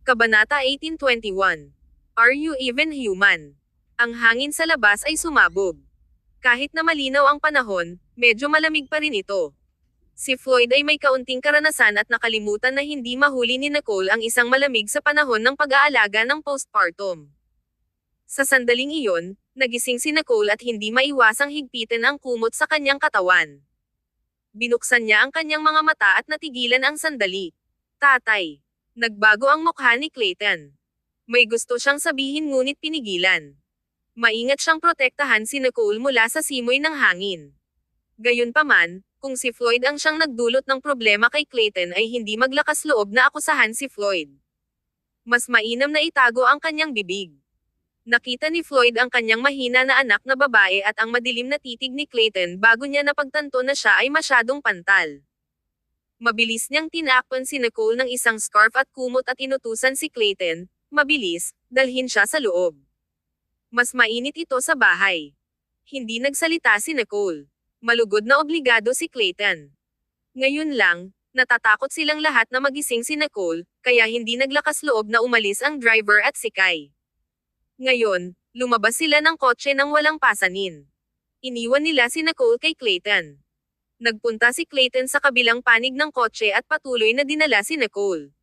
Kabanata 1821. Are you even human? Ang hangin sa labas ay sumabog. Kahit na malinaw ang panahon, medyo malamig pa rin ito. Si Floyd ay may kaunting karanasan at nakalimutan na hindi mahuli ni Nicole ang isang malamig sa panahon ng pag-aalaga ng postpartum. Sa sandaling iyon, nagising si Nicole at hindi maiwasang higpitin ang kumot sa kanyang katawan. Binuksan niya ang kanyang mga mata at natigilan ang sandali. Tatay. Nagbago ang mukha ni Clayton. May gusto siyang sabihin ngunit pinigilan. Maingat siyang protektahan si Nicole mula sa simoy ng hangin. Gayunpaman, kung si Floyd ang siyang nagdulot ng problema kay Clayton ay hindi maglakas loob na akusahan si Floyd. Mas mainam na itago ang kanyang bibig. Nakita ni Floyd ang kanyang mahina na anak na babae at ang madilim na titig ni Clayton bago niya napagtanto na siya ay masyadong pantal. Mabilis niyang tinakpan si Nicole ng isang scarf at kumot at inutusan si Clayton, mabilis, dalhin siya sa loob. Mas mainit ito sa bahay. Hindi nagsalita si Nicole. Malugod na obligado si Clayton. Ngayon lang, natatakot silang lahat na magising si Nicole, kaya hindi naglakas loob na umalis ang driver at si Kai. Ngayon, lumabas sila ng kotse nang walang pasanin. Iniwan nila si Nicole kay Clayton. Nagpunta si Clayton sa kabilang panig ng kotse at patuloy na dinala si Nicole.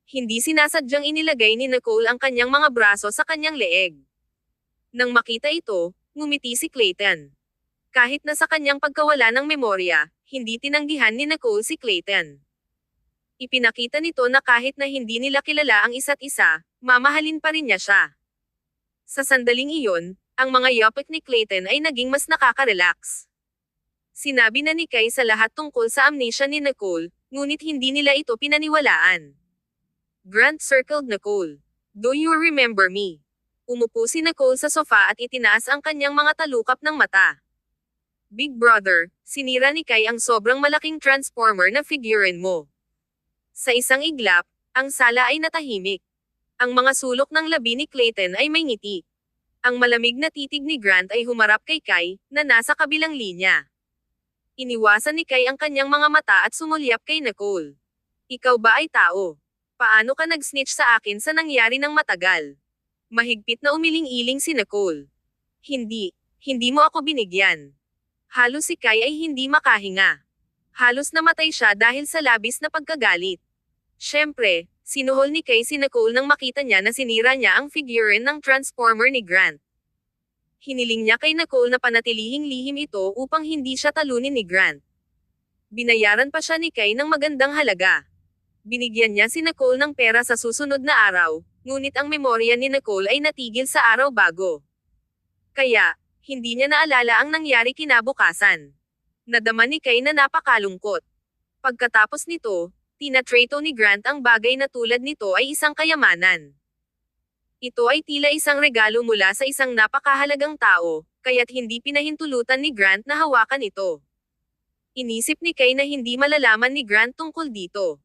Hindi sinasadyang inilagay ni Nicole ang kanyang mga braso sa kanyang leeg. Nang makita ito, ngumiti si Clayton. Kahit na sa kanyang pagkawala ng memorya, hindi tinanggihan ni Nicole si Clayton. Ipinakita nito na kahit na hindi nila kilala ang isa't isa, mamahalin pa rin niya siya. Sa sandaling iyon, ang mga yapik ni Clayton ay naging mas nakaka-relax. Sinabi na ni Kai sa lahat tungkol sa amnesia ni Nicole, ngunit hindi nila ito pinaniwalaan. Grant circled Nicole. Do you remember me? Umupo si Nicole sa sofa at itinaas ang kanyang mga talukap ng mata. Big brother, sinira ni Kai ang sobrang malaking transformer na figurine mo. Sa isang iglap, ang sala ay natahimik. Ang mga sulok ng labi ni Clayton ay may ngiti. Ang malamig na titig ni Grant ay humarap kay Kai, na nasa kabilang linya. Iniwasan ni Kai ang kanyang mga mata at sumulyap kay Nicole. Ikaw ba ay tao? Paano ka nag-snitch sa akin sa nangyari ng matagal? Mahigpit na umiling-iling si Nicole. Hindi mo ako binigyan. Halos si Kai ay hindi makahinga. Halos namatay siya dahil sa labis na pagkagalit. Siyempre, sinuhol ni Kai si Nicole nang makita niya na sinira niya ang figurine ng transformer ni Grant. Hiniling niya kay Nicole na panatilihing lihim ito upang hindi siya talunin ni Grant. Binayaran pa siya ni Kai ng magandang halaga. Binigyan niya si Nicole ng pera sa susunod na araw, ngunit ang memorya ni Nicole ay natigil sa araw bago. Kaya, hindi niya naalala ang nangyari kinabukasan. Nadama ni Kai na napakalungkot. Pagkatapos nito, tinatrato ni Grant ang bagay na tulad nito ay isang kayamanan. Ito ay tila isang regalo mula sa isang napakahalagang tao, kaya't hindi pinahintulutan ni Grant na hawakan ito. Inisip ni Kai na hindi malalaman ni Grant tungkol dito.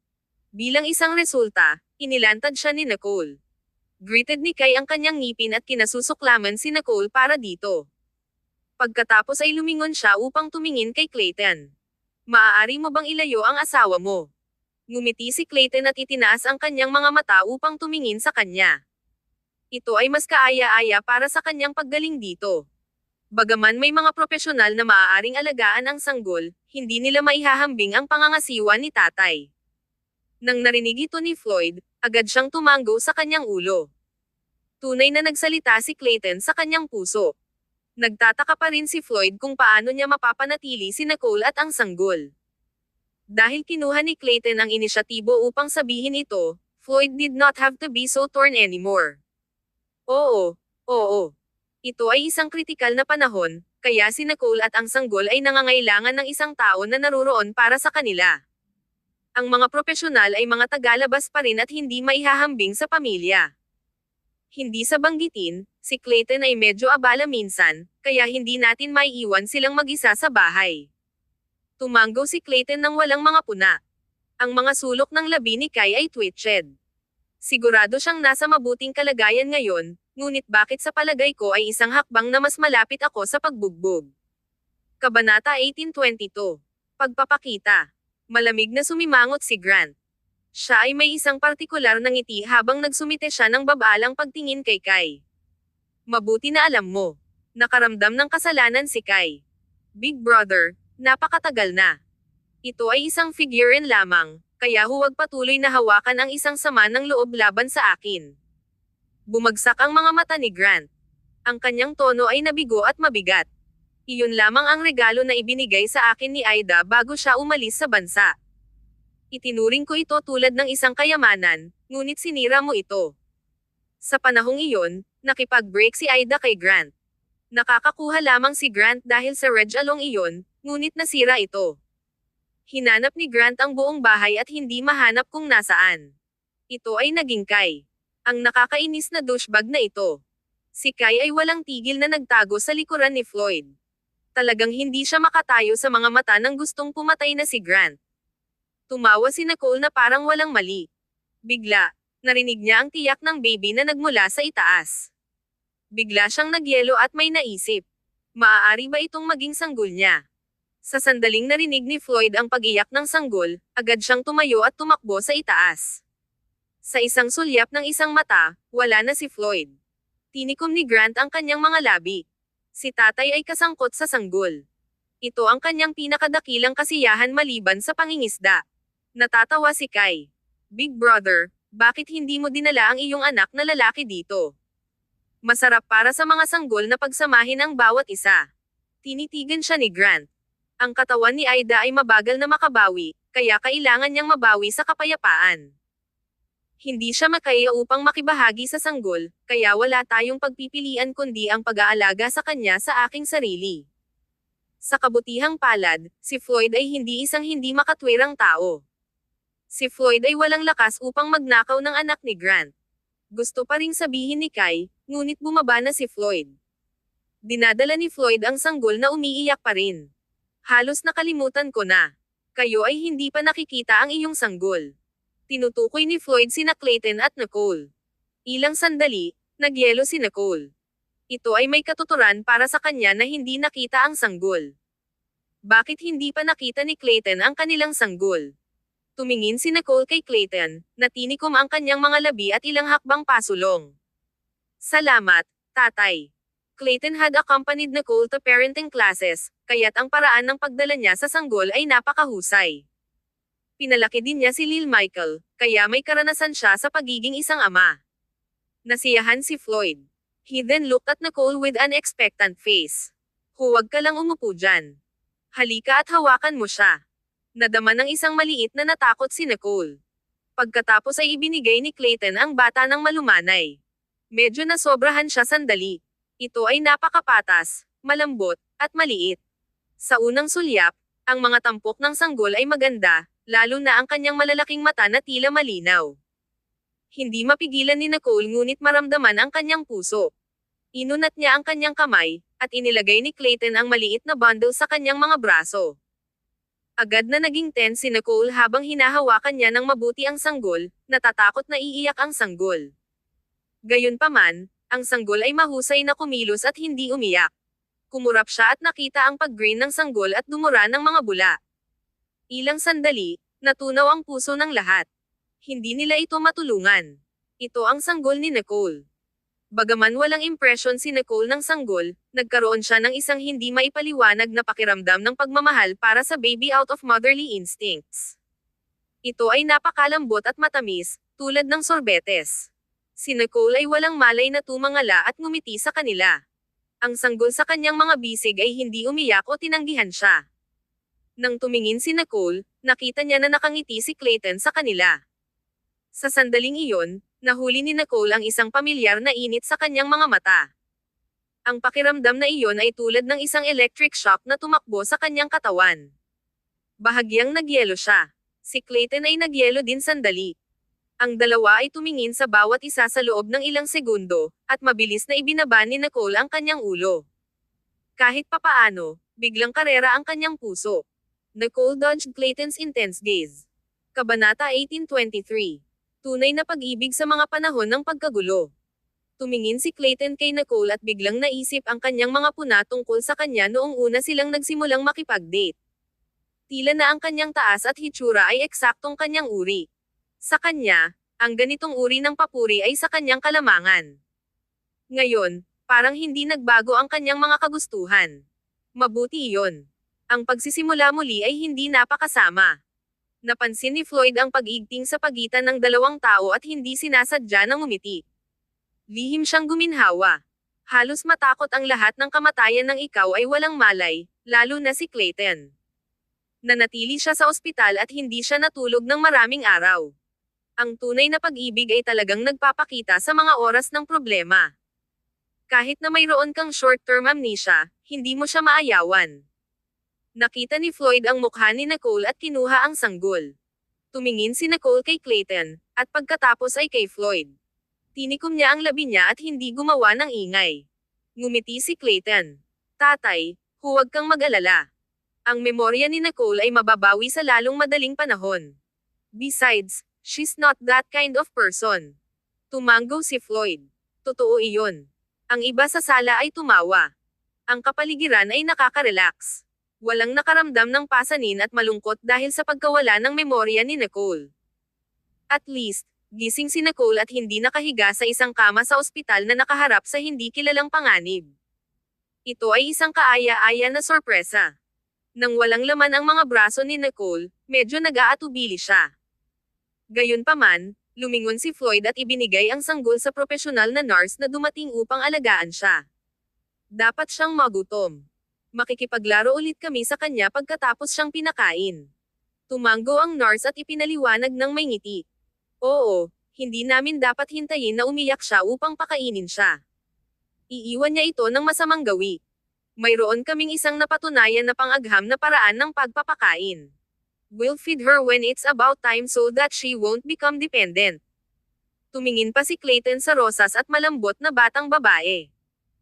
Bilang isang resulta, inilantad siya ni Nicole. Greeted ni Kai ang kanyang ngipin at kinasusuklaman si Nicole para dito. Pagkatapos ay lumingon siya upang tumingin kay Clayton. Maaari mo bang ilayo ang asawa mo? Ngumiti si Clayton at itinaas ang kanyang mga mata upang tumingin sa kanya. Ito ay mas kaaya-aya para sa kanyang paggaling dito. Bagaman may mga propesyonal na maaaring alagaan ang sanggol, hindi nila maihahambing ang pangangasiwa ni tatay. Nang narinig ito ni Floyd, agad siyang tumanggo sa kanyang ulo. Tunay na nagsalita si Clayton sa kanyang puso. Nagtataka pa rin si Floyd kung paano niya mapapanatili si Nicole at ang sanggol. Dahil kinuha ni Clayton ang inisyatibo upang sabihin ito, Floyd did not have to be so torn anymore. Oo. Ito ay isang kritikal na panahon, kaya si Nicole at ang sanggol ay nangangailangan ng isang tao na naruroon para sa kanila. Ang mga propesyonal ay mga tagalabas pa rin at hindi maihahambing sa pamilya. Hindi sa banggitin, si Clayton ay medyo abala minsan, kaya hindi natin maiiwan silang mag-isa sa bahay. Tumanggo si Clayton nang walang mga puna. Ang mga sulok ng labi ni Kai ay twitched. Sigurado siyang nasa mabuting kalagayan ngayon, ngunit bakit sa palagay ko ay isang hakbang na mas malapit ako sa pagbugbog. Kabanata 1822. Pagpapakita. Malamig na sumimangot si Grant. Siya ay may isang partikular na ngiti habang nagsumite siya ng babalang pagtingin kay Kai. Mabuti na alam mo. Nakaramdam ng kasalanan si Kai. Big Brother, napakatagal na. Ito ay isang figurine lamang, kaya huwag patuloy na hawakan ang isang sama ng loob laban sa akin. Bumagsak ang mga mata ni Grant. Ang kanyang tono ay nabigo at mabigat. Iyon lamang ang regalo na ibinigay sa akin ni Aida bago siya umalis sa bansa. Itinuring ko ito tulad ng isang kayamanan, ngunit sinira mo ito. Sa panahong iyon, nakipag-break si Aida kay Grant. Nakakakuha lamang si Grant dahil sa Reg along iyon, ngunit nasira ito. Hinanap ni Grant ang buong bahay at hindi mahanap kung nasaan. Ito ay naging Kai. Ang nakakainis na douchebag na ito. Si Kai ay walang tigil na nagtago sa likuran ni Floyd. Talagang hindi siya makatayo sa mga mata ng gustong pumatay na si Grant. Tumawa si Nicole na parang walang mali. Bigla, narinig niya ang tiyak ng baby na nagmula sa itaas. Bigla siyang nagyelo at may naisip. Maaari ba itong maging sanggol niya? Sa sandaling narinig ni Floyd ang pag-iyak ng sanggol, agad siyang tumayo at tumakbo sa itaas. Sa isang sulyap ng isang mata, wala na si Floyd. Tinikom ni Grant ang kanyang mga labi. Si tatay ay kasangkot sa sanggol. Ito ang kanyang pinakadakilang kasiyahan maliban sa pangingisda. Natatawa si Kai. Big Brother, bakit hindi mo dinala ang iyong anak na lalaki dito? Masarap para sa mga sanggol na pagsamahin ang bawat isa. Tinitigan siya ni Grant. Ang katawan ni Aida ay mabagal na makabawi, kaya kailangan niyang mabawi sa kapayapaan. Hindi siya makaya upang makibahagi sa sanggol, kaya wala tayong pagpipilian kundi ang pag-aalaga sa kanya sa aking sarili. Sa kabutihang palad, si Floyd ay hindi isang hindi makatwirang tao. Si Floyd ay walang lakas upang magnakaw ng anak ni Grant. Gusto pa ring sabihin ni Kai, ngunit bumaba na si Floyd. Dinadala ni Floyd ang sanggol na umiiyak pa rin. Halos nakalimutan ko na. Kayo ay hindi pa nakikita ang iyong sanggol. Tinutukoy ni Floyd sina Clayton at Nicole. Ilang sandali, nagyelo si Nicole. Ito ay may katuturan para sa kanya na hindi nakita ang sanggol. Bakit hindi pa nakita ni Clayton ang kanilang sanggol? Tumingin si Nicole kay Clayton, na tinikom ang kanyang mga labi at ilang hakbang pasulong. Salamat, tatay. Clayton had accompanied Nicole to parenting classes, kaya't ang paraan ng pagdala niya sa sanggol ay napakahusay. Pinalaki din niya si Lil Michael, kaya may karanasan siya sa pagiging isang ama. Nasiyahan si Floyd. He then looked at Nicole with an expectant face. Huwag ka lang umupo dyan. Halika at hawakan mo siya. Nadama ng isang maliit na natakot si Nicole. Pagkatapos ay ibinigay ni Clayton ang bata ng malumanay. Medyo nasobrahan siya sandali. Ito ay napakapatas, malambot, at maliit. Sa unang sulyap, ang mga tampok ng sanggol ay maganda, lalo na ang kanyang malalaking mata na tila malinaw. Hindi mapigilan ni Nicole ngunit maramdaman ang kanyang puso. Inunat niya ang kanyang kamay, at inilagay ni Clayton ang maliit na bundle sa kanyang mga braso. Agad na naging tense si Nicole habang hinahawakan niya ng mabuti ang sanggol, natatakot na iiyak ang sanggol. Gayunpaman, ang sanggol ay mahusay na kumilos at hindi umiyak. Kumurap siya at nakita ang pag-grin ng sanggol at dumura ng mga bula. Ilang sandali, natunaw ang puso ng lahat. Hindi nila ito matulungan. Ito ang sanggol ni Nicole. Bagaman walang impresyon si Nicole ng sanggol, nagkaroon siya ng isang hindi maipaliwanag na pakiramdam ng pagmamahal para sa baby out of motherly instincts. Ito ay napakalambot at matamis, tulad ng sorbetes. Si Nicole ay walang malay na tumangala at ngumiti sa kanila. Ang sanggol sa kanyang mga bisig ay hindi umiyak o tinanggihan siya. Nang tumingin si Nicole, nakita niya na nakangiti si Clayton sa kanila. Sa sandaling iyon, nahuli ni Nicole ang isang pamilyar na init sa kanyang mga mata. Ang pakiramdam na iyon ay tulad ng isang electric shock na tumakbo sa kanyang katawan. Bahagyang nagyelo siya. Si Clayton ay nagyelo din sandali. Ang dalawa ay tumingin sa bawat isa sa loob ng ilang segundo, at mabilis na ibinaba ni Nicole ang kanyang ulo. Kahit papaano, biglang karera ang kanyang puso. Nicole dodged Clayton's intense gaze. Kabanata 1823. Tunay na pag-ibig sa mga panahon ng pagkagulo. Tumingin si Clayton kay Nicole at biglang naisip ang kanyang mga puna tungkol sa kanya noong una silang nagsimulang makipag-date. Tila na ang kanyang taas at hitsura ay eksaktong kanyang uri. Sa kanya, ang ganitong uri ng papuri ay sa kanyang kalamangan. Ngayon, parang hindi nagbago ang kanyang mga kagustuhan. Mabuti iyon. Ang pagsisimula muli ay hindi napakasama. Napansin ni Floyd ang pag-igting sa pagitan ng dalawang tao at hindi sinasadya na ngumiti. Lihim siyang guminhawa. Halos matakot ang lahat ng kamatayan ng ikaw ay walang malay, lalo na si Clayton. Nanatili siya sa ospital at hindi siya natulog ng maraming araw. Ang tunay na pag-ibig ay talagang nagpapakita sa mga oras ng problema. Kahit na mayroon kang short-term amnesia, hindi mo siya maayawan. Nakita ni Floyd ang mukha ni Nicole at kinuha ang sanggol. Tumingin si Nicole kay Clayton, at pagkatapos ay kay Floyd. Tinikom niya ang labi niya at hindi gumawa ng ingay. Ngumiti si Clayton. Tatay, huwag kang mag-alala. Ang memorya ni Nicole ay mababawi sa lalong madaling panahon. Besides, she's not that kind of person. Tumango si Floyd. Totoo iyon. Ang iba sa sala ay tumawa. Ang kapaligiran ay nakaka-relax. Walang nakaramdam ng pasanin at malungkot dahil sa pagkawala ng memorya ni Nicole. At least, gising si Nicole at hindi nakahiga sa isang kama sa ospital na nakaharap sa hindi kilalang panganib. Ito ay isang kaaya-aya na sorpresa. Nang walang laman ang mga braso ni Nicole, medyo nag-aatubili siya. Gayunpaman, lumingon si Floyd at ibinigay ang sanggol sa propesyonal na nurse na dumating upang alagaan siya. Dapat siyang magutom. Makikipaglaro ulit kami sa kanya pagkatapos siyang pinakain. Tumango ang nurse at ipinaliwanag ng may ngiti. Oo, hindi namin dapat hintayin na umiyak siya upang pakainin siya. Iiwan niya ito ng masamang gawi. Mayroon kaming isang napatunayan na pang-agham na paraan ng pagpapakain. We'll feed her when it's about time so that she won't become dependent. Tumingin pa si Clayton sa rosas at malambot na batang babae.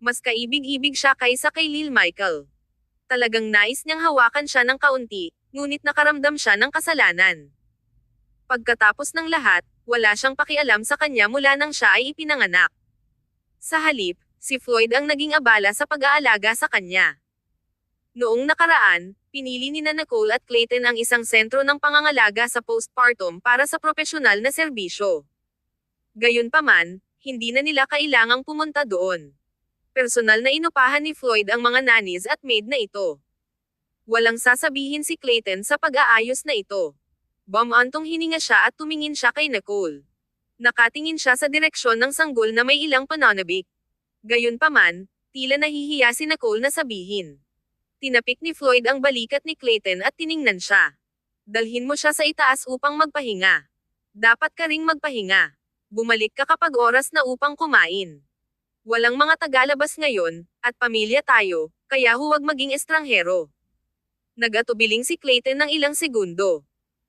Mas kaibig-ibig siya kaysa kay Lil Michael. Talagang nais niyang hawakan siya ng kaunti, ngunit nakaramdam siya ng kasalanan. Pagkatapos ng lahat, wala siyang pakialam sa kanya mula nang siya ay ipinanganak. Sa halip, si Floyd ang naging abala sa pag-aalaga sa kanya. Noong nakaraan, pinili ni Nicole at Clayton ang isang sentro ng pangangalaga sa postpartum para sa propesyonal na serbisyo. Gayunpaman, hindi na nila kailangang pumunta doon. Personal na inupahan ni Floyd ang mga nannies at maid na ito. Walang sasabihin si Clayton sa pag-aayos na ito. Bumantong hininga siya at tumingin siya kay Nicole. Nakatingin siya sa direksyon ng sanggol na may ilang pananabik. Gayunpaman, tila nahihiya si Nicole na sabihin. Tinapik ni Floyd ang balikat ni Clayton at tiningnan siya. Dalhin mo siya sa itaas upang magpahinga. Dapat ka ring magpahinga. Bumalik ka kapag oras na upang kumain. Walang mga tagalabas ngayon, at pamilya tayo, kaya huwag maging estranghero. Nag-atubiling si Clayton ng ilang segundo.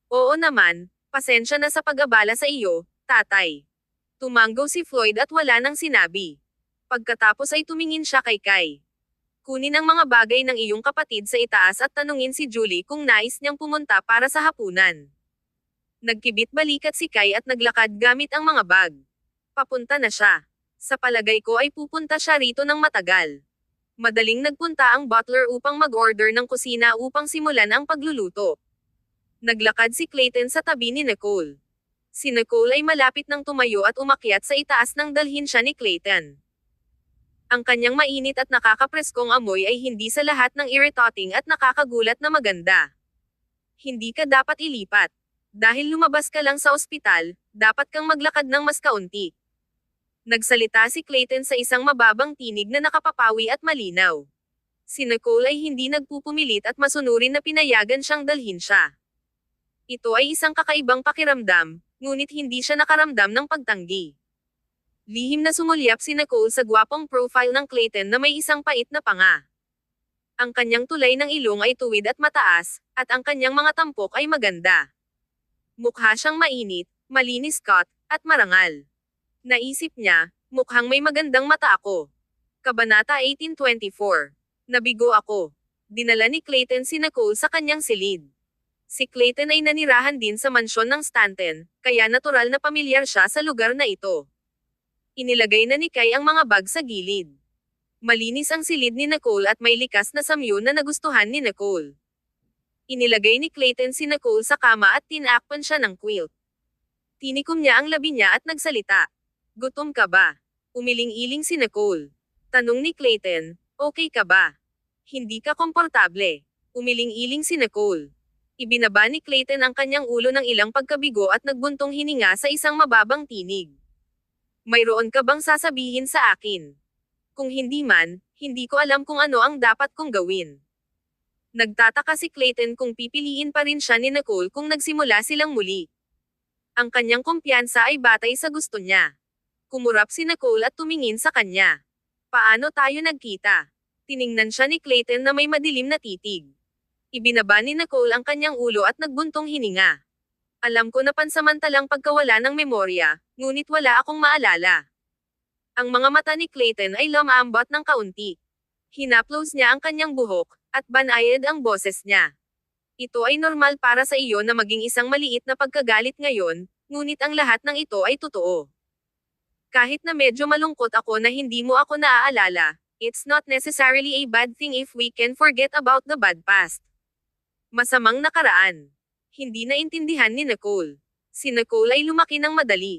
Oo naman, pasensya na sa pag-abala sa iyo, tatay. Tumango si Floyd at wala nang sinabi. Pagkatapos ay tumingin siya kay Kai. Kunin ang mga bagay ng iyong kapatid sa itaas at tanungin si Julie kung nais niyang pumunta para sa hapunan. Nagkibit balikat si Kai at naglakad gamit ang mga bag. Papunta na siya. Sa palagay ko ay pupunta siya rito ng matagal. Madaling nagpunta ang butler upang mag-order ng kusina upang simulan ang pagluluto. Naglakad si Clayton sa tabi ni Nicole. Si Nicole ay malapit nang tumayo at umakyat sa itaas nang dalhin siya ni Clayton. Ang kanyang mainit at nakakapreskong amoy ay hindi sa lahat ng irritating at nakakagulat na maganda. Hindi ka dapat ilipat. Dahil lumabas ka lang sa ospital, dapat kang maglakad ng mas kaunti. Nagsalita si Clayton sa isang mababang tinig na nakapapawi at malinaw. Si Nicole ay hindi nagpupumilit at masunurin na pinayagan siyang dalhin siya. Ito ay isang kakaibang pakiramdam, ngunit hindi siya nakaramdam ng pagtanggi. Lihim na sumulyap si Nicole sa gwapong profile ng Clayton na may isang pait na panga. Ang kanyang tulay ng ilong ay tuwid at mataas, at ang kanyang mga tampok ay maganda. Mukha siyang mainit, malinis cut, at marangal. Naisip niya, mukhang may magandang mata ako. Kabanata 1824. Nabigo ako. Dinala ni Clayton si Nicole sa kanyang silid. Si Clayton ay nanirahan din sa mansyon ng Stanton, kaya natural na pamilyar siya sa lugar na ito. Inilagay na ni Kai ang mga bag sa gilid. Malinis ang silid ni Nicole at may likas na samyo na nagustuhan ni Nicole. Inilagay ni Clayton si Nicole sa kama at tinakpan siya ng quilt. Tinikom niya ang labi niya at nagsalita. Gutom ka ba? Umiling-iling si Nicole. Tanong ni Clayton, okay ka ba? Hindi ka komportable. Umiling-iling si Nicole. Ibinaba ni Clayton ang kanyang ulo ng ilang pagkabigo at nagbuntong hininga sa isang mababang tinig. Mayroon ka bang sasabihin sa akin? Kung hindi man, hindi ko alam kung ano ang dapat kong gawin. Nagtataka si Clayton kung pipiliin pa rin siya ni Nicole kung nagsimula silang muli. Ang kanyang kumpiyansa ay batay sa gusto niya. Kumurap si Nicole at tumingin sa kanya. Paano tayo nagkita? Tiningnan siya ni Clayton na may madilim na titig. Ibinaba ni Nicole ang kanyang ulo at nagbuntong hininga. Alam ko na pansamantalang pagkawala ng memorya, ngunit wala akong maalala. Ang mga mata ni Clayton ay lumambot ng kaunti. Hinaplos niya ang kanyang buhok, at banayad ang boses niya. Ito ay normal para sa iyo na maging isang maliit na pagkagalit ngayon, ngunit ang lahat ng ito ay totoo. Kahit na medyo malungkot ako na hindi mo ako naaalala, it's not necessarily a bad thing if we can forget about the bad past. Masamang nakaraan. Hindi naintindihan ni Nicole. Si Nicole ay lumaki ng madali.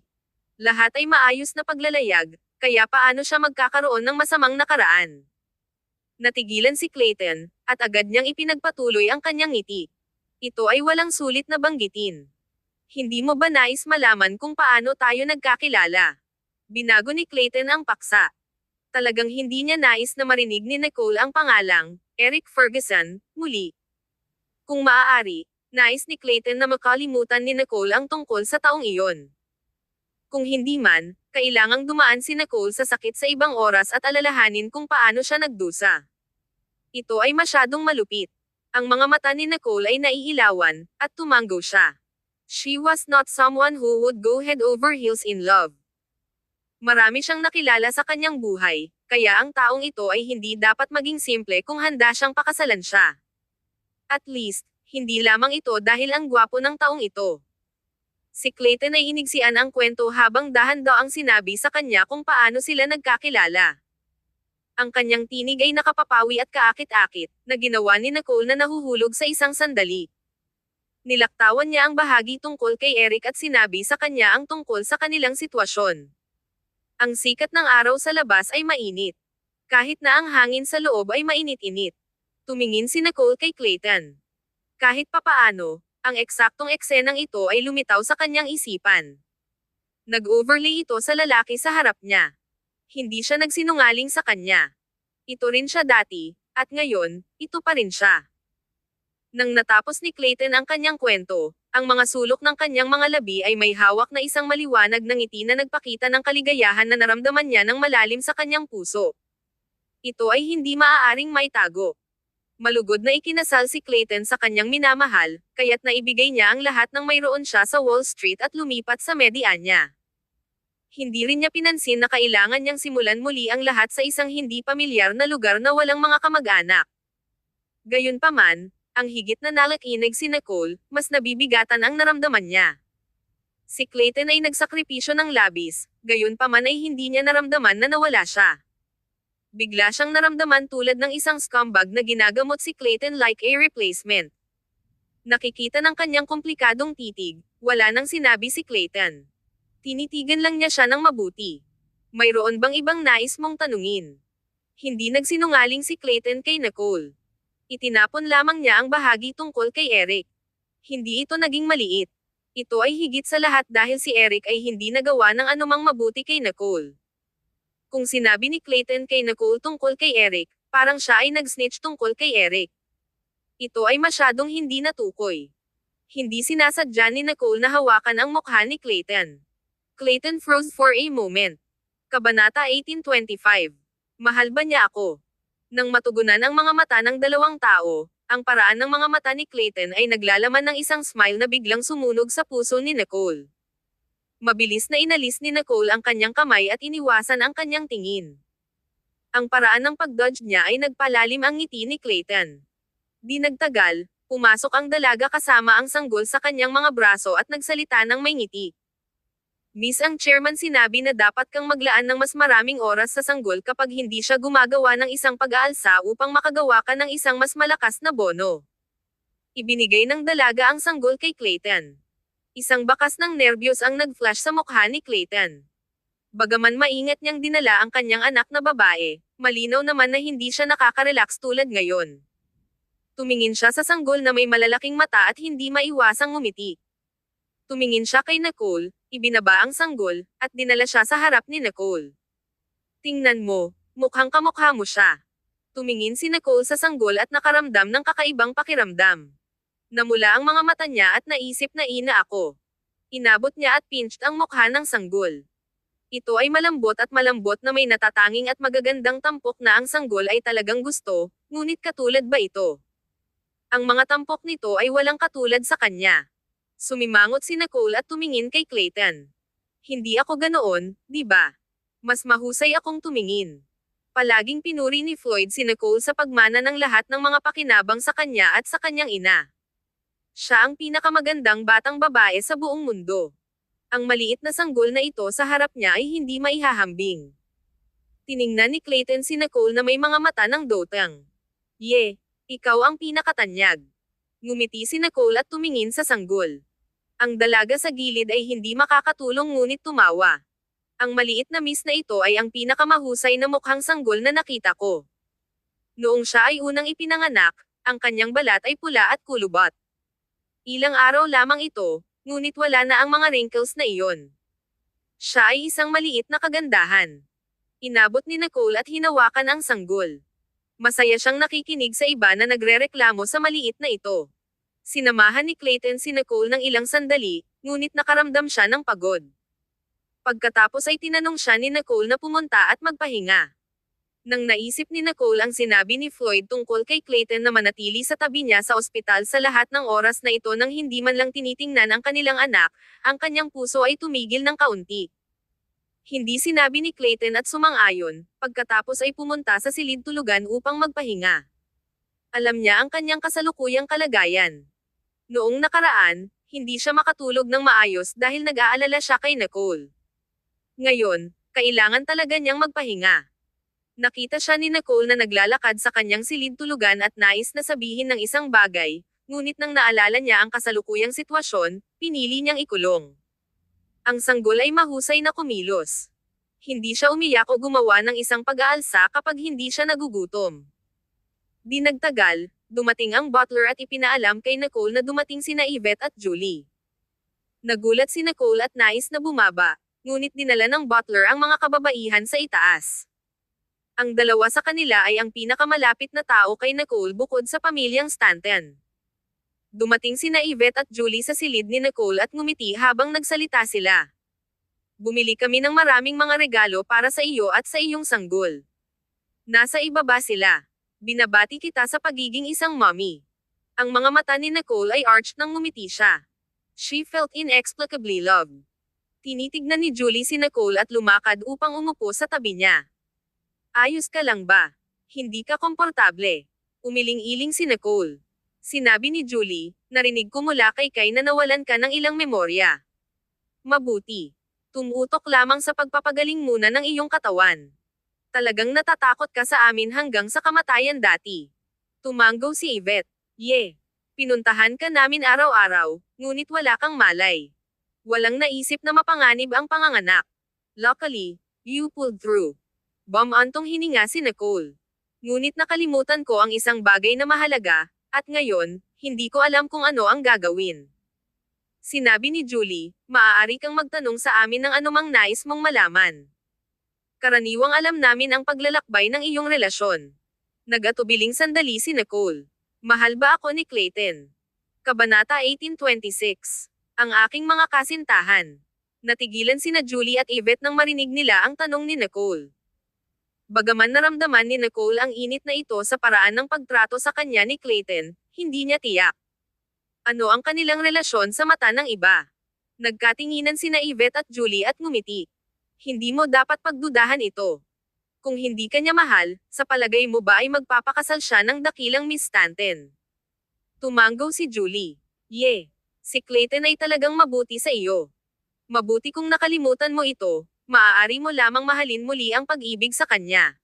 Lahat ay maayos na paglalayag, kaya paano siya magkakaroon ng masamang nakaraan? Natigilan si Clayton, at agad niyang ipinagpatuloy ang kanyang ngiti. Ito ay walang sulit na banggitin. Hindi mo ba nais malaman kung paano tayo nagkakilala? Binago ni Clayton ang paksa. Talagang hindi niya nais na marinig ni Nicole ang pangalang, Eric Ferguson, muli. Kung maaari, nais ni Clayton na makalimutan ni Nicole ang tungkol sa taong iyon. Kung hindi man, kailangang dumaan si Nicole sa sakit sa ibang oras at alalahanin kung paano siya nagdusa. Ito ay masyadong malupit. Ang mga mata ni Nicole ay naiilawan, at tumanggo siya. She was not someone who would go head over heels in love. Marami siyang nakilala sa kanyang buhay, kaya ang taong ito ay hindi dapat maging simple kung handa siyang pakasalan siya. At least, hindi lamang ito dahil ang gwapo ng taong ito. Si Clayton ay inigsian ang kwento habang dahan-daang sinabi sa kanya kung paano sila nagkakilala. Ang kanyang tinig ay nakapapawi at kaakit-akit, na ginawa ni Nicole na nahuhulog sa isang sandali. Nilaktawan niya ang bahagi tungkol kay Eric at sinabi sa kanya ang tungkol sa kanilang sitwasyon. Ang sikat ng araw sa labas ay mainit. Kahit na ang hangin sa loob ay mainit-init. Tumingin si Nicole kay Clayton. Kahit papaano, ang eksaktong eksenang ito ay lumitaw sa kanyang isipan. Nag-overlay ito sa lalaki sa harap niya. Hindi siya nagsinungaling sa kanya. Ito rin siya dati, at ngayon, ito pa rin siya. Nang natapos ni Clayton ang kanyang kwento, ang mga sulok ng kanyang mga labi ay may hawak na isang maliwanag na ngiti na nagpakita ng kaligayahan na naramdaman niya ng malalim sa kanyang puso. Ito ay hindi maaaring maitago. Malugod na ikinasal si Clayton sa kanyang minamahal, kaya't naibigay niya ang lahat ng mayroon siya sa Wall Street at lumipat sa Mediania. Hindi rin niya pinansin na kailangan niyang simulan muli ang lahat sa isang hindi pamilyar na lugar na walang mga kamag-anak. Gayunpaman, ang higit na nalakinig si Nicole, mas nabibigatan ang naramdaman niya. Si Clayton ay nagsakripisyo ng labis, gayunpaman ay hindi niya naramdaman na nawala siya. Bigla siyang naramdaman tulad ng isang scumbag na ginagamot si Clayton like a replacement. Nakikita ng kanyang komplikadong titig, wala nang sinabi si Clayton. Tinitigan lang niya siya ng mabuti. Mayroon bang ibang nais mong tanungin? Hindi nagsinungaling si Clayton kay Nicole. Itinapon lamang niya ang bahagi tungkol kay Eric. Hindi ito naging maliit. Ito ay higit sa lahat dahil si Eric ay hindi nagawa ng anumang mabuti kay Nicole. Kung sinabi ni Clayton kay Nicole tungkol kay Eric, parang siya ay nag-snitch tungkol kay Eric. Ito ay masyadong hindi natukoy. Hindi sinasadya ni Nicole na hawakan ang mukha ni Clayton. Clayton froze for a moment. Kabanata 1825. Mahal ba niya ako? Nang matugunan ang mga mata ng dalawang tao, ang paraan ng mga mata ni Clayton ay naglalaman ng isang smile na biglang sumunog sa puso ni Nicole. Mabilis na inalis ni Nicole ang kanyang kamay at iniwasan ang kanyang tingin. Ang paraan ng pag-dodge niya ay nagpalalim ang ngiti ni Clayton. Di nagtagal, pumasok ang dalaga kasama ang sanggol sa kanyang mga braso at nagsalita ng may ngiti. Miss, ang chairman sinabi na dapat kang maglaan ng mas maraming oras sa sanggol kapag hindi siya gumagawa ng isang pag-aalsa upang makagawa ka ng isang mas malakas na bono. Ibinigay ng dalaga ang sanggol kay Clayton. Isang bakas ng nerbiyos ang nag-flash sa mukha ni Clayton. Bagaman maingat niyang dinala ang kanyang anak na babae, malinaw naman na hindi siya nakaka-relax tulad ngayon. Tumingin siya sa sanggol na may malalaking mata at hindi maiwasang ngumiti. Tumingin siya kay Nicole, ibinaba ang sanggol, at dinala siya sa harap ni Nicole. Tingnan mo, mukhang kamukha mo siya. Tumingin si Nicole sa sanggol at nakaramdam ng kakaibang pakiramdam. Namula ang mga mata niya at naisip na ina ako. Inabot niya at pinched ang mukha ng sanggol. Ito ay malambot na may natatanging at magagandang tampok na ang sanggol ay talagang gusto, ngunit katulad ba ito? Ang mga tampok nito ay walang katulad sa kanya. Sumimangot si Nicole at tumingin kay Clayton. Hindi ako ganoon, di ba? Mas mahusay akong tumingin. Palaging pinuri ni Floyd si Nicole sa pagmana ng lahat ng mga pakinabang sa kanya at sa kanyang ina. Siya ang pinakamagandang batang babae sa buong mundo. Ang maliit na sanggol na ito sa harap niya ay hindi maihahambing. Tiningnan ni Clayton si Nicole na may mga mata ng dotang. Ikaw ang pinakatanyag. Ngumiti si Nicole at tumingin sa sanggol. Ang dalaga sa gilid ay hindi makakatulong ngunit tumawa. Ang maliit na miss na ito ay ang pinakamahusay na mukhang sanggol na nakita ko. Noong siya ay unang ipinanganak, ang kanyang balat ay pula at kulubot. Ilang araw lamang ito, ngunit wala na ang mga wrinkles na iyon. Siya ay isang maliit na kagandahan. Inabot ni Nicole at hinawakan ang sanggol. Masaya siyang nakikinig sa iba na nagrereklamo sa maliit na ito. Sinamahan ni Clayton si Nicole ng ilang sandali, ngunit nakaramdam siya ng pagod. Pagkatapos ay tinanong siya ni Nicole na pumunta at magpahinga. Nang naisip ni Nicole ang sinabi ni Floyd tungkol kay Clayton na manatili sa tabi niya sa ospital sa lahat ng oras na ito nang hindi man lang tinitingnan ang kanilang anak, ang kanyang puso ay tumigil ng kaunti. Hindi sinabi ni Clayton at sumang-ayon, pagkatapos ay pumunta sa silid tulugan upang magpahinga. Alam niya ang kanyang kasalukuyang kalagayan. Noong nakaraan, hindi siya makatulog ng maayos dahil nag-aalala siya kay Nicole. Ngayon, kailangan talaga niyang magpahinga. Nakita siya ni Nicole na naglalakad sa kanyang silid tulugan at nais na sabihin ng isang bagay, ngunit nang naalala niya ang kasalukuyang sitwasyon, pinili niyang ikulong. Ang sanggol ay mahusay na kumilos. Hindi siya umiyak o gumawa ng isang pag-aalsa kapag hindi siya nagugutom. Di nagtagal, dumating ang butler at ipinaalam kay Nicole na dumating sina Yvette at Julie. Nagulat si Nicole at nais na bumaba, ngunit dinala ng butler ang mga kababaihan sa itaas. Ang dalawa sa kanila ay ang pinakamalapit na tao kay Nicole bukod sa pamilyang Stanton. Dumating sina Yvette at Julie sa silid ni Nicole at ngumiti habang nagsalita sila. Bumili kami ng maraming mga regalo para sa iyo at sa iyong sanggol. Nasa ibaba sila. Binabati kita sa pagiging isang mommy. Ang mga mata ni Nicole ay arched nang ngumiti siya. She felt inexplicably loved. Tinitignan ni Julie si Nicole at lumakad upang umupo sa tabi niya. Ayos ka lang ba? Hindi ka komportable. Umiling-iling si Nicole. Sinabi ni Julie, narinig ko mula kay Kai na nawalan ka ng ilang memorya. Mabuti. Tumutok lamang sa pagpapagaling muna ng iyong katawan. Talagang natatakot ka sa amin hanggang sa kamatayan dati. Tumanggaw si Yvette. Pinuntahan ka namin araw-araw, ngunit wala kang malay. Walang naisip na mapanganib ang panganganak. Luckily, you pulled through. Bumantong hininga si Nicole. Ngunit nakalimutan ko ang isang bagay na mahalaga, at ngayon, hindi ko alam kung ano ang gagawin. Sinabi ni Julie, maaari kang magtanong sa amin ng anumang nais mong malaman. Karaniwang alam namin ang paglalakbay ng iyong relasyon. Nag-atubiling sandali si Nicole. Mahal ba ako ni Clayton? Kabanata 1826. Ang aking mga kasintahan. Natigilan sina Julie at Yvette nang marinig nila ang tanong ni Nicole. Bagaman naramdaman ni Nicole ang init na ito sa paraan ng pagtrato sa kanya ni Clayton, hindi niya tiyak. Ano ang kanilang relasyon sa mata ng iba? Nagkatinginan sina Yvette at Julie at ngumiti. Hindi mo dapat pagdudahan ito. Kung hindi ka niya mahal, sa palagay mo ba ay magpapakasal siya ng dakilang Miss Stanton? Tumanggaw si Julie. Si Clayton ay talagang mabuti sa iyo. Mabuti kung nakalimutan mo ito. Maaari mo lamang mahalin muli ang pag-ibig sa kanya.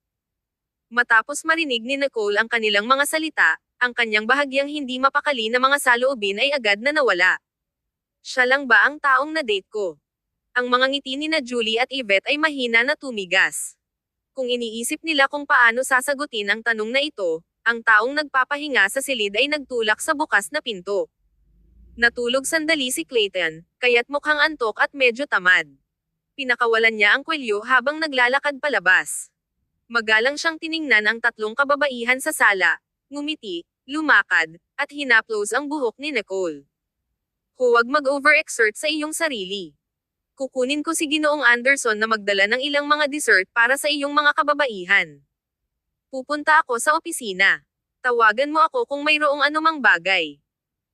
Matapos marinig ni Nicole ang kanilang mga salita, ang kanyang bahagyang hindi mapakali na mga saloobin ay agad na nawala. Siya lang ba ang taong na-date ko? Ang mga ngiti ni na Julie at Yvette ay mahina na tumigas. Kung iniisip nila kung paano sasagutin ang tanong na ito, ang taong nagpapahinga sa silid ay nagtulak sa bukas na pinto. Natulog sandali si Clayton, kaya't mukhang antok at medyo tamad. Pinakawalan niya ang kwelyo habang naglalakad palabas. Magalang siyang tiningnan ang tatlong kababaihan sa sala, ngumiti, lumakad, at hinaplos ang buhok ni Nicole. Huwag mag-overexert sa iyong sarili. Kukunin ko si Ginoong Anderson na magdala ng ilang mga dessert para sa iyong mga kababaihan. Pupunta ako sa opisina. Tawagan mo ako kung mayroong anumang bagay.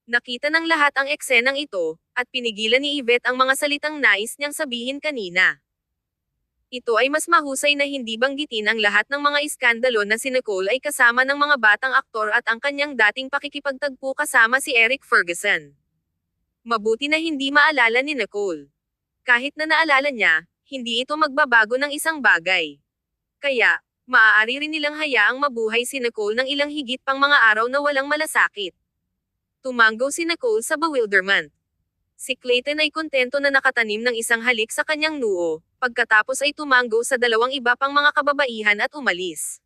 Nakita ng lahat ang eksenang ito, at pinigilan ni Yvette ang mga salitang nais niyang sabihin kanina. Ito ay mas mahusay na hindi banggitin ang lahat ng mga iskandalo na si Nicole ay kasama ng mga batang aktor at ang kanyang dating pakikipagtagpo kasama si Eric Ferguson. Mabuti na hindi maalala ni Nicole. Kahit na naalala niya, hindi ito magbabago ng isang bagay. Kaya, maaari rin nilang hayaang mabuhay si Nicole ng ilang higit pang mga araw na walang malasakit. Tumango si Nicole sa bewilderment. Si Clayton ay kontento na nakatanim ng isang halik sa kanyang noo, pagkatapos ay tumango sa dalawang iba pang mga kababaihan at umalis.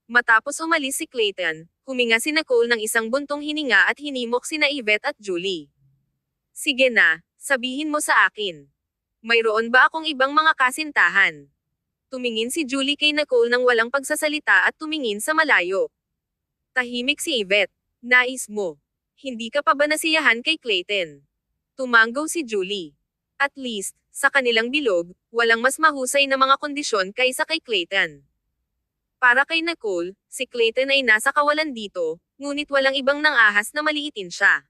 Matapos umalis si Clayton, huminga si Nicole ng isang buntong hininga at hinimok sina Yvette at Julie. Sige na, sabihin mo sa akin. Mayroon ba akong ibang mga kasintahan? Tumingin si Julie kay Nicole nang walang pagsasalita at tumingin sa malayo. Tahimik si Yvette. Nais mo. Hindi ka pa ba nasiyahan kay Clayton? Tumango si Julie. At least, sa kanilang bilog, walang mas mahusay na mga kondisyon kaysa kay Clayton. Para kay Nicole, si Clayton ay nasa kawalan dito, ngunit walang ibang nangahas na maliitin siya.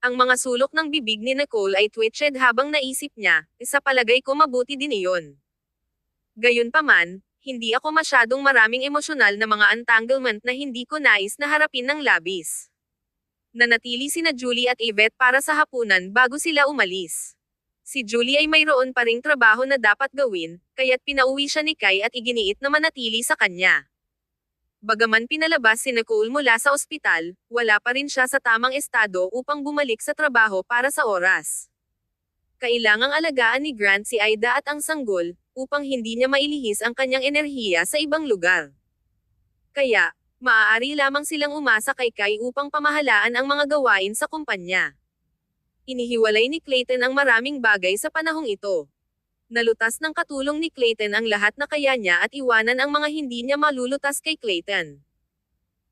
Ang mga sulok ng bibig ni Nicole ay twitched habang naisip niya, sa palagay ko mabuti din iyon. Gayunpaman, hindi ako masyadong maraming emosyonal na mga entanglement na hindi ko nais na harapin ng labis. Nanatili sina Julie at Yvette para sa hapunan bago sila umalis. Si Julie ay mayroon pa ring trabaho na dapat gawin, kaya't pinauwi siya ni Kai at iginiit na manatili sa kanya. Bagaman pinalabas si Nicole mula sa ospital, wala pa rin siya sa tamang estado upang bumalik sa trabaho para sa oras. Kailangang alagaan ni Grant si Aida at ang sanggol, upang hindi niya mailihis ang kanyang enerhiya sa ibang lugar. Kaya, maaari lamang silang umasa kay Kai upang pamahalaan ang mga gawain sa kumpanya. Inihiwalay ni Clayton ang maraming bagay sa panahong ito. Nalutas ng katulong ni Clayton ang lahat na kaya niya at iwanan ang mga hindi niya malulutas kay Clayton.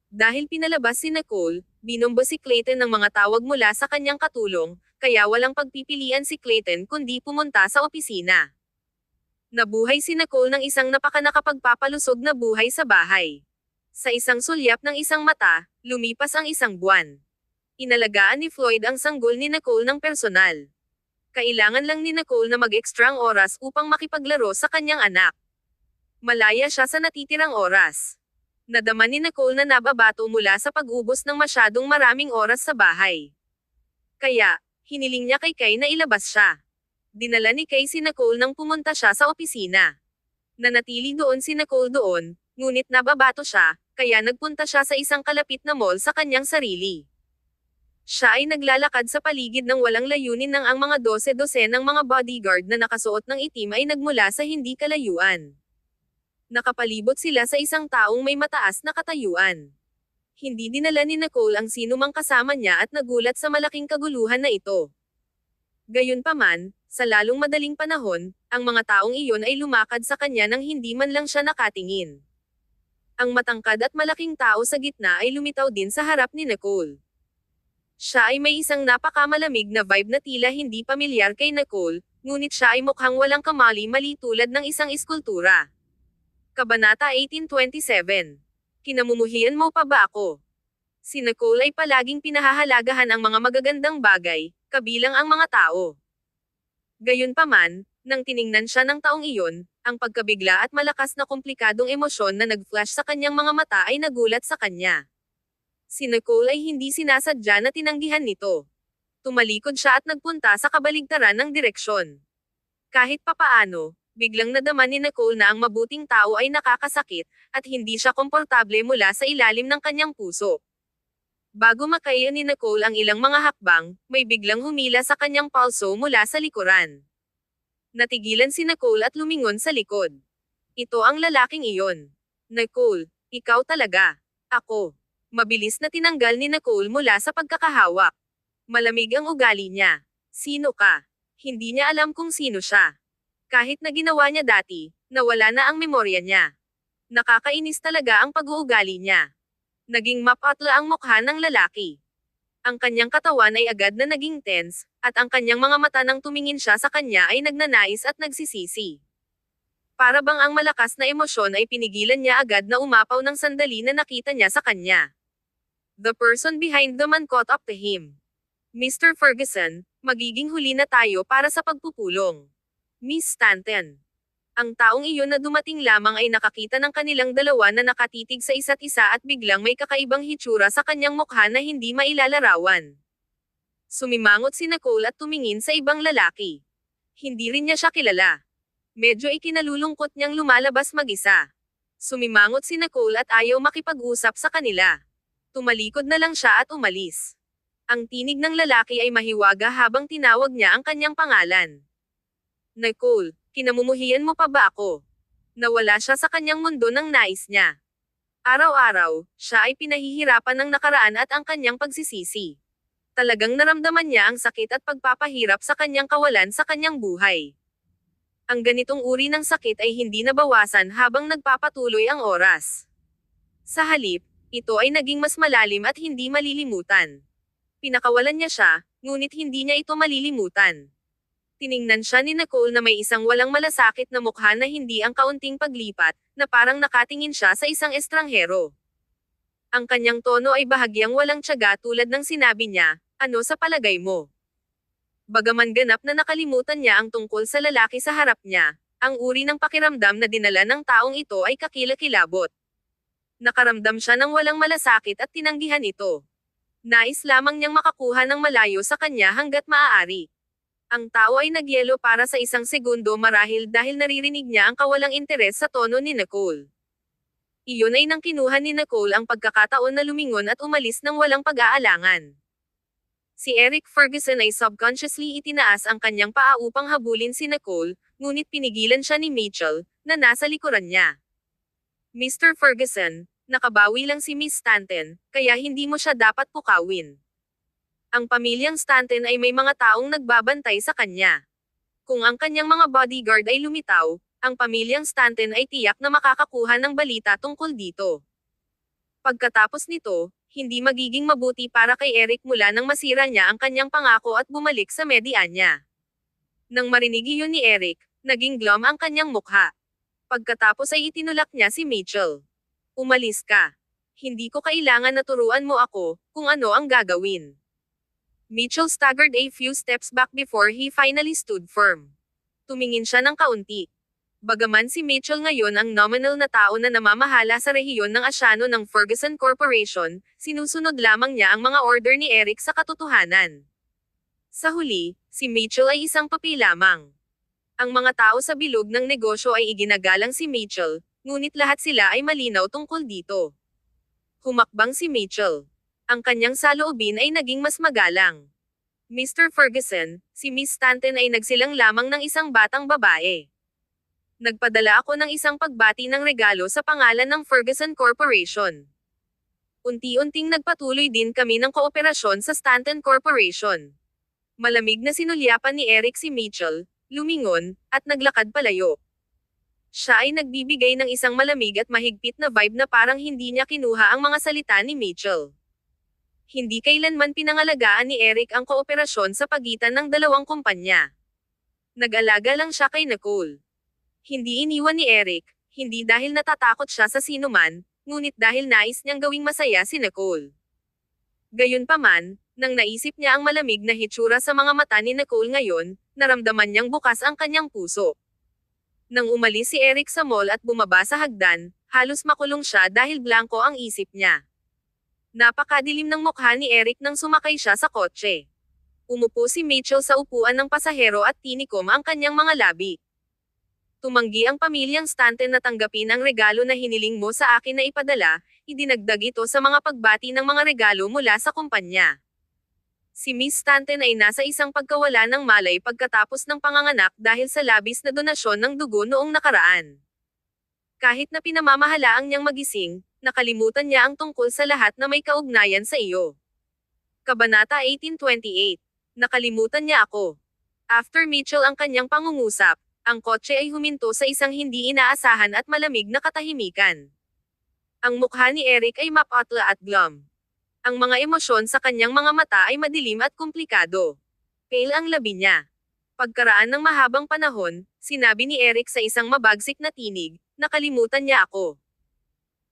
Dahil pinalabas si Nicole, binombo si Clayton ng mga tawag mula sa kanyang katulong, kaya walang pagpipilian si Clayton kundi pumunta sa opisina. Nabuhay si Nicole ng isang napakanakapagpapalusog na buhay sa bahay. Sa isang sulyap ng isang mata, lumipas ang isang buwan. Inalagaan ni Floyd ang sanggol ni Nicole ng personal. Kailangan lang ni Nicole na mag-ekstrang oras upang makipaglaro sa kanyang anak. Malaya siya sa natitirang oras. Nadama ni Nicole na nababato mula sa pag-ubos ng masyadong maraming oras sa bahay. Kaya, hiniling niya kay Kai na ilabas siya. Dinala ni Kai si Nicole nang pumunta siya sa opisina. Nanatili doon si Nicole doon, ngunit nababato siya, kaya nagpunta siya sa isang kalapit na mall sa kanyang sarili. Siya ay naglalakad sa paligid ng walang layunin nang ang mga 12 ng mga bodyguard na nakasuot ng itim ay nagmula sa hindi kalayuan. Nakapalibot sila sa isang taong may mataas na katayuan. Hindi dinala ni Nicole ang sinumang kasama niya at nagulat sa malaking kaguluhan na ito. Gayunpaman, sa lalong madaling panahon, ang mga taong iyon ay lumakad sa kanya nang hindi man lang siya nakatingin. Ang matangkad at malaking tao sa gitna ay lumitaw din sa harap ni Nicole. Siya ay may isang napakamalamig na vibe na tila hindi pamilyar kay Nicole, ngunit siya ay mukhang walang kamali-mali tulad ng isang iskultura. Kabanata 1827. Kinamumuhian mo pa ba ako? Si Nicole ay palaging pinahahalagahan ang mga magagandang bagay, kabilang ang mga tao. Gayunpaman, nang tiningnan siya ng taong iyon, ang pagkabigla at malakas na komplikadong emosyon na nag-flash sa kanyang mga mata ay nagulat sa kanya. Si Nicole ay hindi sinasadya na tinanggihan nito. Tumalikod siya at nagpunta sa kabaligtaran ng direksyon. Kahit papaano, biglang nadama ni Nicole na ang mabuting tao ay nakakasakit, at hindi siya komportable mula sa ilalim ng kanyang puso. Bago makaya ni Nicole ang ilang mga hakbang, may biglang humila sa kanyang palso mula sa likuran. Natigilan si Nicole at lumingon sa likod. Ito ang lalaking iyon. Nicole, ikaw talaga. Ako. Mabilis na tinanggal ni Nicole mula sa pagkakahawak. Malamig ang ugali niya. Sino ka? Hindi niya alam kung sino siya. Kahit na ginawa niya dati, nawala na ang memorya niya. Nakakainis talaga ang pag-uugali niya. Naging mapatla ang mukha ng lalaki. Ang kanyang katawan ay agad na naging tense, at ang kanyang mga mata nang tumingin siya sa kanya ay nagnanais at nagsisisi. Para bang ang malakas na emosyon ay pinigilan niya agad na umapaw ng sandali na nakita niya sa kanya. The person behind the man caught up to him. Mr. Ferguson, magiging huli na tayo para sa pagpupulong. Miss Stanton. Ang taong iyon na dumating lamang ay nakakita ng kanilang dalawa na nakatitig sa isa't isa at biglang may kakaibang hitsura sa kanyang mukha na hindi mailalarawan. Sumimangot si Nicole at tumingin sa ibang lalaki. Hindi rin niya siya kilala. Medyo ikinalulungkot niyang lumalabas mag-isa. Sumimangot si Nicole at ayaw makipag-usap sa kanila. Tumalikod na lang siya at umalis. Ang tinig ng lalaki ay mahiwaga habang tinawag niya ang kanyang pangalan. Nicole, kinamumuhian mo pa ba ako? Nawala siya sa kanyang mundo ng nais niya. Araw-araw, siya ay pinahihirapan ng nakaraan at ang kanyang pagsisisi. Talagang naramdaman niya ang sakit at pagpapahirap sa kanyang kawalan sa kanyang buhay. Ang ganitong uri ng sakit ay hindi nabawasan habang nagpapatuloy ang oras. Sa halip, ito ay naging mas malalim at hindi malilimutan. Pinakawalan niya siya, ngunit hindi niya ito malilimutan. Tiningnan siya ni Nicole na may isang walang malasakit na mukha na hindi ang kaunting paglipat, na parang nakatingin siya sa isang estranghero. Ang kanyang tono ay bahagyang walang tiyaga tulad ng sinabi niya, "Ano sa palagay mo?" Bagaman ganap na nakalimutan niya ang tungkol sa lalaki sa harap niya, ang uri ng pakiramdam na dinala ng taong ito ay kakilakilabot. Nakaramdam siya ng walang malasakit at tinanggihan ito. Nais lamang niyang makakuha ng malayo sa kanya hanggat maaari. Ang tao ay nagyelo para sa isang segundo marahil dahil naririnig niya ang kawalang interes sa tono ni Nicole. Iyon ay nang kinuha ni Nicole ang pagkakataon na lumingon at umalis ng walang pag-aalangan. Si Eric Ferguson ay subconsciously itinaas ang kanyang paa upang habulin si Nicole, ngunit pinigilan siya ni Mitchell, na nasa likuran niya. Mr. Ferguson, nakabawi lang si Miss Stanton, kaya hindi mo siya dapat pukawin. Ang pamilyang Stanton ay may mga taong nagbabantay sa kanya. Kung ang kanyang mga bodyguard ay lumitaw, ang pamilyang Stanton ay tiyak na makakakuha ng balita tungkol dito. Pagkatapos nito, hindi magiging mabuti para kay Eric mula nang masira niya ang kanyang pangako at bumalik sa media niya. Nang marinig iyon ni Eric, naging glum ang kanyang mukha. Pagkatapos ay itinulak niya si Mitchell. Umalis ka. Hindi ko kailangan na turuan mo ako kung ano ang gagawin. Mitchell staggered a few steps back before he finally stood firm. Tumingin siya ng kaunti. Bagaman si Mitchell ngayon ang nominal na tao na namamahala sa rehiyon ng Asiano ng Ferguson Corporation, sinusunod lamang niya ang mga order ni Eric sa katotohanan. Sa huli, si Mitchell ay isang papi lamang. Ang mga tao sa bilog ng negosyo ay iginagalang si Mitchell, ngunit lahat sila ay malinaw tungkol dito. Humakbang si Mitchell. Ang kanyang saloobin ay naging mas magalang. Mr. Ferguson, si Miss Stanton ay nagsilang lamang ng isang batang babae. Nagpadala ako ng isang pagbati ng regalo sa pangalan ng Ferguson Corporation. Unti-unting nagpatuloy din kami ng kooperasyon sa Stanton Corporation. Malamig na sinulyapan ni Eric si Mitchell, lumingon, at naglakad palayo. Siya ay nagbibigay ng isang malamig at mahigpit na vibe na parang hindi niya kinuha ang mga salita ni Mitchell. Hindi kailanman pinangalagaan ni Eric ang kooperasyon sa pagitan ng dalawang kumpanya. Nag-alaga lang siya kay Nicole. Hindi iniwan ni Eric, hindi dahil natatakot siya sa sinuman, ngunit dahil nais niyang gawing masaya si Nicole. Gayunpaman, nang naisip niya ang malamig na hitsura sa mga mata ni Nicole ngayon, naramdaman niyang bukas ang kanyang puso. Nang umalis si Eric sa mall at bumaba sa hagdan, halos makulong siya dahil blanko ang isip niya. Napakadilim ng mukha ni Eric nang sumakay siya sa kotse. Umupo si Mitchell sa upuan ng pasahero at tinikom ang kanyang mga labi. Tumanggi ang pamilyang Stanton na tanggapin ang regalo na hiniling mo sa akin na ipadala, idinagdag ito sa mga pagbati ng mga regalo mula sa kumpanya. Si Miss Stanton ay nasa isang pagkawala ng malay pagkatapos ng panganganak dahil sa labis na donasyon ng dugo noong nakaraan. Kahit na pinamamahalaang niyang magising, nakalimutan niya ang tungkol sa lahat na may kaugnayan sa iyo. Kabanata 1828. Nakalimutan niya ako. After Mitchell ang kanyang pangungusap, ang kotse ay huminto sa isang hindi inaasahan at malamig na katahimikan. Ang mukha ni Eric ay mapatla at glum. Ang mga emosyon sa kanyang mga mata ay madilim at komplikado. Pale ang labi niya. Pagkaraan ng mahabang panahon, sinabi ni Eric sa isang mabagsik na tinig, nakalimutan niya ako.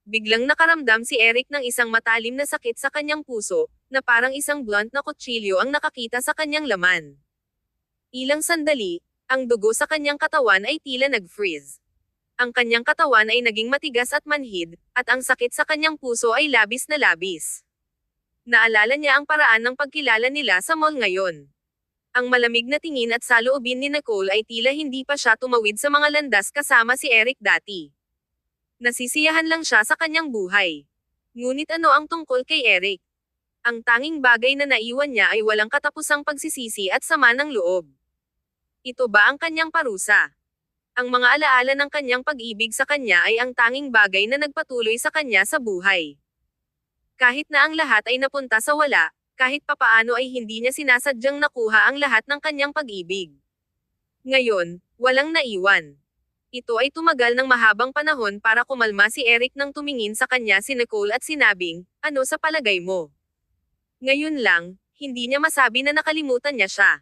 Biglang nakaramdam si Eric ng isang matalim na sakit sa kanyang puso, na parang isang blunt na kutsilyo ang nakakita sa kanyang laman. Ilang sandali, ang dugo sa kanyang katawan ay tila nag-freeze. Ang kanyang katawan ay naging matigas at manhid, at ang sakit sa kanyang puso ay labis na labis. Naalala niya ang paraan ng pagkilala nila sa mall ngayon. Ang malamig na tingin at saloobin ni Nicole ay tila hindi pa siya tumawid sa mga landas kasama si Eric dati. Nasisiyahan lang siya sa kanyang buhay. Ngunit ano ang tungkol kay Eric? Ang tanging bagay na naiwan niya ay walang katapusang pagsisisi at sama ng loob. Ito ba ang kanyang parusa? Ang mga alaala ng kanyang pag-ibig sa kanya ay ang tanging bagay na nagpatuloy sa kanya sa buhay. Kahit na ang lahat ay napunta sa wala, kahit papaano ay hindi niya sinasadyang nakuha ang lahat ng kanyang pag-ibig. Ngayon, walang naiwan. Ito ay tumagal ng mahabang panahon para kumalma si Eric nang tumingin sa kanya si Nicole at sinabing, ano sa palagay mo? Ngayon lang, hindi niya masabi na nakalimutan niya siya.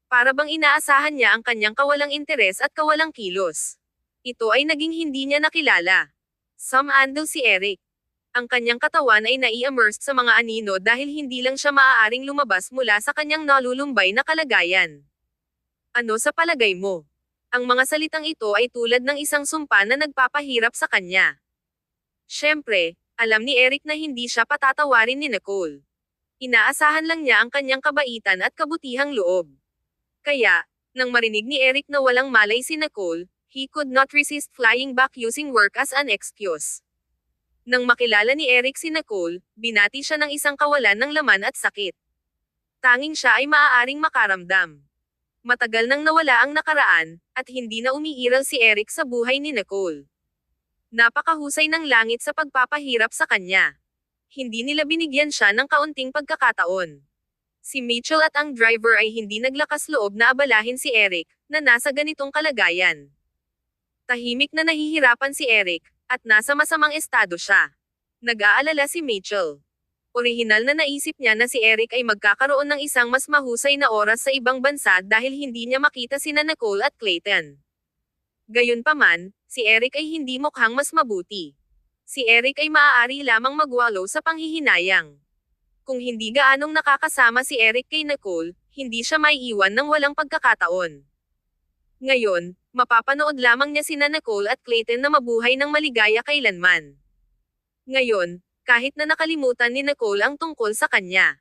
Para bang inaasahan niya ang kanyang kawalang interes at kawalang kilos. Ito ay naging hindi niya nakilala. Sumandal si Eric. Ang kanyang katawan ay nai-immersed sa mga anino dahil hindi lang siya maaaring lumabas mula sa kanyang nalulumbay na kalagayan. Ano sa palagay mo? Ang mga salitang ito ay tulad ng isang sumpa na nagpapahirap sa kanya. Siyempre, alam ni Eric na hindi siya patatawarin ni Nicole. Inaasahan lang niya ang kanyang kabaitan at kabutihang loob. Kaya, nang marinig ni Eric na walang malay si Nicole, he could not resist flying back using work as an excuse. Nang makilala ni Eric si Nicole, binati siya ng isang kawalan ng laman at sakit. Tanging siya ay maaaring makaramdam. Matagal nang nawala ang nakaraan, at hindi na umiiral si Eric sa buhay ni Nicole. Napakahusay ng langit sa pagpapahirap sa kanya. Hindi nila binigyan siya ng kaunting pagkakataon. Si Mitchell at ang driver ay hindi naglakas loob na abalahin si Eric, na nasa ganitong kalagayan. Tahimik na nahihirapan si Eric, at nasa masamang estado siya. Nag-aalala si Mitchell. Orihinal na naisip niya na si Eric ay magkakaroon ng isang mas mahusay na oras sa ibang bansa dahil hindi niya makita sina Nicole at Clayton. Gayunpaman, si Eric ay hindi mukhang mas mabuti. Si Eric ay maaari lamang magwalo sa panghihinayang. Kung hindi gaanong nakakasama si Eric kay Nicole, hindi siya maiiwan ng walang pagkakataon. Ngayon, mapapanood lamang niya sina Nicole at Clayton na mabuhay ng maligaya kailanman. Ngayon, kahit na nakalimutan ni Nicole ang tungkol sa kanya.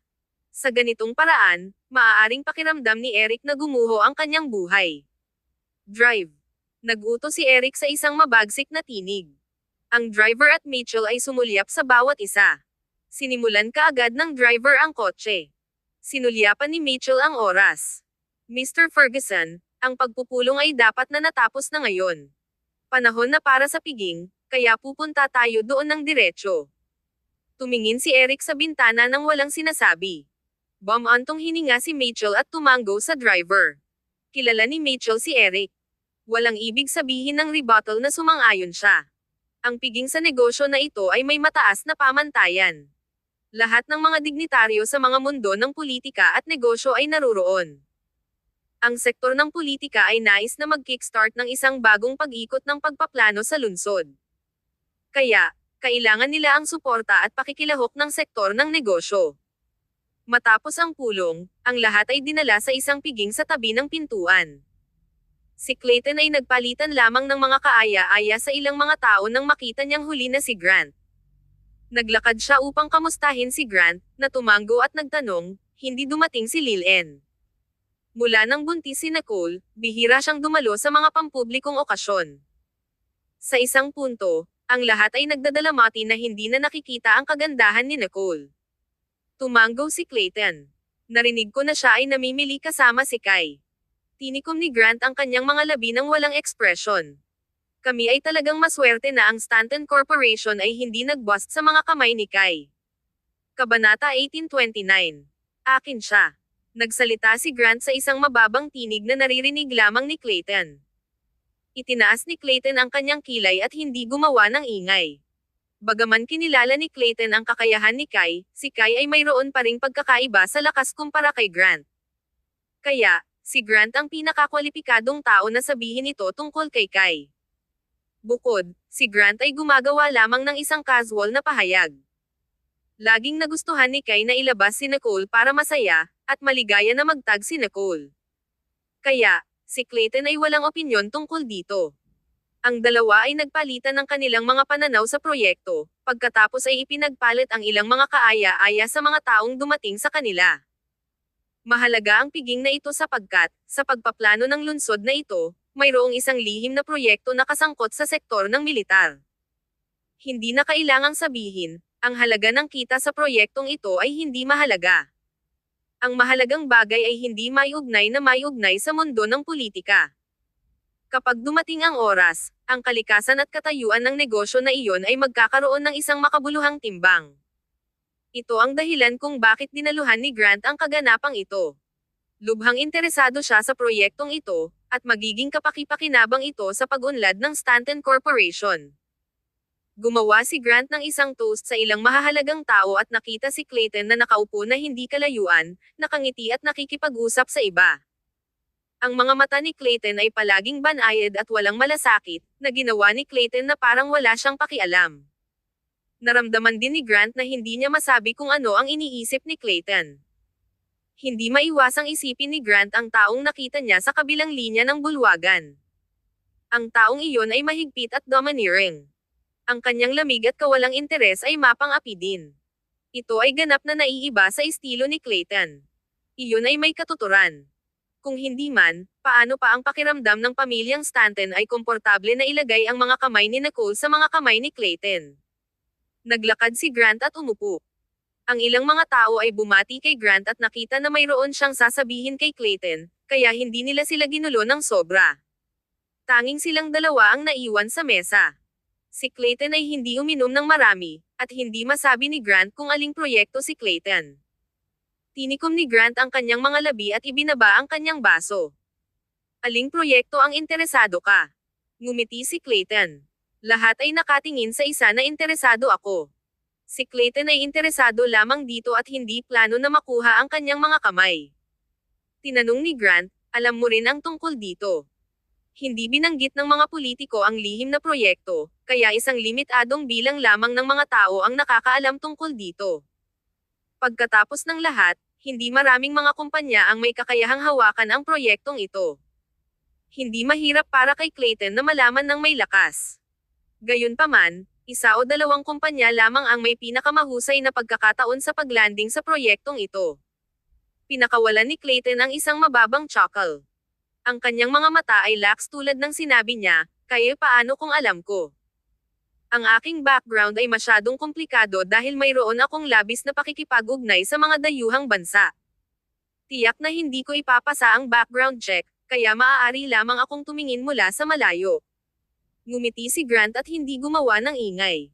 Sa ganitong paraan, maaaring pakiramdam ni Eric na gumuho ang kanyang buhay. Drive. Nag-utos si Eric sa isang mabagsik na tinig. Ang driver at Mitchell ay sumulyap sa bawat isa. Sinimulan kaagad ng driver ang kotse. Sinulyapan ni Mitchell ang oras. Mr. Ferguson, ang pagpupulong ay dapat na natapos na ngayon. Panahon na para sa piging, kaya pupunta tayo doon ng diretsyo. Tumingin si Eric sa bintana nang walang sinasabi. Bumantong hininga si Mitchell at tumango sa driver. Kilala ni Mitchell si Eric. Walang ibig sabihin ng rebuttal na sumang-ayon siya. Ang piging sa negosyo na ito ay may mataas na pamantayan. Lahat ng mga dignitaryo sa mga mundo ng politika at negosyo ay naruroon. Ang sektor ng politika ay nais na mag-kickstart ng isang bagong pag-ikot ng pagpaplano sa lungsod. Kaya, kailangan nila ang suporta at pakikilahok ng sektor ng negosyo. Matapos ang pulong, ang lahat ay dinala sa isang piging sa tabi ng pintuan. Si Clayton ay nagpalitan lamang ng mga kaaya-aya sa ilang mga tao nang makita niyang huli na si Grant. Naglakad siya upang kamustahin si Grant, na tumango at nagtanong, hindi dumating si Lil-En. Mula nang buntis si Nicole, bihira siyang dumalo sa mga pampublikong okasyon. Sa isang punto, ang lahat ay nagdadalamati na hindi na nakikita ang kagandahan ni Nicole. Tumanggo si Clayton. Narinig ko na siya ay namimili kasama si Kai. Tinikom ni Grant ang kanyang mga labi ng walang ekspresyon. Kami ay talagang maswerte na ang Stanton Corporation ay hindi nag-bust sa mga kamay ni Kai. Kabanata 1829. Akin siya. Nagsalita si Grant sa isang mababang tinig na naririnig lamang ni Clayton. Itinaas ni Clayton ang kanyang kilay at hindi gumawa ng ingay. Bagaman kinilala ni Clayton ang kakayahan ni Kai, si Kai ay mayroon pa ring pagkakaiba sa lakas kumpara kay Grant. Kaya, si Grant ang pinakakwalipikadong tao na sabihin ito tungkol kay Kai. Bukod, si Grant ay gumagawa lamang ng isang casual na pahayag. Laging nagustuhan ni Kai na ilabas si Nicole para masaya, at maligaya na magtag si Nicole. Kaya, si Clayton ay walang opinyon tungkol dito. Ang dalawa ay nagpalitan ng kanilang mga pananaw sa proyekto, pagkatapos ay ipinagpalit ang ilang mga kaaya-aya sa mga taong dumating sa kanila. Mahalaga ang piging na ito sapagkat, sa pagpaplano ng lungsod na ito, mayroong isang lihim na proyekto na kasangkot sa sektor ng militar. Hindi na kailangang sabihin, ang halaga ng kita sa proyektong ito ay hindi mahalaga. Ang mahalagang bagay ay hindi may ugnay sa mundo ng politika. Kapag dumating ang oras, ang kalikasan at katayuan ng negosyo na iyon ay magkakaroon ng isang makabuluhang timbang. Ito ang dahilan kung bakit dinaluhan ni Grant ang kaganapang ito. Lubhang interesado siya sa proyektong ito, at magiging kapaki-pakinabang ito sa pag-unlad ng Stanton Corporation. Gumawa si Grant ng isang toast sa ilang mahahalagang tao at nakita si Clayton na nakaupo na hindi kalayuan, nakangiti at nakikipag-usap sa iba. Ang mga mata ni Clayton ay palaging banayad at walang malasakit, na ginawa ni Clayton na parang wala siyang pakialam. Naramdaman din ni Grant na hindi niya masabi kung ano ang iniisip ni Clayton. Hindi maiwasang isipin ni Grant ang taong nakita niya sa kabilang linya ng bulwagan. Ang taong iyon ay mahigpit at domineering. Ang kanyang lamig at kawalang interes ay mapang-api din. Ito ay ganap na naiiba sa estilo ni Clayton. Iyon ay may katuturan. Kung hindi man, paano pa ang pakiramdam ng pamilyang Stanton ay komportable na ilagay ang mga kamay ni Nicole sa mga kamay ni Clayton. Naglakad si Grant at umupo. Ang ilang mga tao ay bumati kay Grant at nakita na mayroon siyang sasabihin kay Clayton, kaya hindi nila sila ginulo ng sobra. Tanging silang dalawa ang naiwan sa mesa. Si Clayton ay hindi uminom ng marami, at hindi masabi ni Grant kung aling proyekto si Clayton. Tinikom ni Grant ang kanyang mga labi at ibinaba ang kanyang baso. Aling proyekto ang interesado ka? Ngumiti si Clayton. Lahat ay nakatingin sa isa na interesado ako. Si Clayton ay interesado lamang dito at hindi plano na makuha ang kanyang mga kamay. Tinanong ni Grant, alam mo rin ang tungkol dito. Hindi binanggit ng mga politiko ang lihim na proyekto, kaya isang limitadong bilang lamang ng mga tao ang nakakaalam tungkol dito. Pagkatapos ng lahat, hindi maraming mga kumpanya ang may kakayahang hawakan ang proyektong ito. Hindi mahirap para kay Clayton na malaman ng may lakas. Gayunpaman, isa o dalawang kumpanya lamang ang may pinakamahusay na pagkakataon sa paglanding sa proyektong ito. Pinakawalan ni Clayton ang isang mababang chuckle. Ang kanyang mga mata ay lax tulad ng sinabi niya, kaya paano kung alam ko? Ang aking background ay masyadong komplikado dahil mayroon akong labis na pakikipag-ugnay sa mga dayuhang bansa. Tiyak na hindi ko ipapasa ang background check, kaya maaari lamang akong tumingin mula sa malayo. Ngumiti si Grant at hindi gumawa ng ingay.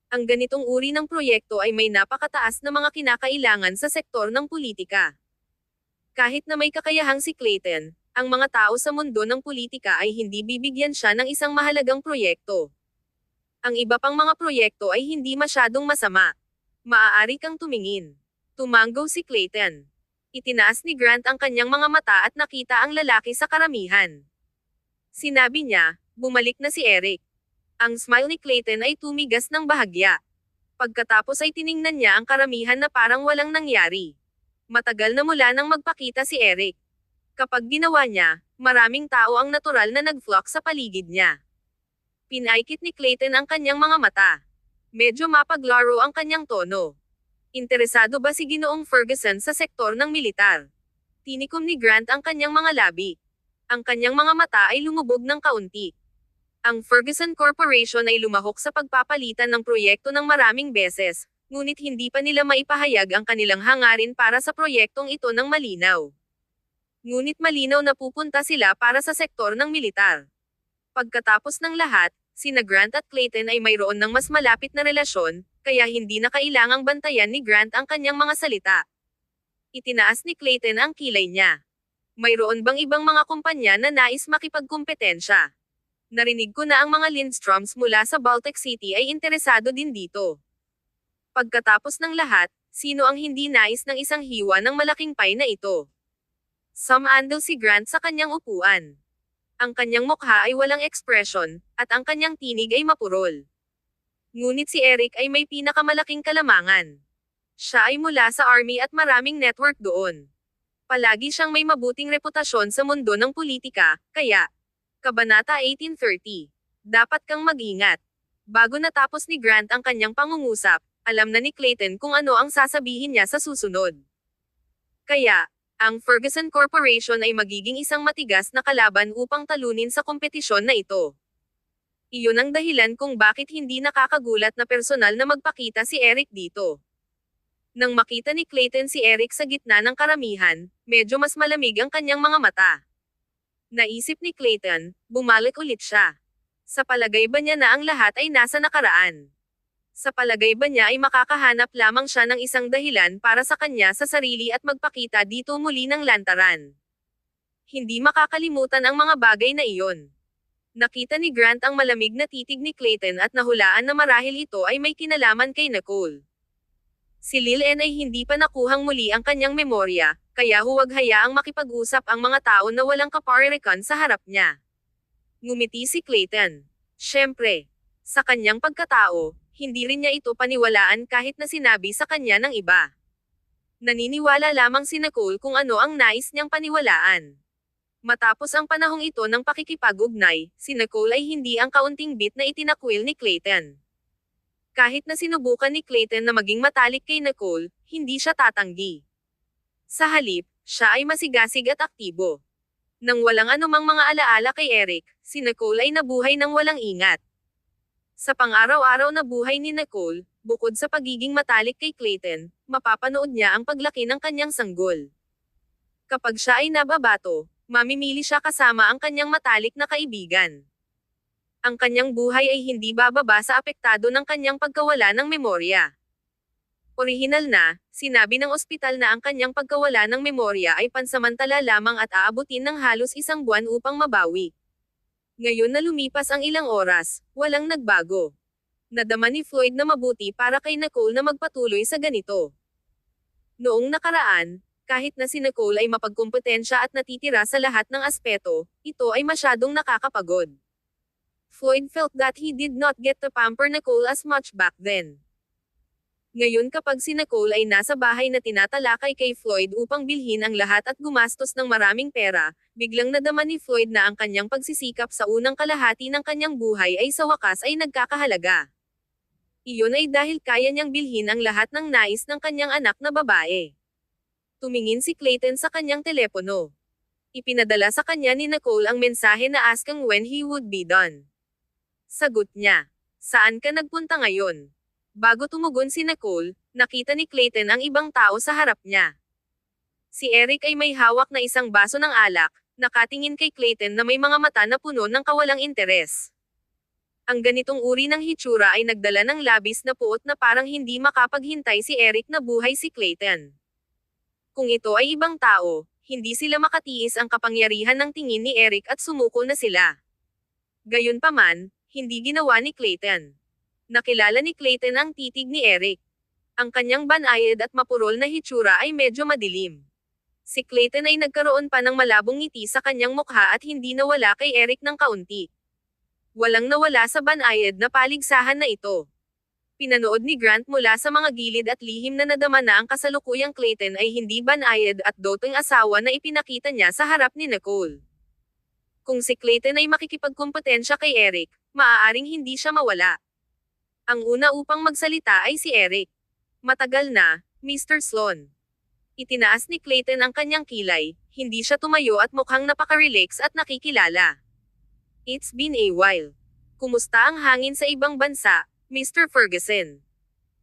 Ang ganitong uri ng proyekto ay may napakataas na mga kinakailangan sa sektor ng politika. Kahit na may kakayahang si Clayton, ang mga tao sa mundo ng politika ay hindi bibigyan siya ng isang mahalagang proyekto. Ang iba pang mga proyekto ay hindi masyadong masama. Maaari kang tumingin. Tumanggo si Clayton. Itinaas ni Grant ang kanyang mga mata at nakita ang lalaki sa karamihan. Sinabi niya, bumalik na si Eric. Ang smile ni Clayton ay tumigas ng bahagya. Pagkatapos ay tiningnan niya ang karamihan na parang walang nangyari. Matagal na mula nang magpakita si Eric. Kapag ginawa niya, maraming tao ang natural na nag-flock sa paligid niya. Pinaikit ni Clayton ang kanyang mga mata. Medyo mapaglaro ang kanyang tono. Interesado ba si Ginoong Ferguson sa sektor ng militar? Tinikom ni Grant ang kanyang mga labi. Ang kanyang mga mata ay lumubog ng kaunti. Ang Ferguson Corporation ay lumahok sa pagpapalitan ng proyekto ng maraming beses, ngunit hindi pa nila maipahayag ang kanilang hangarin para sa proyektong ito ng malinaw. Ngunit malinaw na pupunta sila para sa sektor ng militar. Pagkatapos ng lahat, sina Grant at Clayton ay mayroon ng mas malapit na relasyon, kaya hindi na kailangang bantayan ni Grant ang kanyang mga salita. Itinaas ni Clayton ang kilay niya. Mayroon bang ibang mga kumpanya na nais makipagkumpetensya? Narinig ko na ang mga Lindstroms mula sa Baltic City ay interesado din dito. Pagkatapos ng lahat, sino ang hindi nais ng isang hiwa ng malaking pie na ito? Sumandal si Grant sa kanyang upuan. Ang kanyang mukha ay walang ekspresyon, at ang kanyang tinig ay mapurol. Ngunit si Eric ay may pinakamalaking kalamangan. Siya ay mula sa army at maraming network doon. Palagi siyang may mabuting reputasyon sa mundo ng politika, kaya, Kabanata 1830. Dapat kang mag-ingat. Bago natapos ni Grant ang kanyang pangungusap, alam na ni Clayton kung ano ang sasabihin niya sa susunod. Kaya, ang Ferguson Corporation ay magiging isang matigas na kalaban upang talunin sa kompetisyon na ito. Iyon ang dahilan kung bakit hindi nakakagulat na personal na magpakita si Eric dito. Nang makita ni Clayton si Eric sa gitna ng karamihan, medyo mas malamig ang kanyang mga mata. Naisip ni Clayton, bumalik ulit siya. Sa palagay ba niya na ang lahat ay nasa nakaraan? Sa palagay ba niya ay makakahanap lamang siya ng isang dahilan para sa kanya sa sarili at magpakita dito muli ng lantaran? Hindi makakalimutan ang mga bagay na iyon. Nakita ni Grant ang malamig na titig ni Clayton at nahulaan na marahil ito ay may kinalaman kay Nicole. Si Lil-En ay hindi pa nakuhang muli ang kanyang memorya, kaya huwag hayaang makipag-usap ang mga tao na walang kaparirikan sa harap niya. Ngumiti si Clayton. Siyempre, sa kanyang pagkatao, hindi rin niya ito paniwalaan kahit na sinabi sa kanya ng iba. Naniniwala lamang si Nicole kung ano ang nais niyang paniwalaan. Matapos ang panahong ito ng pakikipag-ugnay, si Nicole ay hindi ang kaunting bit na itinakwil ni Clayton. Kahit na sinubukan ni Clayton na maging matalik kay Nicole, hindi siya tatanggi. Sa halip, siya ay masigasig at aktibo. Nang walang anumang mga alaala kay Eric, si Nicole ay nabuhay ng walang ingat. Sa pang-araw-araw na buhay ni Nicole, bukod sa pagiging matalik kay Clayton, mapapanood niya ang paglaki ng kanyang sanggol. Kapag siya ay nababato, mamimili siya kasama ang kanyang matalik na kaibigan. Ang kanyang buhay ay hindi bababa sa apektado ng kanyang pagkawala ng memorya. Orihinal na, sinabi ng ospital na ang kanyang pagkawala ng memorya ay pansamantala lamang at aabutin ng halos 1 buwan upang mabawi. Ngayon na lumipas ang ilang oras, walang nagbago. Nadama ni Floyd na mabuti para kay Nicole na magpatuloy sa ganito. Noong nakaraan, kahit na si Nicole ay mapagkumpetensya at natitira sa lahat ng aspeto, ito ay masyadong nakakapagod. Floyd felt that he did not get to pamper Nicole as much back then. Ngayon kapag si Nicole ay nasa bahay na tinatalakay kay Floyd upang bilhin ang lahat at gumastos ng maraming pera, biglang nadama ni Floyd na ang kanyang pagsisikap sa unang kalahati ng kanyang buhay ay sa wakas ay nagkakahalaga. Iyon ay dahil kaya niyang bilhin ang lahat ng nais ng kanyang anak na babae. Tumingin si Clayton sa kanyang telepono. Ipinadala sa kanya ni Nicole ang mensahe na asking when he would be done. Sagot niya, "Saan ka nagpunta ngayon?" Bago tumugon si Nicole, nakita ni Clayton ang ibang tao sa harap niya. Si Eric ay may hawak na isang baso ng alak, nakatingin kay Clayton na may mga mata na puno ng kawalang interes. Ang ganitong uri ng hitsura ay nagdala ng labis na puot na parang hindi makapaghintay si Eric na buhay si Clayton. Kung ito ay ibang tao, hindi sila makatiis ang kapangyarihan ng tingin ni Eric at sumuko na sila. Gayunpaman, hindi ginawa ni Clayton. Nakilala ni Clayton ang titig ni Eric. Ang kanyang banayad at mapurol na hitsura ay medyo madilim. Si Clayton ay nagkaroon pa ng malabong ngiti sa kanyang mukha at hindi nawala kay Eric ng kaunti. Walang nawala sa banayad na paligsahan na ito. Pinanood ni Grant mula sa mga gilid at lihim na nadama na ang kasalukuyang Clayton ay hindi banayad at doting asawa na ipinakita niya sa harap ni Nicole. Kung si Clayton ay makikipagkumpetensya kay Eric, maaaring hindi siya mawala. Ang una upang magsalita ay si Eric. Matagal na, Mr. Sloan. Itinaas ni Clayton ang kanyang kilay, hindi siya tumayo at mukhang napaka-relax at nakikilala. It's been a while. Kumusta ang hangin sa ibang bansa, Mr. Ferguson?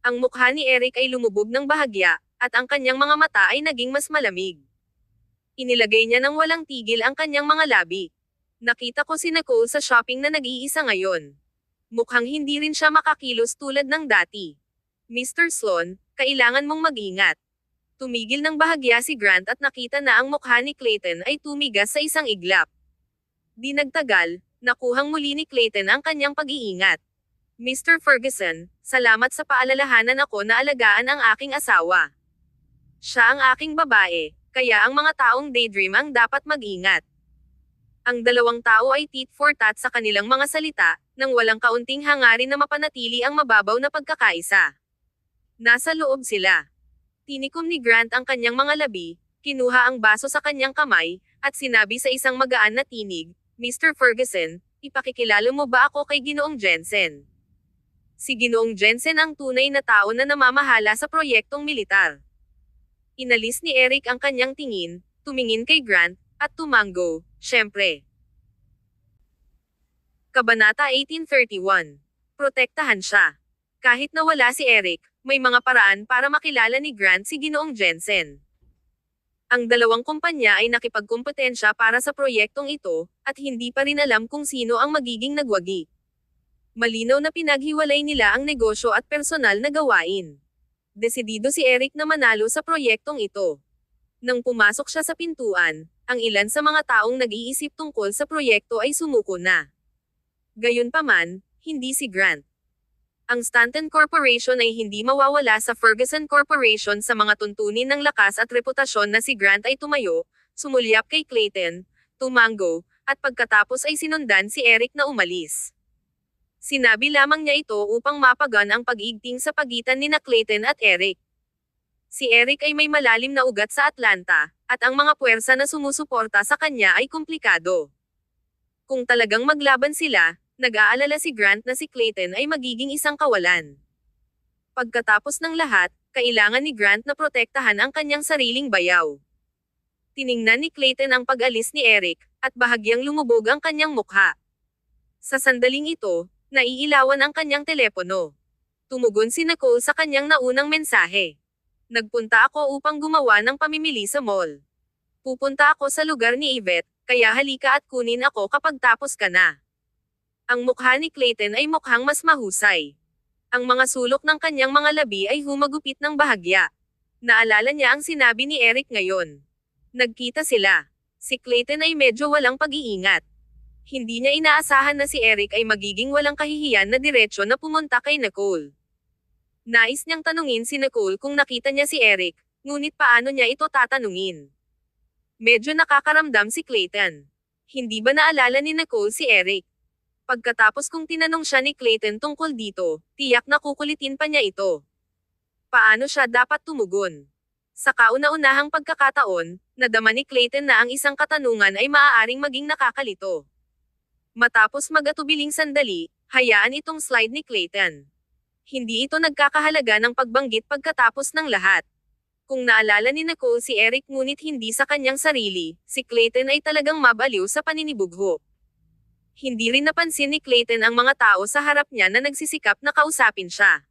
Ang mukha ni Eric ay lumubog ng bahagya, at ang kanyang mga mata ay naging mas malamig. Inilagay niya ng walang tigil ang kanyang mga labi. Nakita ko si Nicole sa shopping na nag-iisa ngayon. Mukhang hindi rin siya makakilos tulad ng dati. Mr. Sloan, kailangan mong mag-ingat. Tumigil ng bahagya si Grant at nakita na ang mukha ni Clayton ay tumigas sa isang iglap. Di nagtagal, nakuhang muli ni Clayton ang kanyang pag-iingat. Mr. Ferguson, salamat sa paalalahanan ako na alagaan ang aking asawa. Siya ang aking babae, kaya ang mga taong daydream ang dapat mag-ingat. Ang dalawang tao ay tit for tat sa kanilang mga salita, nang walang kaunting hangarin na mapanatili ang mababaw na pagkakaisa. Nasa loob sila. Tinikom ni Grant ang kanyang mga labi, kinuha ang baso sa kanyang kamay, at sinabi sa isang magaan na tinig, Mr. Ferguson, ipakikilala mo ba ako kay Ginoong Jensen? Si Ginoong Jensen ang tunay na tao na namamahala sa proyektong militar. Inalis ni Eric ang kanyang tingin, tumingin kay Grant, at tumango, syempre. Kabanata 1831. Protektahan siya. Kahit nawala si Eric, may mga paraan para makilala ni Grant si Ginoong Jensen. Ang dalawang kumpanya ay nakipagkumpetensya para sa proyektong ito, at hindi pa rin alam kung sino ang magiging nagwagi. Malinaw na pinaghiwalay nila ang negosyo at personal na gawain. Desidido si Eric na manalo sa proyektong ito. Nang pumasok siya sa pintuan, ang ilan sa mga taong nag-iisip tungkol sa proyekto ay sumuko na. Gayunpaman, hindi si Grant. Ang Stanton Corporation ay hindi mawawala sa Ferguson Corporation sa mga tuntunin ng lakas at reputasyon na si Grant ay tumayo, sumulyap kay Clayton, tumango, at pagkatapos ay sinundan si Eric na umalis. Sinabi lamang niya ito upang mapagan ang pag-igting sa pagitan ni Clayton at Eric. Si Eric ay may malalim na ugat sa Atlanta, at ang mga puwersa na sumusuporta sa kanya ay komplikado. Kung talagang maglaban sila, nag-aalala si Grant na si Clayton ay magiging isang kawalan. Pagkatapos ng lahat, kailangan ni Grant na protektahan ang kanyang sariling bayaw. Tiningnan ni Clayton ang pag-alis ni Eric, at bahagyang lumubog ang kanyang mukha. Sa sandaling ito, naiilawan ang kanyang telepono. Tumugon si Nicole sa kanyang naunang mensahe. Nagpunta ako upang gumawa ng pamimili sa mall. Pupunta ako sa lugar ni Yvette, kaya halika at kunin ako kapag tapos ka na. Ang mukha ni Clayton ay mukhang mas mahusay. Ang mga sulok ng kanyang mga labi ay humagupit ng bahagya. Naalala niya ang sinabi ni Eric ngayon. Nagkita sila. Si Clayton ay medyo walang pag-iingat. Hindi niya inaasahan na si Eric ay magiging walang kahihiyan na diretsyo na pumunta kay Nicole. Nais niyang tanungin si Nicole kung nakita niya si Eric, ngunit paano niya ito tatanungin? Medyo nakakaramdam si Clayton. Hindi ba naalala ni Nicole si Eric? Pagkatapos kung tinanong siya ni Clayton tungkol dito, tiyak na kukulitin pa niya ito. Paano siya dapat tumugon? Sa kauna-unahang pagkakataon, nadama ni Clayton na ang isang katanungan ay maaaring maging nakakalito. Matapos mag-atubiling sandali, hayaan itong slide ni Clayton. Hindi ito nagkakahalaga ng pagbanggit pagkatapos ng lahat. Kung naalala ni Nicole si Eric ngunit hindi sa kanyang sarili, si Clayton ay talagang mabaliw sa paninibugho. Hindi rin napansin ni Clayton ang mga tao sa harap niya na nagsisikap na kausapin siya.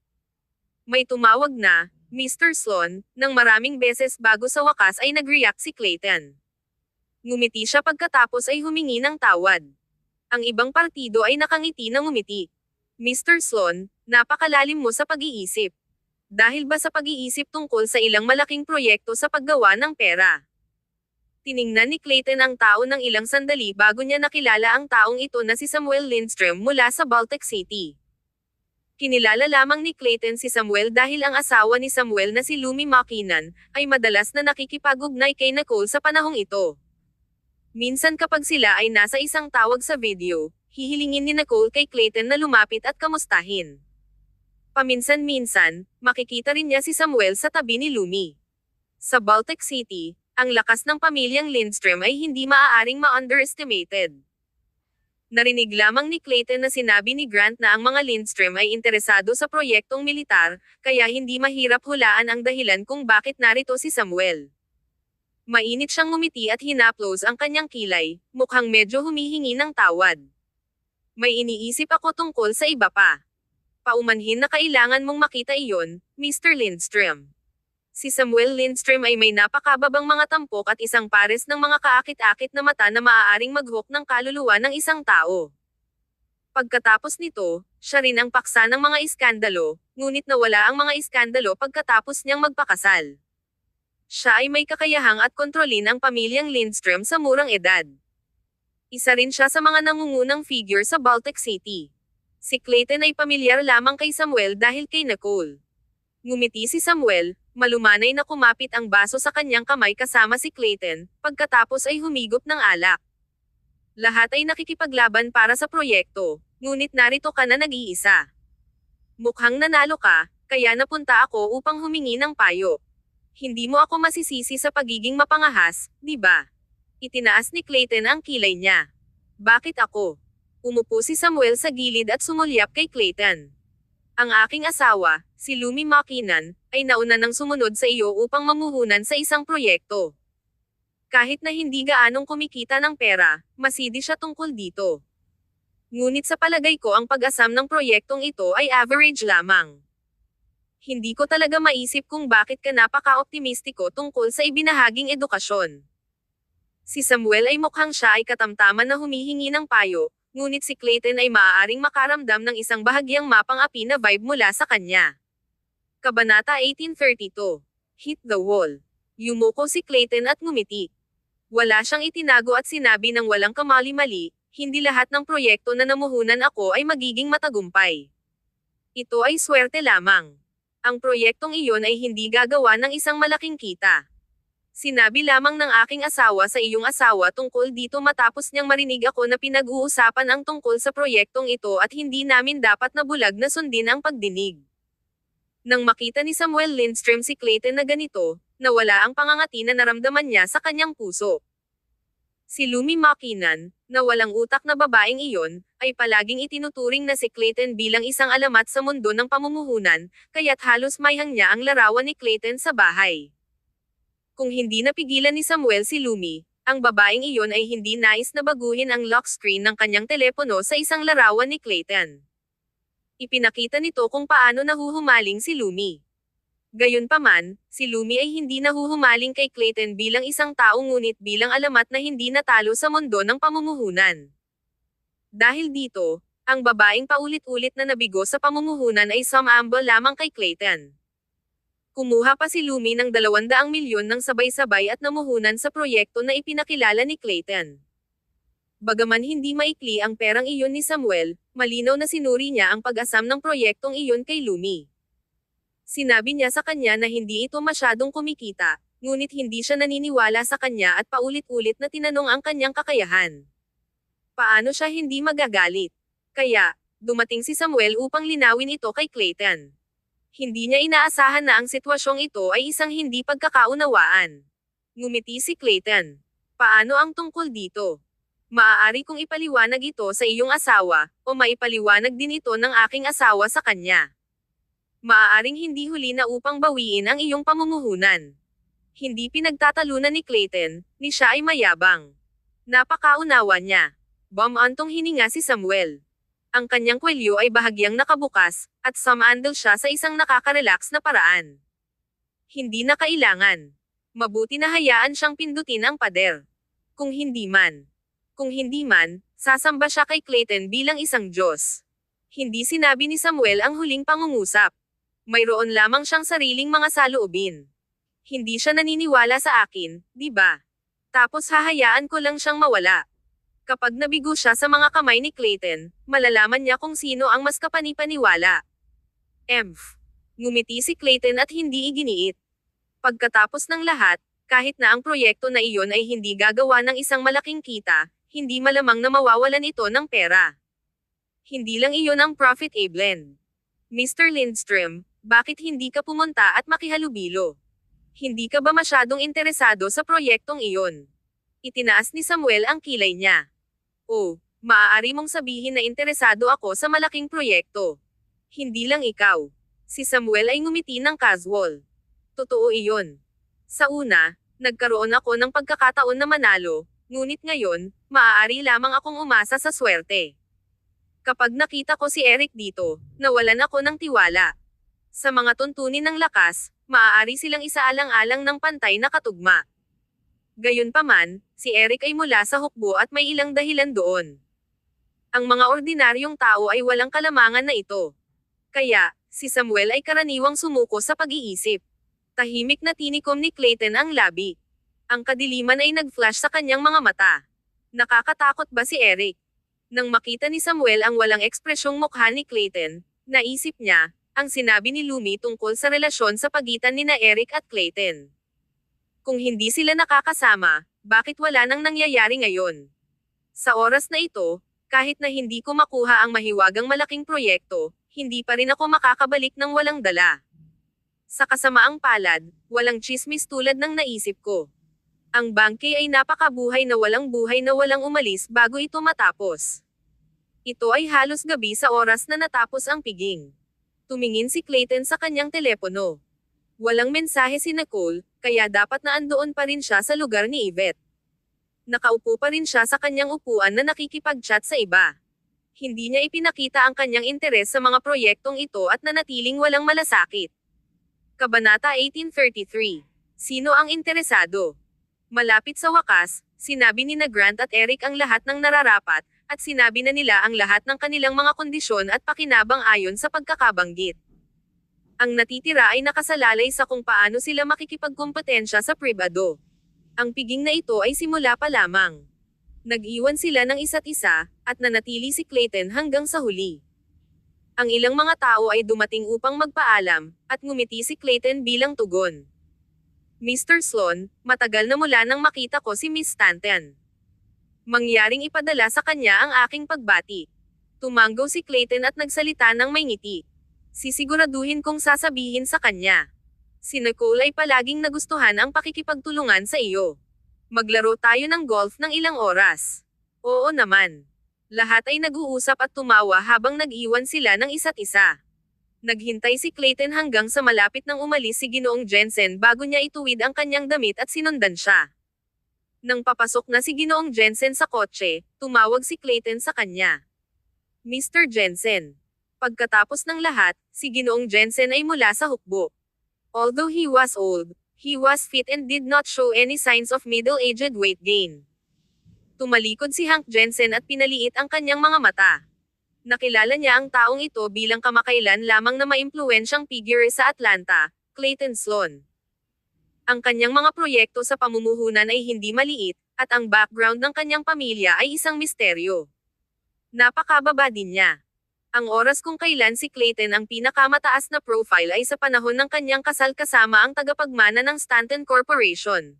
May tumawag na, Mr. Sloan, nang maraming beses bago sa wakas ay nag-react si Clayton. Ngumiti siya pagkatapos ay humingi ng tawad. Ang ibang partido ay nakangiti na ngumiti. Mr. Sloan, napakalalim mo sa pag-iisip. Dahil ba sa pag-iisip tungkol sa ilang malaking proyekto sa paggawa ng pera? Tiningnan ni Clayton ang tao ng ilang sandali bago niya nakilala ang taong ito na si Samuel Lindstrom mula sa Baltic City. Kinilala lamang ni Clayton si Samuel dahil ang asawa ni Samuel na si Lumi Mackinnon, ay madalas na nakikipag-ugnay kay Nicole sa panahong ito. Minsan kapag sila ay nasa isang tawag sa video, hihilingin ni Nicole kay Clayton na lumapit at kamustahin. Paminsan-minsan, makikita rin niya si Samuel sa tabi ni Lumi. Sa Baltic City, ang lakas ng pamilyang Lindstrom ay hindi maaaring ma-underestimated. Narinig lamang ni Clayton na sinabi ni Grant na ang mga Lindstrom ay interesado sa proyektong militar, kaya hindi mahirap hulaan ang dahilan kung bakit narito si Samuel. Mainit siyang ngumiti at hinaplos ang kanyang kilay, mukhang medyo humihingi ng tawad. May iniisip ako tungkol sa iba pa. Paumanhin na kailangan mong makita iyon, Mr. Lindstrom. Si Samuel Lindstrom ay may napakababang mga tampok at isang pares ng mga kaakit-akit na mata na maaaring maghok ng kaluluwa ng isang tao. Pagkatapos nito, siya rin ang paksa ng mga iskandalo, ngunit nawala ang mga iskandalo pagkatapos niyang magpakasal. Siya ay may kakayahang at kontrolin ang pamilyang Lindstrom sa murang edad. Isa rin siya sa mga nangungunang figure sa Baltic City. Si Clayton ay pamilyar lamang kay Samuel dahil kay Nicole. Ngumiti si Samuel, malumanay na kumapit ang baso sa kanyang kamay kasama si Clayton, pagkatapos ay humigop ng alak. Lahat ay nakikipaglaban para sa proyekto, ngunit narito ka na nag-iisa. Mukhang nanalo ka, kaya napunta ako upang humingi ng payo. Hindi mo ako masisisi sa pagiging mapangahas, di ba? Itinaas ni Clayton ang kilay niya. Bakit ako? Umupo si Samuel sa gilid at sumulyap kay Clayton. Ang aking asawa, si Lumi Makinan, ay nauna nang sumunod sa iyo upang mamuhunan sa isang proyekto. Kahit na hindi gaanong kumikita ng pera, masidi siya tungkol dito. Ngunit sa palagay ko ang pag-asam ng proyektong ito ay average lamang. Hindi ko talaga maisip kung bakit ka napaka-optimistiko tungkol sa ibinahaging edukasyon. Si Samuel ay mukhang siya ay katamtaman na humihingi ng payo, ngunit si Clayton ay maaaring makaramdam ng isang bahagyang mapang-api na vibe mula sa kanya. Kabanata 1832. Hit the wall. Yumuko si Clayton at ngumiti. Wala siyang itinago at sinabi ng walang kamali-mali, hindi lahat ng proyekto na namuhunan ako ay magiging matagumpay. Ito ay swerte lamang. Ang proyektong iyon ay hindi gagawa ng isang malaking kita. Sinabi lamang ng aking asawa sa iyong asawa tungkol dito matapos niyang marinig ako na pinag-uusapan ang tungkol sa proyektong ito at hindi namin dapat na bulag na sundin ang pagdinig. Nang makita ni Samuel Lindstrom si Clayton na ganito, nawala ang pangangati na naramdaman niya sa kanyang puso. Si Lumi Makinan, na walang utak na babaeng iyon, ay palaging itinuturing na si Clayton bilang isang alamat sa mundo ng pamumuhunan, kaya't halos mayhang niya ang larawan ni Clayton sa bahay. Kung hindi napigilan ni Samuel si Lumi, ang babaeng iyon ay hindi nais na baguhin ang lock screen ng kanyang telepono sa isang larawan ni Clayton. Ipinakita nito kung paano nahuhumaling si Lumi. Gayunpaman, si Lumi ay hindi nahuhumaling kay Clayton bilang isang tao ngunit bilang alamat na hindi natalo sa mundo ng pamumuhunan. Dahil dito, ang babaeng paulit-ulit na nabigo sa pamumuhunan ay sumambol lamang kay Clayton. Kumuha pa si Lumi ng 200 milyon ng sabay-sabay at namuhunan sa proyekto na ipinakilala ni Clayton. Bagaman hindi maikli ang perang iyon ni Samuel, malinaw na sinuri niya ang pag-asam ng proyektong iyon kay Lumi. Sinabi niya sa kanya na hindi ito masyadong kumikita, ngunit hindi siya naniniwala sa kanya at paulit-ulit na tinanong ang kanyang kakayahan. Paano siya hindi magagalit? Kaya, dumating si Samuel upang linawin ito kay Clayton. Hindi niya inaasahan na ang sitwasyong ito ay isang hindi pagkakaunawaan. Ngumiti si Clayton. Paano ang tungkol dito? Maaari kong ipaliwanag ito sa iyong asawa, o maipaliwanag din ito ng aking asawa sa kanya. Maaaring hindi huli na upang bawiin ang iyong pamumuhunan. Hindi pinagtatalunan ni Clayton, ni siya ay mayabang. Napakaunawa niya. Bumantong hininga si Samuel. Ang kanyang kwelyo ay bahagyang nakabukas, at sumandal siya sa isang nakaka-relax na paraan. Hindi na kailangan. Mabuti na hayaan siyang pindutin ang pader. Kung hindi man, sasamba siya kay Clayton bilang isang Diyos. Hindi sinabi ni Samuel ang huling pangungusap. Mayroon lamang siyang sariling mga saloobin. Hindi siya naniniwala sa akin, di ba? Tapos hahayaan ko lang siyang mawala. Kapag nabigo siya sa mga kamay ni Clayton, malalaman niya kung sino ang mas kapanipaniwala. Ngumiti si Clayton at hindi iginiit. Pagkatapos ng lahat, kahit na ang proyekto na iyon ay hindi gagawa ng isang malaking kita, hindi malamang na mawawalan ito ng pera. Hindi lang iyon ang profit blend. Mr. Lindstrom, bakit hindi ka pumunta at makihalubilo? Hindi ka ba masyadong interesado sa proyektong iyon? Itinaas ni Samuel ang kilay niya. Oh, Maaari mong sabihin na interesado ako sa malaking proyekto. Hindi lang ikaw. Si Samuel ay ngumiti ng casual. Totoo iyon. Sa una, nagkaroon ako ng pagkakataon na manalo, ngunit ngayon, maaari lamang akong umasa sa swerte. Kapag nakita ko si Eric dito, nawalan ako ng tiwala. Sa mga tuntunin ng lakas, maaari silang isaalang-alang ng pantay na katugma. Gayunpaman, si Eric ay mula sa hukbo at may ilang dahilan doon. Ang mga ordinaryong tao ay walang kalamangan na ito. Kaya, si Samuel ay karaniwang sumuko sa pag-iisip. Tahimik na tinikom ni Clayton ang labi. Ang kadiliman ay nag-flash sa kanyang mga mata. Nakakatakot ba si Eric? Nang makita ni Samuel ang walang ekspresyong mukha ni Clayton, naisip niya, ang sinabi ni Lumi tungkol sa relasyon sa pagitan nina Eric at Clayton. Kung hindi sila nakakasama, bakit wala nang nangyayari ngayon? Sa oras na ito, kahit na hindi ko makuha ang mahiwagang malaking proyekto, hindi pa rin ako makakabalik ng walang dala. Sa kasamaang palad, walang tsismis tulad ng naisip ko. Ang bangke ay napakabuhay na walang umalis bago ito matapos. Ito ay halos gabi sa oras na natapos ang piging. Tumingin si Clayton sa kanyang telepono. Walang mensahe si Nicole, kaya dapat na andoon pa rin siya sa lugar ni Yvette. Nakaupo pa rin siya sa kanyang upuan na nakikipag-chat sa iba. Hindi niya ipinakita ang kanyang interes sa mga proyektong ito at nanatiling walang malasakit. Kabanata 1833. Sino ang interesado? Malapit sa wakas, sinabi ni Grant at Eric ang lahat ng nararapat, at sinabi na nila ang lahat ng kanilang mga kondisyon at pakinabang ayon sa pagkakabanggit. Ang natitira ay nakasalalay sa kung paano sila makikipagkompetensya sa pribado. Ang piging na ito ay simula pa lamang. Nag-iwan sila ng isa't isa, at nanatili si Clayton hanggang sa huli. Ang ilang mga tao ay dumating upang magpaalam, at ngumiti si Clayton bilang tugon. Mr. Sloan, matagal na mula nang makita ko si Miss Stanton. Mangyaring ipadala sa kanya ang aking pagbati. Tumanggo si Clayton at nagsalita ng may ngiti. Sisiguraduhin kong sasabihin sa kanya. Si Nicole ay palaging nagustuhan ang pakikipagtulungan sa iyo. Maglaro tayo ng golf ng ilang oras. Oo naman. Lahat ay nag-uusap at tumawa habang nag-iwan sila ng isa't isa. Naghintay si Clayton hanggang sa malapit nang umalis si Ginoong Jensen bago niya ituwid ang kanyang damit at sinundan siya. Nang papasok na si Ginoong Jensen sa kotse, tumawag si Clayton sa kanya. Mr. Jensen. Pagkatapos ng lahat, si Ginoong Jensen ay mula sa hukbo. Although he was old, he was fit and did not show any signs of middle-aged weight gain. Tumalikod si Hank Jensen at pinaliit ang kanyang mga mata. Nakilala niya ang taong ito bilang kamakailan lamang na maimpluwensyang figure sa Atlanta, Clayton Sloan. Ang kanyang mga proyekto sa pamumuhunan ay hindi maliit, at ang background ng kanyang pamilya ay isang misteryo. Napakababa din niya. Ang oras kung kailan si Clayton ang pinakamataas na profile ay sa panahon ng kanyang kasal kasama ang tagapagmana ng Stanton Corporation.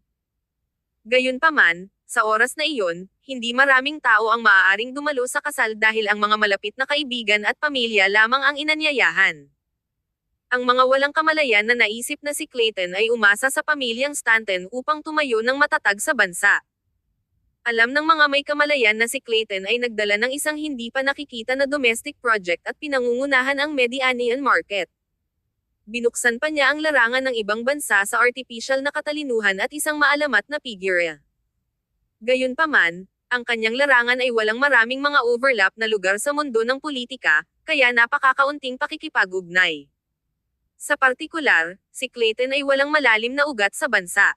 Gayunpaman, sa oras na iyon, hindi maraming tao ang maaaring dumalo sa kasal dahil ang mga malapit na kaibigan at pamilya lamang ang inanyayahan. Ang mga walang kamalayan na naisip na si Clayton ay umasa sa pamilyang Stanton upang tumayo ng matatag sa bansa. Alam ng mga may kamalayan na si Clayton ay nagdala ng isang hindi pa nakikita na domestic project at pinangungunahan ang Medianian market. Binuksan pa niya ang larangan ng ibang bansa sa artificial na katalinuhan at isang maalamat na figure. Gayunpaman, ang kanyang larangan ay walang maraming mga overlap na lugar sa mundo ng politika, kaya napakakaunting pakikipag-ugnay. Sa partikular, si Clayton ay walang malalim na ugat sa bansa.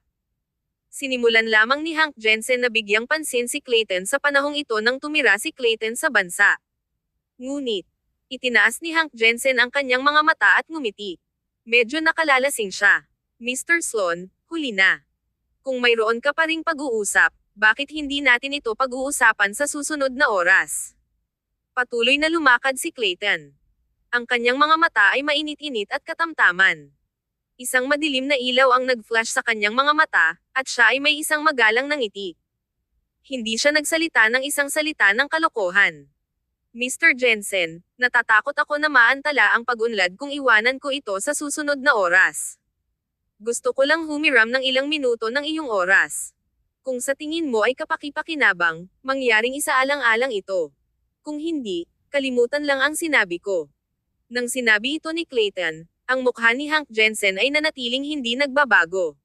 Sinimulan lamang ni Hank Jensen na bigyang pansin si Clayton sa panahong ito nang tumira si Clayton sa bansa. Ngunit, itinaas ni Hank Jensen ang kanyang mga mata at ngumiti. Medyo nakalalasing siya. Mr. Sloan, huli na. Kung mayroon ka pa ring pag-uusap, bakit hindi natin ito pag-uusapan sa susunod na oras? Patuloy na lumakad si Clayton. Ang kanyang mga mata ay mainit-init at katamtaman. Isang madilim na ilaw ang nag-flash sa kanyang mga mata, at siya ay may isang magalang na ngiti. Hindi siya nagsalita ng isang salita ng kalokohan. Mr. Jensen, natatakot ako na maantala ang pag-unlad kung iwanan ko ito sa susunod na oras. Gusto ko lang humiram ng ilang minuto ng iyong oras. Kung sa tingin mo ay kapaki-pakinabang, mangyaring isaalang-alang ito. Kung hindi, kalimutan lang ang sinabi ko. Nang sinabi ito ni Clayton, ang mukha ni Hank Jensen ay nanatiling hindi nagbabago.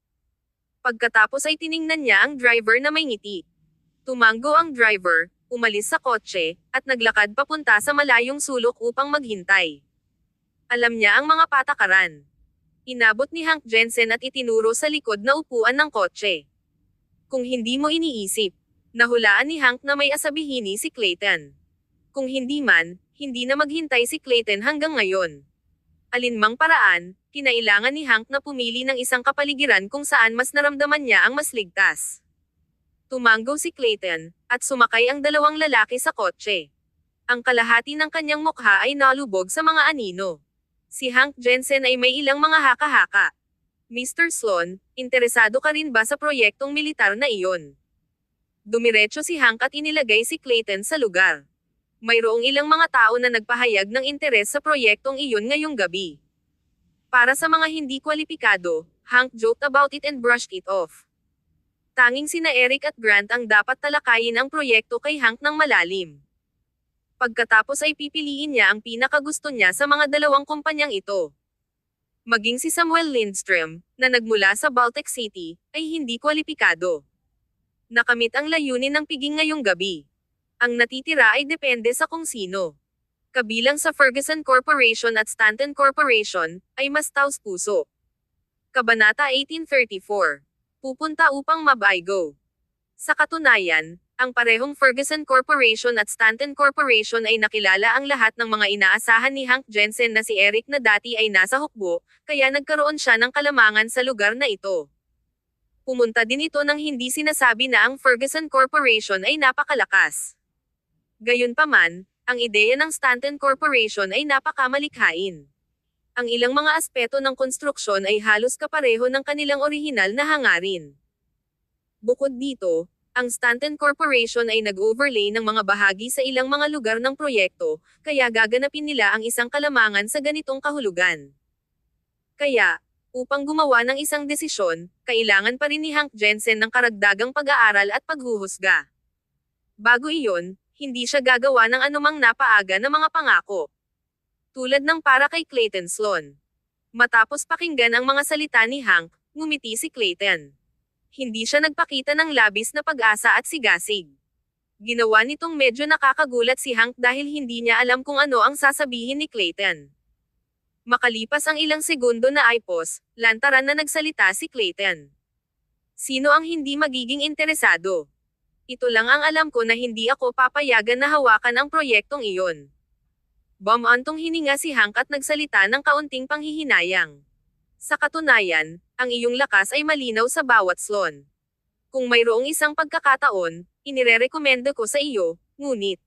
Pagkatapos ay tiningnan niya ang driver na may ngiti. Tumango ang driver, umalis sa kotse, at naglakad papunta sa malayong sulok upang maghintay. Alam niya ang mga patakaran. Inabot ni Hank Jensen at itinuro sa likod na upuan ng kotse. Kung hindi mo iniisip, nahulaan ni Hank na may asabihini si Clayton. Kung hindi man, hindi na maghintay si Clayton hanggang ngayon. Alinmang paraan, kinailangan ni Hank na pumili ng isang kapaligiran kung saan mas naramdaman niya ang mas ligtas. Tumango si Clayton, at sumakay ang dalawang lalaki sa kotse. Ang kalahati ng kanyang mukha ay nalubog sa mga anino. Si Hank Jensen ay may ilang mga haka-haka. Mr. Sloan, interesado ka rin ba sa proyektong militar na iyon? Dumiretso si Hank at inilagay si Clayton sa lugar. Mayroong ilang mga tao na nagpahayag ng interes sa proyektong iyon ngayong gabi. Para sa mga hindi kwalipikado, Hank joked about it and brushed it off. Tanging sina Eric at Grant ang dapat talakayin ang proyekto kay Hank ng malalim. Pagkatapos ay pipiliin niya ang pinakagusto niya sa mga dalawang kumpanyang ito. Maging si Samuel Lindström, na nagmula sa Baltic City, ay hindi kwalipikado. Nakamit ang layunin ng piging ngayong gabi. Ang natitira ay depende sa kung sino. Kabilang sa Ferguson Corporation at Stanton Corporation, ay mas taus-puso. Kabanata 1834. Pupunta upang mabaygo. Sa katunayan, ang parehong Ferguson Corporation at Stanton Corporation ay nakilala ang lahat ng mga inaasahan ni Hank Jensen na si Eric na dati ay nasa hukbo, kaya nagkaroon siya ng kalamangan sa lugar na ito. Pumunta din ito nang hindi sinasabi na ang Ferguson Corporation ay napakalakas. Gayunpaman, ang ideya ng Stanton Corporation ay napakamalikhain. Ang ilang mga aspeto ng konstruksyon ay halos kapareho ng kanilang orihinal na hangarin. Bukod dito, ang Stanton Corporation ay nag-overlay ng mga bahagi sa ilang mga lugar ng proyekto, kaya gaganapin nila ang isang kalamangan sa ganitong kahulugan. Kaya, upang gumawa ng isang desisyon, kailangan pa rin ni Hank Jensen ng karagdagang pag-aaral at paghuhusga. Bago iyon, hindi siya gagawa ng anumang napaaga na mga pangako. Tulad ng para kay Clayton Sloan. Matapos pakinggan ang mga salita ni Hank, ngumiti si Clayton. Hindi siya nagpakita ng labis na pag-asa at sigasig. Ginawa nitong medyo nakakagulat si Hank dahil hindi niya alam kung ano ang sasabihin ni Clayton. Makalipas ang ilang segundo na ay lantaran na nagsalita si Clayton. Sino ang hindi magiging interesado? Ito lang ang alam ko na hindi ako papayagan na hawakan ang proyektong iyon. Bumantong hininga si Hank at nagsalita ng kaunting panghihinayang. Sa katunayan, ang iyong lakas ay malinaw sa bawat Sloan. Kung mayroong isang pagkakataon, inirerekomendo ko sa iyo, ngunit,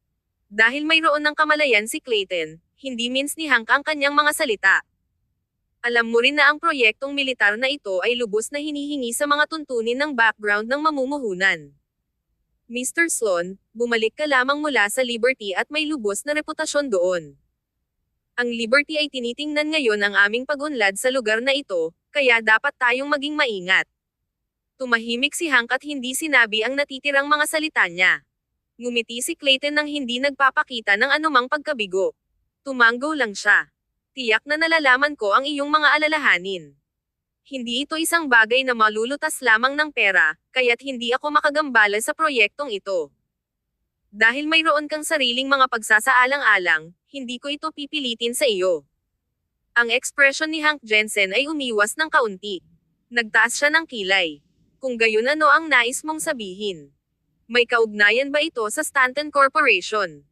dahil mayroon ng kamalayan si Clayton, hindi means ni Hank ang kanyang mga salita. Alam mo rin na ang proyektong militar na ito ay lubos na hinihingi sa mga tuntunin ng background ng mamumuhunan. Mr. Sloan, bumalik ka lamang mula sa Liberty at may lubos na reputasyon doon. Ang Liberty ay tinitingnan ngayon ang aming pag-unlad sa lugar na ito, kaya dapat tayong maging maingat. Tumahimik si Hank at hindi sinabi ang natitirang mga salita niya. Ngumiti si Clayton nang hindi nagpapakita ng anumang pagkabigo. Tumango lang siya. Tiyak na nalalaman ko ang iyong mga alalahanin. Hindi ito isang bagay na malulutas lamang ng pera, kaya't hindi ako makagambala sa proyektong ito. Dahil mayroon kang sariling mga pagsasaalang-alang, hindi ko ito pipilitin sa iyo. Ang ekspresyon ni Hank Jensen ay umiwas ng kaunti. Nagtaas siya ng kilay. Kung gayon ano ang nais mong sabihin? May kaugnayan ba ito sa Stanton Corporation?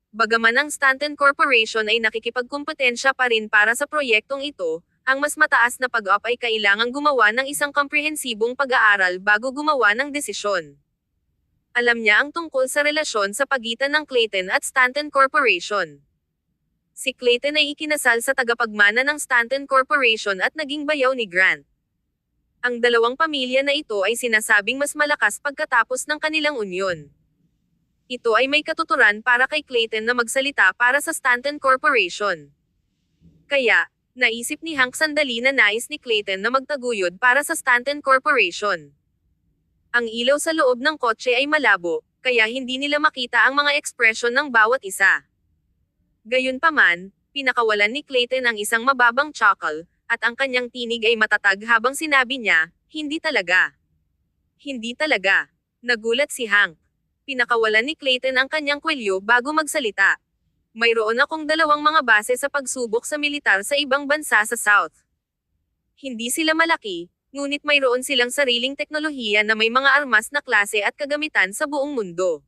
Bagaman ang Stanton Corporation ay nakikipagkumpetensya pa rin para sa proyektong ito, ang mas mataas na pag-up ay kailangang gumawa ng isang komprehensibong pag-aaral bago gumawa ng desisyon. Alam niya ang tungkol sa relasyon sa pagitan ng Clayton at Stanton Corporation. Si Clayton ay ikinasal sa tagapagmana ng Stanton Corporation at naging bayaw ni Grant. Ang dalawang pamilya na ito ay sinasabing mas malakas pagkatapos ng kanilang unyon. Ito ay may katuturan para kay Clayton na magsalita para sa Stanton Corporation. Kaya, naisip ni Hank sandali na nais ni Clayton na magtaguyod para sa Stanton Corporation. Ang ilaw sa loob ng kotse ay malabo, kaya hindi nila makita ang mga ekspresyon ng bawat isa. Gayunpaman, pinakawalan ni Clayton ang isang mababang chuckle, at ang kanyang tinig ay matatag habang sinabi niya, "Hindi talaga. Hindi talaga." Nagulat si Hank. Pinakawalan ni Clayton ang kanyang kwelyo bago magsalita. "Mayroon akong 2 mga base sa pagsubok sa militar sa ibang bansa sa South. Hindi sila malaki, ngunit mayroon silang sariling teknolohiya na may mga armas na klase at kagamitan sa buong mundo.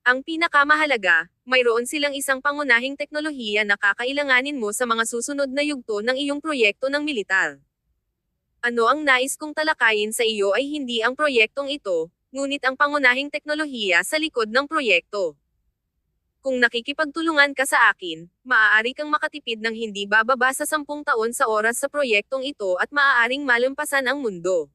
Ang pinakamahalaga, mayroon silang isang pangunahing teknolohiya na kakailanganin mo sa mga susunod na yugto ng iyong proyekto ng militar. Ano ang nais kong talakayin sa iyo ay hindi ang proyektong ito, ngunit ang pangunahing teknolohiya sa likod ng proyekto. Kung nakikipagtulungan ka sa akin, maaari kang makatipid ng hindi bababa sa 10 taon sa oras sa proyektong ito at maaaring malampasan ang mundo."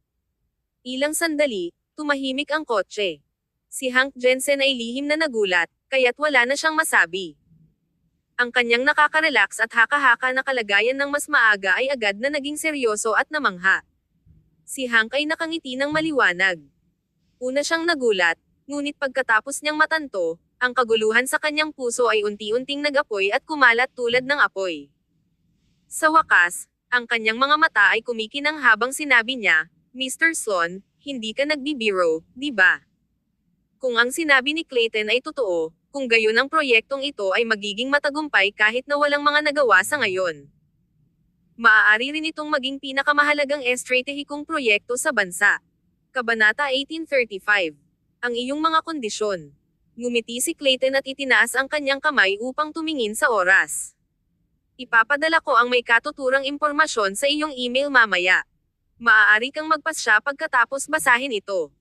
Ilang sandali, tumahimik ang kotse. Si Hank Jensen ay lihim na nagulat, kaya't wala na siyang masabi. Ang kanyang nakaka-relax at haka-haka na kalagayan ng mas maaga ay agad na naging seryoso at namangha. Si Hank ay nakangiti ng maliwanag. Una siyang nagulat, ngunit pagkatapos niyang matanto, ang kaguluhan sa kanyang puso ay unti-unting nag-apoy at kumalat tulad ng apoy. Sa wakas, ang kanyang mga mata ay kumikinang habang sinabi niya, "Mr. Sloan, hindi ka nagbibiro, di ba? Kung ang sinabi ni Clayton ay totoo, kung gayon ang proyektong ito ay magiging matagumpay kahit na walang mga nagawa sa ngayon. Maaari rin itong maging pinakamahalagang estratehikong proyekto sa bansa." Kabanata 1835. Ang iyong mga kondisyon. Ngumiti si Clayton at itinaas ang kanyang kamay upang tumingin sa oras. "Ipapadala ko ang may katuturang impormasyon sa iyong email mamaya. Maaari kang magpasya pagkatapos basahin ito."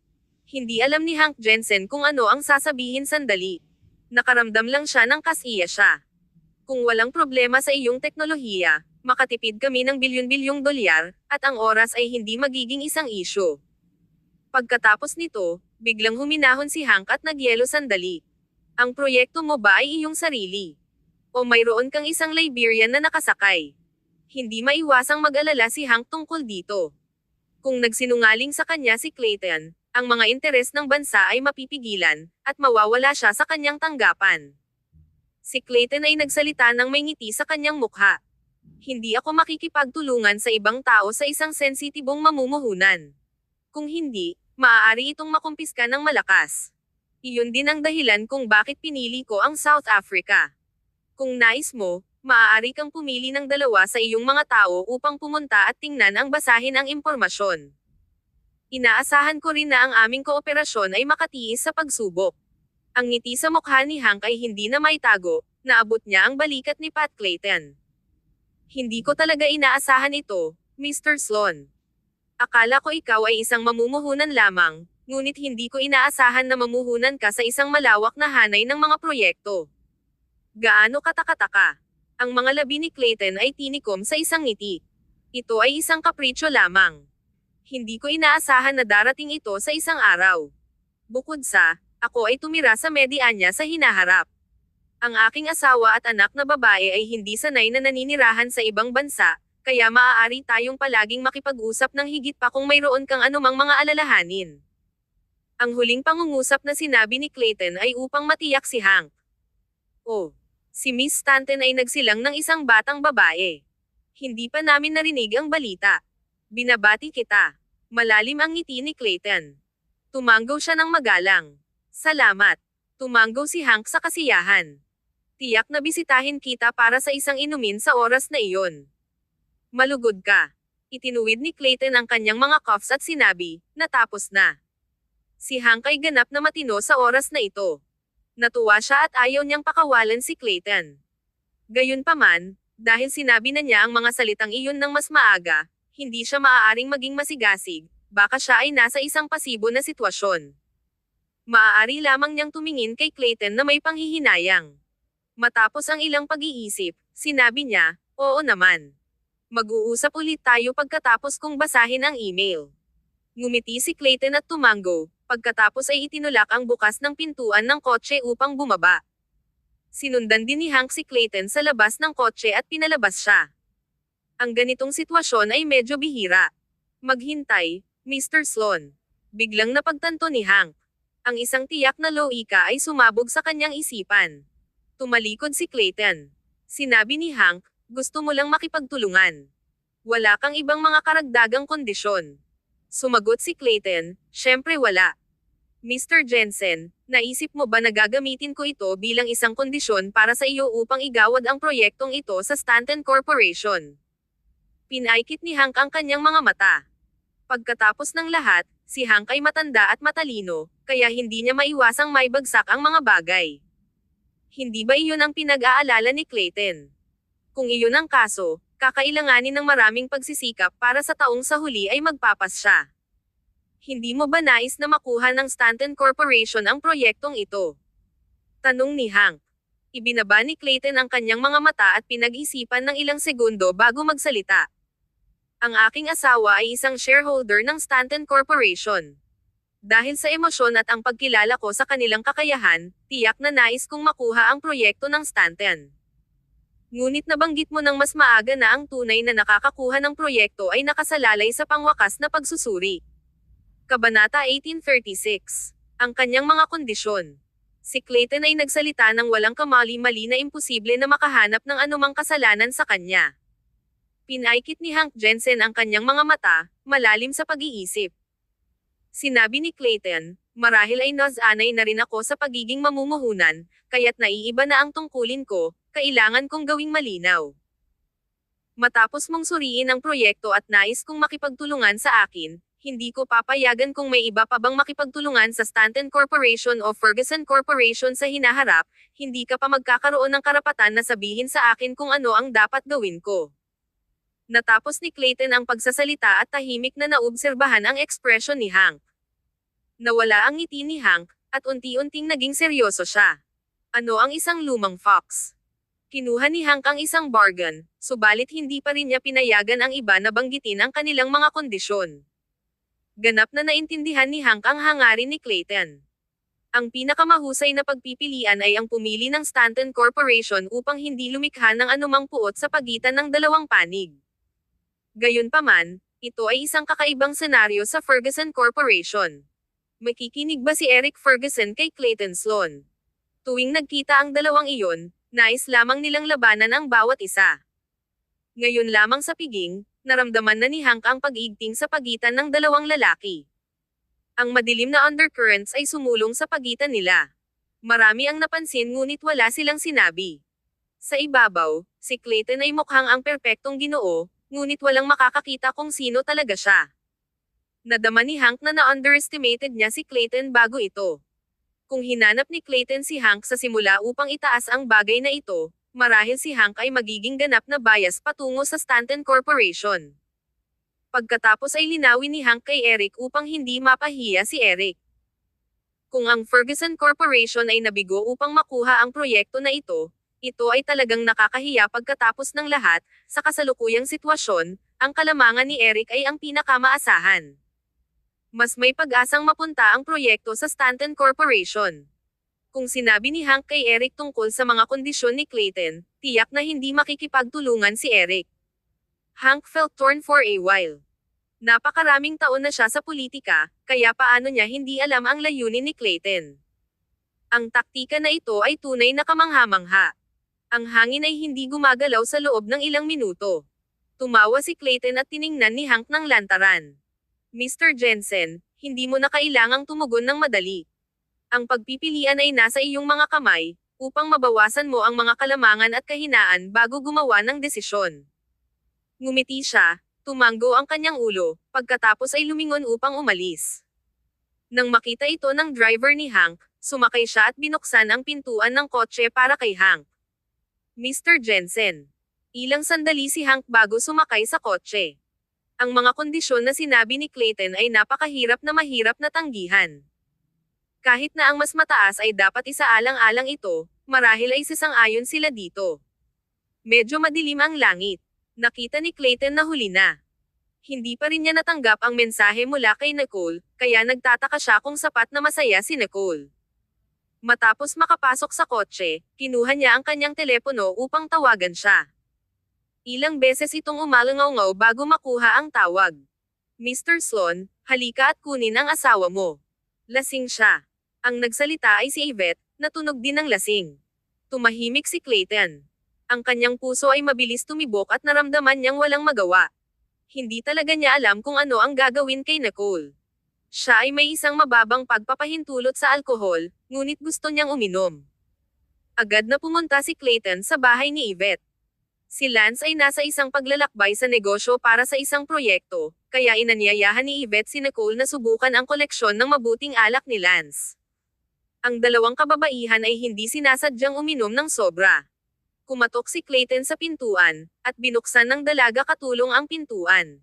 Hindi alam ni Hank Jensen kung ano ang sasabihin sandali. Nakaramdam lang siya ng kasiya siya. "Kung walang problema sa iyong teknolohiya, makatipid kami ng bilyon-bilyong dolyar, at ang oras ay hindi magiging isang isyu." Pagkatapos nito, biglang huminahon si Hank at nagyelo sandali. "Ang proyekto mo ba ay iyong sarili? O mayroon kang isang Liberian na nakasakay?" Hindi maiwasang mag-alala si Hank tungkol dito. Kung nagsinungaling sa kanya si Clayton, ang mga interes ng bansa ay mapipigilan, at mawawala siya sa kanyang tanggapan. Si Clayton ay nagsalita ng may ngiti sa kanyang mukha. "Hindi ako makikipagtulungan sa ibang tao sa isang sensitibong mamumuhunan. Kung hindi, maaari itong makumpiska ng malakas. Iyon din ang dahilan kung bakit pinili ko ang South Africa. Kung nais mo, maaari kang pumili ng 2 sa iyong mga tao upang pumunta at tingnan ang basahin ang impormasyon. Inaasahan ko rin na ang aming kooperasyon ay makatiis sa pagsubok." Ang ngiti sa mukha ni Hank ay hindi na maitago, naabot niya ang balikat ni Pat Clayton. "Hindi ko talaga inaasahan ito, Mr. Sloan. Akala ko ikaw ay isang mamumuhunan lamang, ngunit hindi ko inaasahan na mamuhunan ka sa isang malawak na hanay ng mga proyekto." Gaano katakataka. Ang mga labi ni Clayton ay tinikom sa isang ngiti. "Ito ay isang kapritsyo lamang. Hindi ko inaasahan na darating ito sa isang araw. Bukod sa, ako ay tumira sa Medianya sa hinaharap. Ang aking asawa at anak na babae ay hindi sanay na naninirahan sa ibang bansa, kaya maaari tayong palaging makipag-usap ng higit pa kung mayroon kang anumang mga alalahanin." Ang huling pangungusap na sinabi ni Clayton ay upang matiyak si Hank. "Oh, si Miss Stanton ay nagsilang ng isang batang babae. Hindi pa namin narinig ang balita. Binabati kita." Malalim ang ngiti ni Clayton. Tumanggo siya ng magalang. "Salamat." Tumanggo si Hank sa kasiyahan. "Tiyak na bisitahin kita para sa isang inumin sa oras na iyon. Malugod ka." Itinuwid ni Clayton ang kanyang mga cuffs at sinabi, "Natapos na." Si Hank ay ganap na matino sa oras na ito. Natuwa siya at ayaw niyang pakawalan si Clayton. Gayunpaman, dahil sinabi na niya ang mga salitang iyon ng mas maaga, hindi siya maaaring maging masigasig, baka siya ay nasa isang pasibo na sitwasyon. Maaari lamang niyang tumingin kay Clayton na may panghihinayang. Matapos ang ilang pag-iisip, sinabi niya, "Oo naman. Mag-uusap ulit tayo pagkatapos kong basahin ang email." Ngumiti si Clayton at tumanggo, pagkatapos ay itinulak ang bukas ng pintuan ng kotse upang bumaba. Sinundan din ni Hank si Clayton sa labas ng kotse at pinalabas siya. Ang ganitong sitwasyon ay medyo bihira. "Maghintay, Mr. Sloan. Biglang napagtanto ni Hank. Ang isang tiyak na loika ay sumabog sa kanyang isipan. Tumalikod si Clayton. Sinabi ni Hank, gusto mo lang makipagtulungan. Wala kang ibang mga karagdagang kondisyon. Sumagot si Clayton, syempre wala. Mr. Jensen, naisip mo ba na gagamitin ko ito bilang isang kondisyon para sa iyo upang igawad ang proyektong ito sa Stanton Corporation? Pinaikit ni Hank ang kanyang mga mata. Pagkatapos ng lahat, si Hank ay matanda at matalino, kaya hindi niya maiwasang maibagsak ang mga bagay. Hindi ba iyon ang pinag-aalala ni Clayton? Kung iyon ang kaso, kakailanganin ng maraming pagsisikap para sa taong sa huli ay magpapas siya. Hindi mo ba nais na makuha ng Stanton Corporation ang proyektong ito? Tanong ni Hank. Ibinaba ni Clayton ang kanyang mga mata at pinag-isipan ng ilang segundo bago magsalita. Ang aking asawa ay isang shareholder ng Stanton Corporation. Dahil sa emosyon at ang pagkilala ko sa kanilang kakayahan, tiyak na nais kong makuha ang proyekto ng Stanton. Ngunit nabanggit mo ng mas maaga na ang tunay na nakakakuha ng proyekto ay nakasalalay sa pangwakas na pagsusuri. Kabanata 1836. Ang kanyang mga kondisyon. Si Clayton ay nagsalita ng walang kamali-mali na imposible na makahanap ng anumang kasalanan sa kanya. Pinaikit ni Hank Jensen ang kanyang mga mata, malalim sa pag-iisip. Sinabi ni Clayton, marahil ay nasanay na rin ako sa pagiging mamumuhunan, kaya't naiiba na ang tungkulin ko, kailangan kong gawing malinaw. Matapos mong suriin ang proyekto at nais kong makipagtulungan sa akin, hindi ko papayagan kung may iba pa bang makipagtulungan sa Stanton Corporation o Ferguson Corporation sa hinaharap, hindi ka pa magkakaroon ng karapatan na sabihin sa akin kung ano ang dapat gawin ko. Natapos ni Clayton ang pagsasalita at tahimik na naobserbahan ang ekspresyon ni Hank. Nawala ang ngiti ni Hank, at unti-unting naging seryoso siya. Ano ang isang lumang fox? Kinuha ni Hank ang isang bargain, subalit hindi pa rin niya pinayagan ang iba na banggitin ang kanilang mga kondisyon. Ganap na naintindihan ni Hank ang hangarin ni Clayton. Ang pinakamahusay na pagpipilian ay ang pumili ng Stanton Corporation upang hindi lumikha ng anumang puot sa pagitan ng dalawang panig. Gayunpaman, ito ay isang kakaibang senaryo sa Ferguson Corporation. Makikinig ba si Eric Ferguson kay Clayton Sloan? Tuwing nagkita ang dalawang iyon, nais lamang nilang labanan ang bawat isa. Ngayon lamang sa piging, naramdaman na ni Hank ang pag-igting sa pagitan ng dalawang lalaki. Ang madilim na undercurrents ay sumulong sa pagitan nila. Marami ang napansin ngunit wala silang sinabi. Sa ibabaw, si Clayton ay mukhang ang perpektong Ginoo, ngunit walang makakakita kung sino talaga siya. Nadama ni Hank na na-underestimated niya si Clayton bago ito. Kung hinanap ni Clayton si Hank sa simula upang itaas ang bagay na ito, marahil si Hank ay magiging ganap na bias patungo sa Stanton Corporation. Pagkatapos ay linawin ni Hank kay Eric upang hindi mapahiya si Eric. Kung ang Ferguson Corporation ay nabigo upang makuha ang proyekto na ito ay talagang nakakahiya pagkatapos ng lahat, sa kasalukuyang sitwasyon, ang kalamangan ni Eric ay ang pinakamaasahan. Mas may pag-asang mapunta ang proyekto sa Stanton Corporation. Kung sinabi ni Hank kay Eric tungkol sa mga kondisyon ni Clayton, tiyak na hindi makikipagtulungan si Eric. Hank felt torn for a while. Napakaraming taon na siya sa politika, kaya paano niya hindi alam ang layunin ni Clayton. Ang taktika na ito ay tunay na kamangha-mangha. Ang hangin ay hindi gumagalaw sa loob ng ilang minuto. Tumawa si Clayton at tiningnan ni Hank ng lantaran. Mr. Jensen, hindi mo na kailangang tumugon ng madali. Ang pagpipilian ay nasa iyong mga kamay, upang mabawasan mo ang mga kalamangan at kahinaan bago gumawa ng desisyon. Ngumiti siya, tumanggo ang kanyang ulo, pagkatapos ay lumingon upang umalis. Nang makita ito ng driver ni Hank, sumakay siya at binuksan ang pintuan ng kotse para kay Hank. Mr. Jensen. Ilang sandali si Hank bago sumakay sa kotse. Ang mga kondisyon na sinabi ni Clayton ay napakahirap na mahirap na tanggihan. Kahit na ang mas mataas ay dapat isaalang-alang ito, marahil ay sasang-ayon sila dito. Medyo madilim ang langit. Nakita ni Clayton na huli na. Hindi pa rin niya natanggap ang mensahe mula kay Nicole, kaya nagtataka siya kung sapat na masaya si Nicole. Matapos makapasok sa kotse, kinuha niya ang kanyang telepono upang tawagan siya. Ilang beses itong umalangaw bago makuha ang tawag. Mr. Sloan, Halika at kunin ang asawa mo. Lasing siya. Ang nagsalita ay si Yvette, na tunog din ng lasing. Tumahimik si Clayton. Ang kanyang puso ay mabilis tumibok at naramdaman niyang walang magawa. Hindi talaga niya alam kung ano ang gagawin kay Nicole. Siya ay may isang mababang pagpapahintulot sa alkohol, ngunit gusto niyang uminom. Agad na pumunta si Clayton sa bahay ni Yvette. Si Lance ay nasa isang paglalakbay sa negosyo para sa isang proyekto, kaya inanyayahan ni Yvette si Nicole na subukan ang koleksyon ng mabuting alak ni Lance. Ang dalawang kababaihan ay hindi sinasadyang uminom ng sobra. Kumatok si Clayton sa pintuan, at binuksan ng dalaga katulong ang pintuan.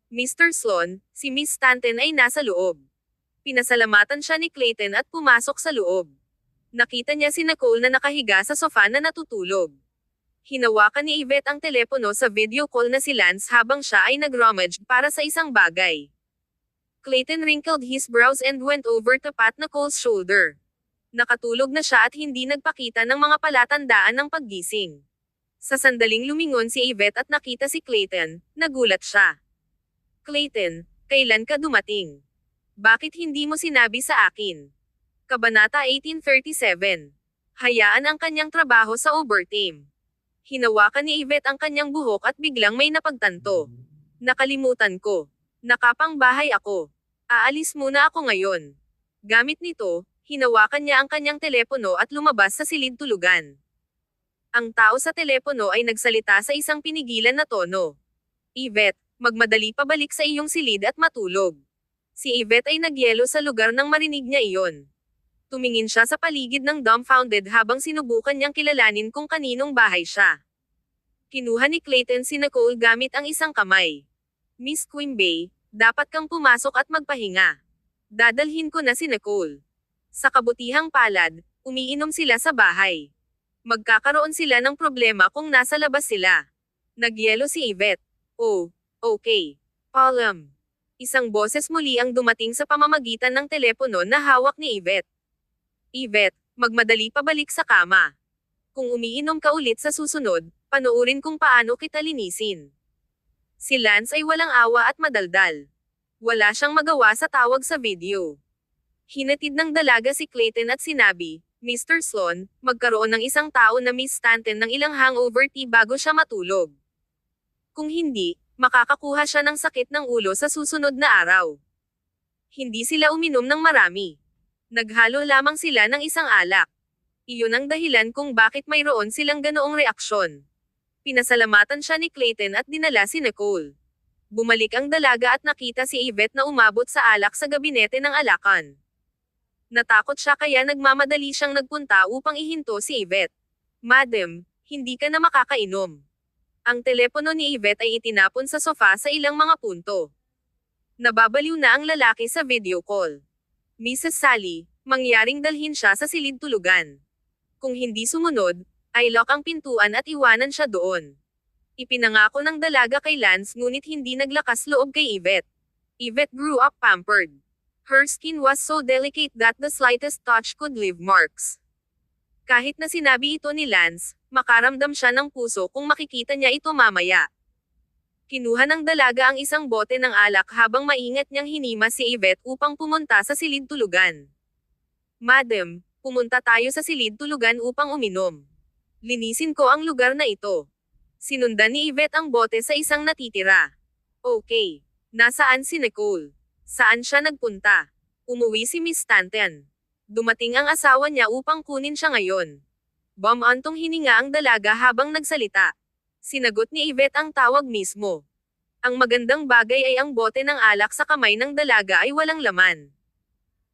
Mr. Sloan, si Miss Stanton ay nasa loob. Pinasalamatan siya ni Clayton at pumasok sa loob. Nakita niya si Nicole na nakahiga sa sofa na natutulog. Hinawakan ni Yvette ang telepono sa video call na si Lance habang siya ay nag-rummage para sa isang bagay. Clayton wrinkled his brows and went over to pat Nicole's shoulder. Nakatulog na siya at hindi nagpakita ng mga palatandaan ng paggising. Sa sandaling lumingon si Yvette at nakita si Clayton, nagulat siya. Clayton, kailan ka dumating? Bakit hindi mo sinabi sa akin? Kabanata 1837. Hayaan ang kanyang trabaho sa overtime. Hinawakan ni Yvette ang kanyang buhok at biglang may napagtanto. Nakalimutan ko. Nakapang bahay ako. Aalis muna ako ngayon. Gamit nito, hinawakan niya ang kanyang telepono at lumabas sa silid tulugan. Ang tao sa telepono ay nagsalita sa isang pinigilan na tono. Yvette, magmadali pabalik sa iyong silid at matulog. Si Yvette ay nagyelo sa lugar nang marinig niya iyon. Tumingin siya sa paligid ng dumbfounded habang sinubukan niyang kilalanin kung kaninong bahay siya. Kinuha ni Clayton si Nicole gamit ang isang kamay. Miss Quimby, dapat kang pumasok at magpahinga. Dadalhin ko na si Nicole. Sa kabutihang palad, umiinom sila sa bahay. Magkakaroon sila ng problema kung nasa labas sila. Nagyelo si Yvette. Oh, okay. Alam. Isang boses muli ang dumating sa pamamagitan ng telepono na hawak ni Yvette. Yvette, magmadali pabalik sa kama. Kung umiinom ka ulit sa susunod, panoorin kung paano kita linisin. Si Lance ay walang awa at madaldal. Wala siyang magawa sa tawag sa video. Hinatid ng dalaga si Clayton at sinabi, Mr. Sloan, magkaroon ng isang tao na Miss Stanton ng ilang hangover tea bago siya matulog. Kung hindi, makakakuha siya ng sakit ng ulo sa susunod na araw. Hindi sila uminom ng marami. Naghalo lamang sila ng isang alak. Iyon ang dahilan kung bakit mayroon silang ganoong reaksyon. Pinasalamatan siya ni Clayton at dinala si Nicole. Bumalik ang dalaga at nakita si Yvette na umabot sa alak sa gabinete ng alakan. Natakot siya kaya nagmamadali siyang nagpunta upang ihinto si Yvette. Madam, hindi ka na makakainom. Ang telepono ni Yvette ay itinapon sa sofa sa ilang mga punto. Nababaliw na ang lalaki sa video call. Mrs. Sally, mangyaring dalhin siya sa silid tulugan. Kung hindi sumunod, ay lock ang pintuan at iwanan siya doon. Ipinangako ng dalaga kay Lance ngunit hindi naglakas loob kay Yvette. Yvette grew up pampered. Her skin was so delicate that the slightest touch could leave marks. Kahit na sinabi ito ni Lance, makaramdam siya ng puso kung makikita niya ito mamaya. Kinuha ng dalaga ang isang bote ng alak habang maingat niyang hinima si Yvette upang pumunta sa silid tulugan. Madam, pumunta tayo sa silid tulugan upang uminom. Linisin ko ang lugar na ito. Sinundan ni Yvette ang bote sa isang natitira. Okay. Nasaan si Nicole? Saan siya nagpunta? Umuwi si Miss Stanton. Dumating ang asawa niya upang kunin siya ngayon. Bumantong hininga ang dalaga habang nagsalita. Sinagot ni Yvette ang tawag mismo. Ang magandang bagay ay ang bote ng alak sa kamay ng dalaga ay walang laman.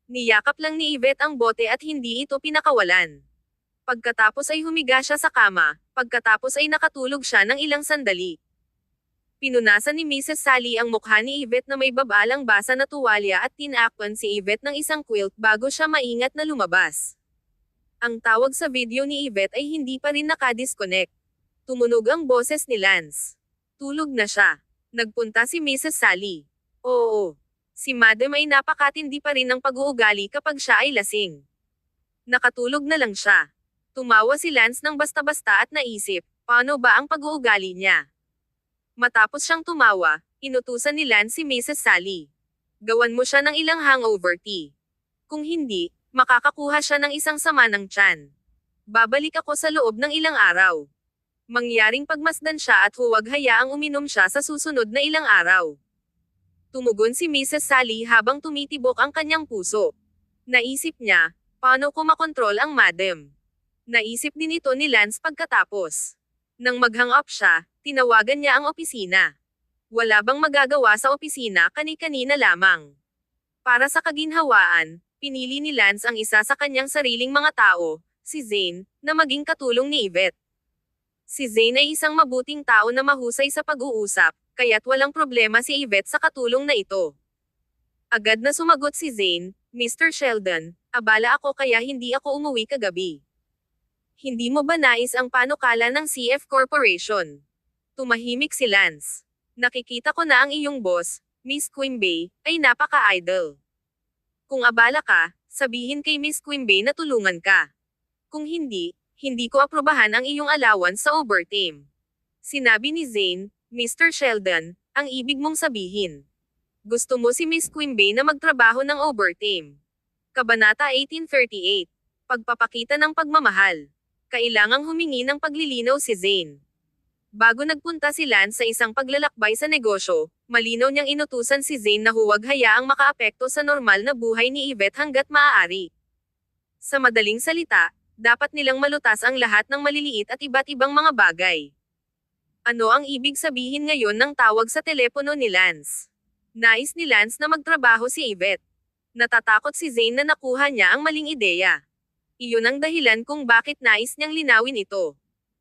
Niyakap lang ni Yvette ang bote at hindi ito pinakawalan. Pagkatapos ay humiga siya sa kama, pagkatapos ay nakatulog siya ng ilang sandali. Pinunasan ni Mrs. Sally ang mukha ni Yvette na may babalang basa na tuwalya at tinakpan si Yvette ng isang quilt bago siya maingat na lumabas. Ang tawag sa video ni Yvette ay hindi pa rin nakadisconnect. Tumunog ang boses ni Lance. Tulog na siya. Nagpunta si Mrs. Sally. Oo. Si Madam ay napakatindi pa rin ng pag-uugali kapag siya ay lasing. Nakatulog na lang siya. Tumawa si Lance ng basta-basta at naisip, paano ba ang pag-uugali niya? Matapos siyang tumawa, inutusan ni Lance si Mrs. Sally. Gawan mo siya ng ilang hangover tea. Kung hindi, makakakuha siya ng isang sama ng tiyan. Babalik ako sa loob ng ilang araw. Mangyaring pagmasdan siya at huwag hayaang uminom siya sa susunod na ilang araw. Tumugon si Mrs. Sally habang tumitibok ang kanyang puso. Naisip niya, paano ko makontrol ang madam? Naisip din ito ni Lance pagkatapos. Nang mag-hang up siya, tinawagan niya ang opisina. Wala bang magagawa sa opisina kani-kanina lamang? Para sa kaginhawaan, pinili ni Lance ang isa sa kanyang sariling mga tao, si Zane, na maging katulong ni Yvette. Si Zane ay isang mabuting tao na mahusay sa pag-uusap, kaya't walang problema si Yvette sa katulong na ito. Agad na sumagot si Zane, Mr. Sheldon, abala ako kaya hindi ako umuwi kagabi. Hindi mo ba nais ang panukala ng CF Corporation? Tumahimik si Lance. Nakikita ko na ang iyong boss, Miss Quimby, ay napaka-idle. Kung abala ka, sabihin kay Miss Quimby na tulungan ka. Kung hindi, hindi ko aprobahan ang iyong allowance sa overtime. Sinabi ni Zane, Mr. Sheldon, ang ibig mong sabihin. Gusto mo si Miss Quimby na magtrabaho ng overtime. Kabanata 1838. Pagpapakita ng pagmamahal. Kailangang humingi ng paglilinaw si Zane. Bago nagpunta si Lance sa isang paglalakbay sa negosyo, malinaw niyang inutusan si Zane na huwag hayaang makaapekto sa normal na buhay ni Yvette hanggat maaari. Sa madaling salita, dapat nilang malutas ang lahat ng maliliit at iba't ibang mga bagay. Ano ang ibig sabihin ngayon ng tawag sa telepono ni Lance? Nais ni Lance na magtrabaho si Yvette. Natatakot si Zane na nakuha niya ang maling ideya. Iyon ang dahilan kung bakit nais niyang linawin ito.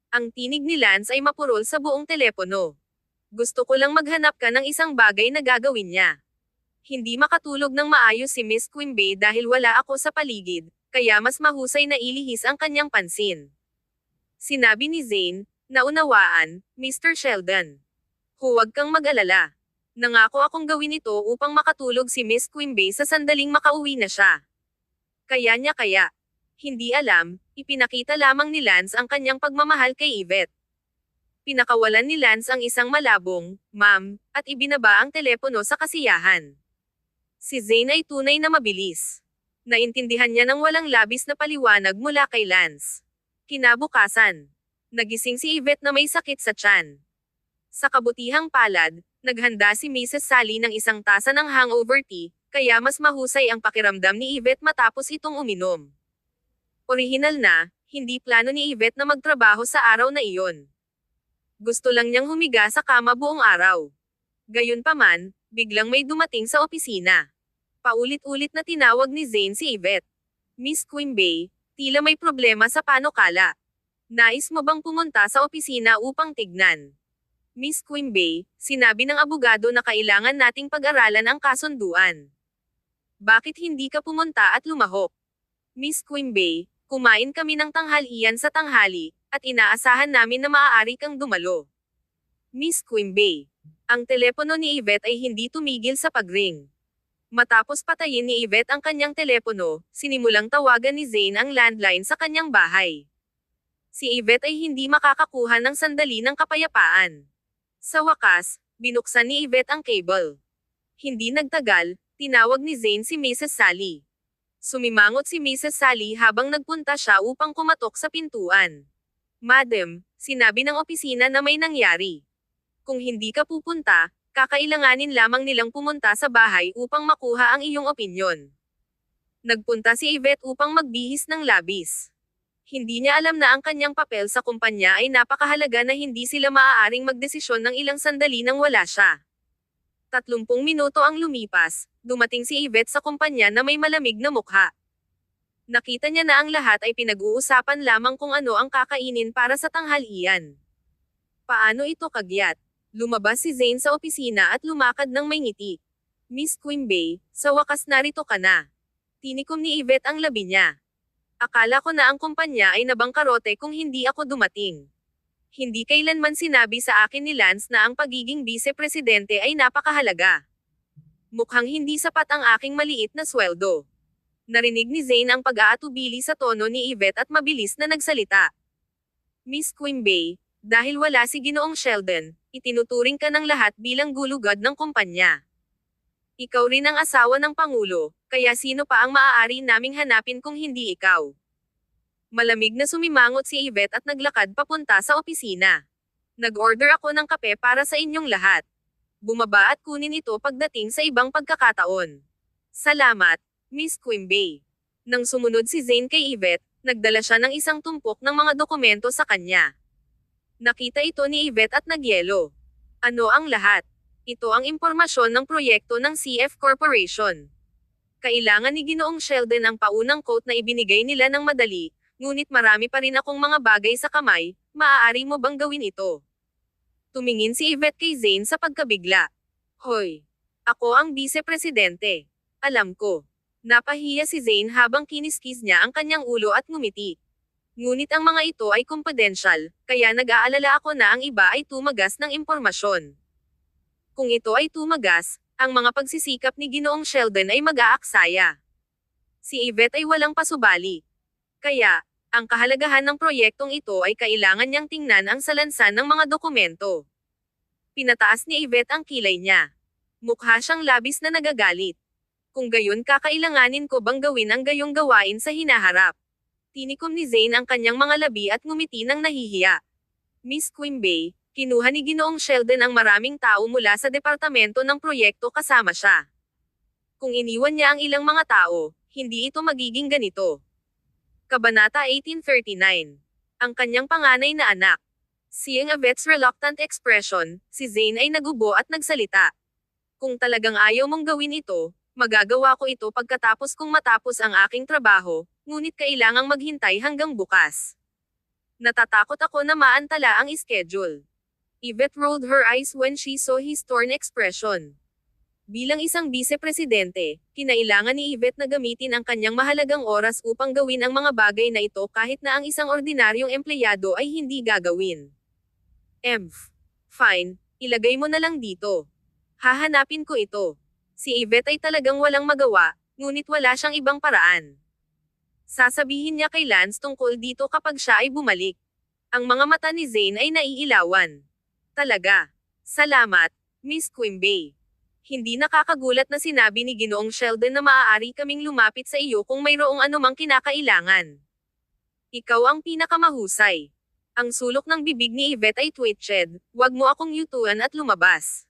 Ang tinig ni Lance ay mapurol sa buong telepono. Gusto ko lang maghanap ka ng isang bagay na gagawin niya. Hindi makatulog ng maayos si Miss Quimby dahil wala ako sa paligid, kaya mas mahusay na ilihis ang kanyang pansin. Sinabi ni Zane, naunawaan, Mr. Sheldon. Huwag kang mag-alala. Nangako akong gawin ito upang makatulog si Miss Quimby sa sandaling makauwi na siya. Kaya. Hindi alam, ipinakita lamang ni Lance ang kanyang pagmamahal kay Yvette. Pinakawalan ni Lance ang isang malabong, ma'am, at ibinaba ang telepono sa kasiyahan. Si Zane ay tunay na mabilis. Naintindihan niya ng walang labis na paliwanag mula kay Lance. Kinabukasan, nagising si Yvette na may sakit sa tiyan. Sa kabutihang palad, naghanda si Mrs. Sally ng isang tasa ng hangover tea, kaya mas mahusay ang pakiramdam ni Yvette matapos itong uminom. Orihinal na, hindi plano ni Yvette na magtrabaho sa araw na iyon. Gusto lang niyang humiga sa kama buong araw. Gayunpaman, biglang may dumating sa opisina. Paulit-ulit na tinawag ni Zane si Yvette. Miss Quimby, tila may problema sa panukala. Nais mo bang pumunta sa opisina upang tignan? Miss Quimby, sinabi ng abogado na kailangan nating pag-aralan ang kasunduan. Bakit hindi ka pumunta at lumahok? Miss Quimby, kumain kami ng tanghalian sa tanghali, at inaasahan namin na maaari kang dumalo. Miss Quimby. Ang telepono ni Yvette ay hindi tumigil sa pagring. Matapos patayin ni Yvette ang kanyang telepono, sinimulang tawagan ni Zane ang landline sa kanyang bahay. Si Yvette ay hindi makakakuha ng sandali ng kapayapaan. Sa wakas, binuksan ni Yvette ang cable. Hindi nagtagal, tinawag ni Zane si Mrs. Sally. Sumimangot si Mrs. Sally habang nagpunta siya upang kumatok sa pintuan. Madam, sinabi ng opisina na may nangyari. Kung hindi ka pupunta, kakailanganin lamang nilang pumunta sa bahay upang makuha ang iyong opinyon. Nagpunta si Yvette upang magbihis ng labis. Hindi niya alam na ang kanyang papel sa kumpanya ay napakahalaga na hindi sila maaaring magdesisyon ng ilang sandali nang wala siya. 30 minuto ang lumipas, dumating si Yvette sa kumpanya na may malamig na mukha. Nakita niya na ang lahat ay pinag-uusapan lamang kung ano ang kakainin para sa tanghalian. Paano ito kagyat? Lumabas si Zane sa opisina at lumakad ng may ngiti. Miss Quimby, sa wakas narito ka na. Tinikom ni Yvette ang labi niya. Akala ko na ang kumpanya ay nabangkarote kung hindi ako dumating. Hindi kailanman sinabi sa akin ni Lance na ang pagiging vice-presidente ay napakahalaga. Mukhang hindi sapat ang aking maliit na sweldo. Narinig ni Zane ang pag-aatubili sa tono ni Yvette at mabilis na nagsalita. Miss Quimby, dahil wala si Ginoong Sheldon, itinuturing ka ng lahat bilang gulugad ng kumpanya. Ikaw rin ang asawa ng Pangulo, kaya sino pa ang maaari naming hanapin kung hindi ikaw? Malamig na sumimangot si Yvette at naglakad papunta sa opisina. Nag-order ako ng kape para sa inyong lahat. Bumaba at kunin ito pagdating sa ibang pagkakataon. Salamat, Miss Quimby. Nang sumunod si Zane kay Yvette, nagdala siya ng isang tumpok ng mga dokumento sa kanya. Nakita ito ni Yvette at nagyelo. Ano ang lahat? Ito ang impormasyon ng proyekto ng CF Corporation. Kailangan ni Ginoong Sheldon ang paunang quote na ibinigay nila ng madali, ngunit marami pa rin akong mga bagay sa kamay, maaari mo bang gawin ito? Tumingin si Yvette kay Zane sa pagkabigla. Hoy! Ako ang vice-presidente. Alam ko. Napahiya si Zane habang kiniskis niya ang kanyang ulo at ngumiti. Ngunit ang mga ito ay confidential, kaya nag-aalala ako na ang iba ay tumagas ng impormasyon. Kung ito ay tumagas, ang mga pagsisikap ni Ginoong Sheldon ay mag-aaksaya. Si Yvette ay walang pasubali. Kaya, ang kahalagahan ng proyektong ito ay kailangan niyang tingnan ang salansan ng mga dokumento. Pinataas ni Yvette ang kilay niya. Mukha siyang labis na nagagalit. Kung gayon kakailanganin ko bang gawin ang gayong gawain sa hinaharap? Tinikom ni Zane ang kanyang mga labi at ngumiti ng nahihiya. Miss Quimby, kinuha ni Ginoong Sheldon ang maraming tao mula sa departamento ng proyekto kasama siya. Kung iniwan niya ang ilang mga tao, hindi ito magiging ganito. Kabanata 1839. Ang kanyang panganay na anak. Seeing Yvette's reluctant expression, si Zane ay nagubo at nagsalita. Kung talagang ayaw mong gawin ito, magagawa ko ito pagkatapos kung matapos ang aking trabaho, ngunit kailangang maghintay hanggang bukas. Natatakot ako na maantala ang schedule. Yvette rolled her eyes when she saw his torn expression. Bilang isang vice-presidente, kinailangan ni Yvette na gamitin ang kanyang mahalagang oras upang gawin ang mga bagay na ito kahit na ang isang ordinaryong empleyado ay hindi gagawin. Fine, ilagay mo na lang dito. Hahanapin ko ito. Si Yvette ay talagang walang magawa, ngunit wala siyang ibang paraan. Sasabihin niya kay Lance tungkol dito kapag siya ay bumalik. Ang mga mata ni Zane ay naiilawan. Talaga. Salamat, Miss Quimby. Hindi nakakagulat na sinabi ni Ginoong Sheldon na maaari kaming lumapit sa iyo kung mayroong anumang kinakailangan. Ikaw ang pinakamahusay. Ang sulok ng bibig ni Yvette ay twitched, "Wag mo akong yutuan at lumabas."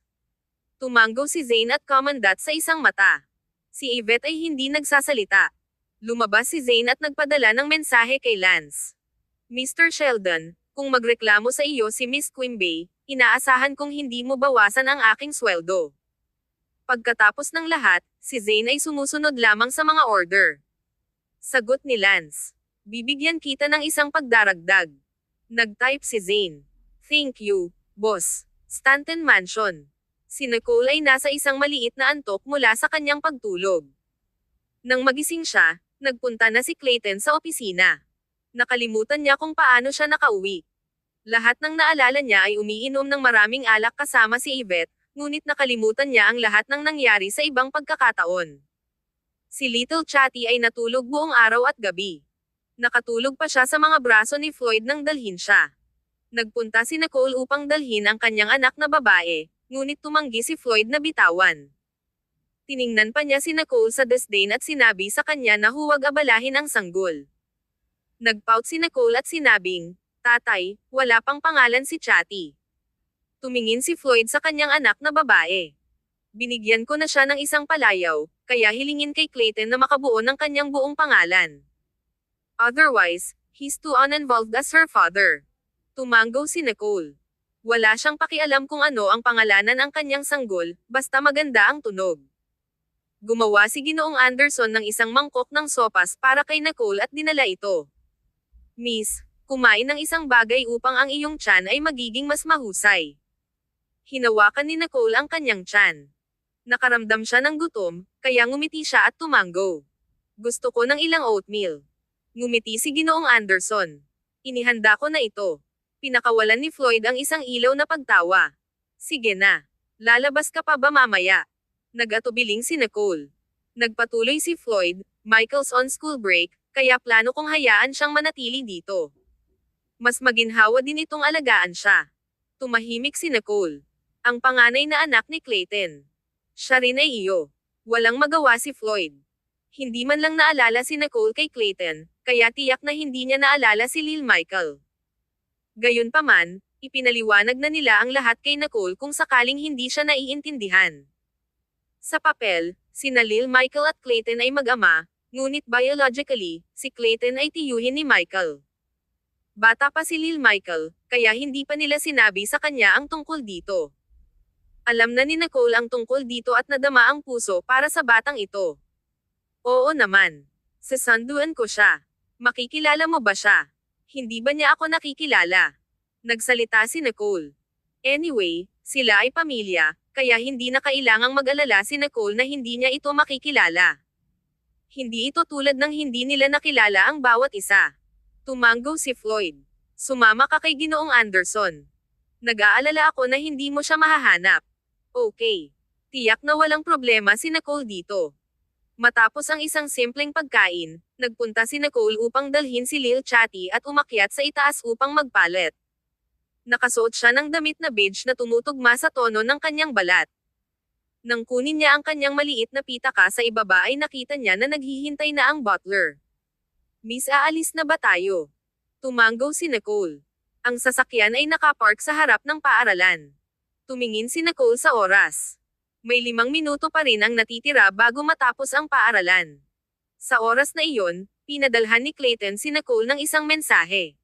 Tumango si Zane at kumandat sa isang mata. Si Yvette ay hindi nagsasalita. Lumabas si Zane at nagpadala ng mensahe kay Lance. Mr. Sheldon, kung magreklamo sa iyo si Miss Quimby, inaasahan kong hindi mo bawasan ang aking sweldo. Pagkatapos ng lahat, si Zane ay sumusunod lamang sa mga order. Sagot ni Lance. Bibigyan kita ng isang pagdaragdag. Nag-type si Zane. Thank you, boss. Stanton Mansion. Si Nicole ay nasa isang maliit na antok mula sa kanyang pagtulog. Nang magising siya, nagpunta na si Clayton sa opisina. Nakalimutan niya kung paano siya nakauwi. Lahat ng naalala niya ay umiinom ng maraming alak kasama si Yvette, ngunit nakalimutan niya ang lahat ng nangyari sa ibang pagkakataon. Si Little Chatty ay natulog buong araw at gabi. Nakatulog pa siya sa mga braso ni Floyd nang dalhin siya. Nagpunta si Nicole upang dalhin ang kanyang anak na babae, ngunit tumanggi si Floyd na bitawan. Tiningnan pa niya si Nicole sa disdain at sinabi sa kanya na huwag abalahin ang sanggol. Nagpout si Nicole at sinabing, "Tatay, wala pang pangalan si Chatty." Tumingin si Floyd sa kanyang anak na babae. Binigyan ko na siya ng isang palayaw, kaya hilingin kay Clayton na makabuo ng kanyang buong pangalan. Otherwise, he's too uninvolved as her father. Tumango si Nicole. Wala siyang pakialam kung ano ang pangalanan ng kanyang sanggol, basta maganda ang tunog. Gumawa si Ginoong Anderson ng isang mangkok ng sopas para kay Nicole at dinala ito. Miss, kumain ng isang bagay upang ang iyong tiyan ay magiging mas mahusay. Hinawakan ni Nicole ang kanyang tiyan. Nakaramdam siya ng gutom, kaya ngumiti siya at tumango. Gusto ko ng ilang oatmeal. Ngumiti si Ginoong Anderson. Inihanda ko na ito. Pinakawalan ni Floyd ang isang ilaw na pagtawa. Sige na. Lalabas ka pa ba mamaya? Nag-atubiling si Nicole. Nagpatuloy si Floyd, Michael's on school break, kaya plano kong hayaan siyang manatili dito. Mas maginhawa din itong alagaan siya. Tumahimik si Nicole. Ang panganay na anak ni Clayton. Siya rin ay iyo. Walang magawa si Floyd. Hindi man lang naalala si Nicole kay Clayton, kaya tiyak na hindi niya naalala si Lil Michael. Gayunpaman, ipinaliwanag na nila ang lahat kay Nicole kung sakaling hindi siya naiintindihan. Sa papel, sina Lil Michael at Clayton ay mag-ama, ngunit biologically, si Clayton ay tiyuhin ni Michael. Bata pa si Lil Michael, kaya hindi pa nila sinabi sa kanya ang tungkol dito. Alam na ni Nicole ang tungkol dito at nadama ang puso para sa batang ito. Oo naman. Sasanduan ko siya. Makikilala mo ba siya? Hindi ba niya ako nakikilala? Nagsalita si Nicole. Anyway, sila ay pamilya, kaya hindi na kailangang mag-alala si Nicole na hindi niya ito makikilala. Hindi ito tulad ng hindi nila nakilala ang bawat isa. Tumango si Floyd. Sumama ka kay Ginoong Anderson. Nag-aalala ako na hindi mo siya mahahanap. Okay. Tiyak na walang problema si Nicole dito. Matapos ang isang simpleng pagkain, nagpunta si Nicole upang dalhin si Lil Chatty at umakyat sa itaas upang magpalit. Nakasuot siya ng damit na beige na tumutugma sa tono ng kanyang balat. Nang kunin niya ang kanyang maliit na pitaka sa ibaba ay nakita niya na naghihintay na ang butler. Miss, aalis na ba tayo? Tumango si Nicole. Ang sasakyan ay nakapark sa harap ng paaralan. Tumingin si Nicole sa oras. May 5 minuto pa rin ang natitira bago matapos ang paaralan. Sa oras na iyon, pinadalhan ni Clayton si Nicole ng isang mensahe.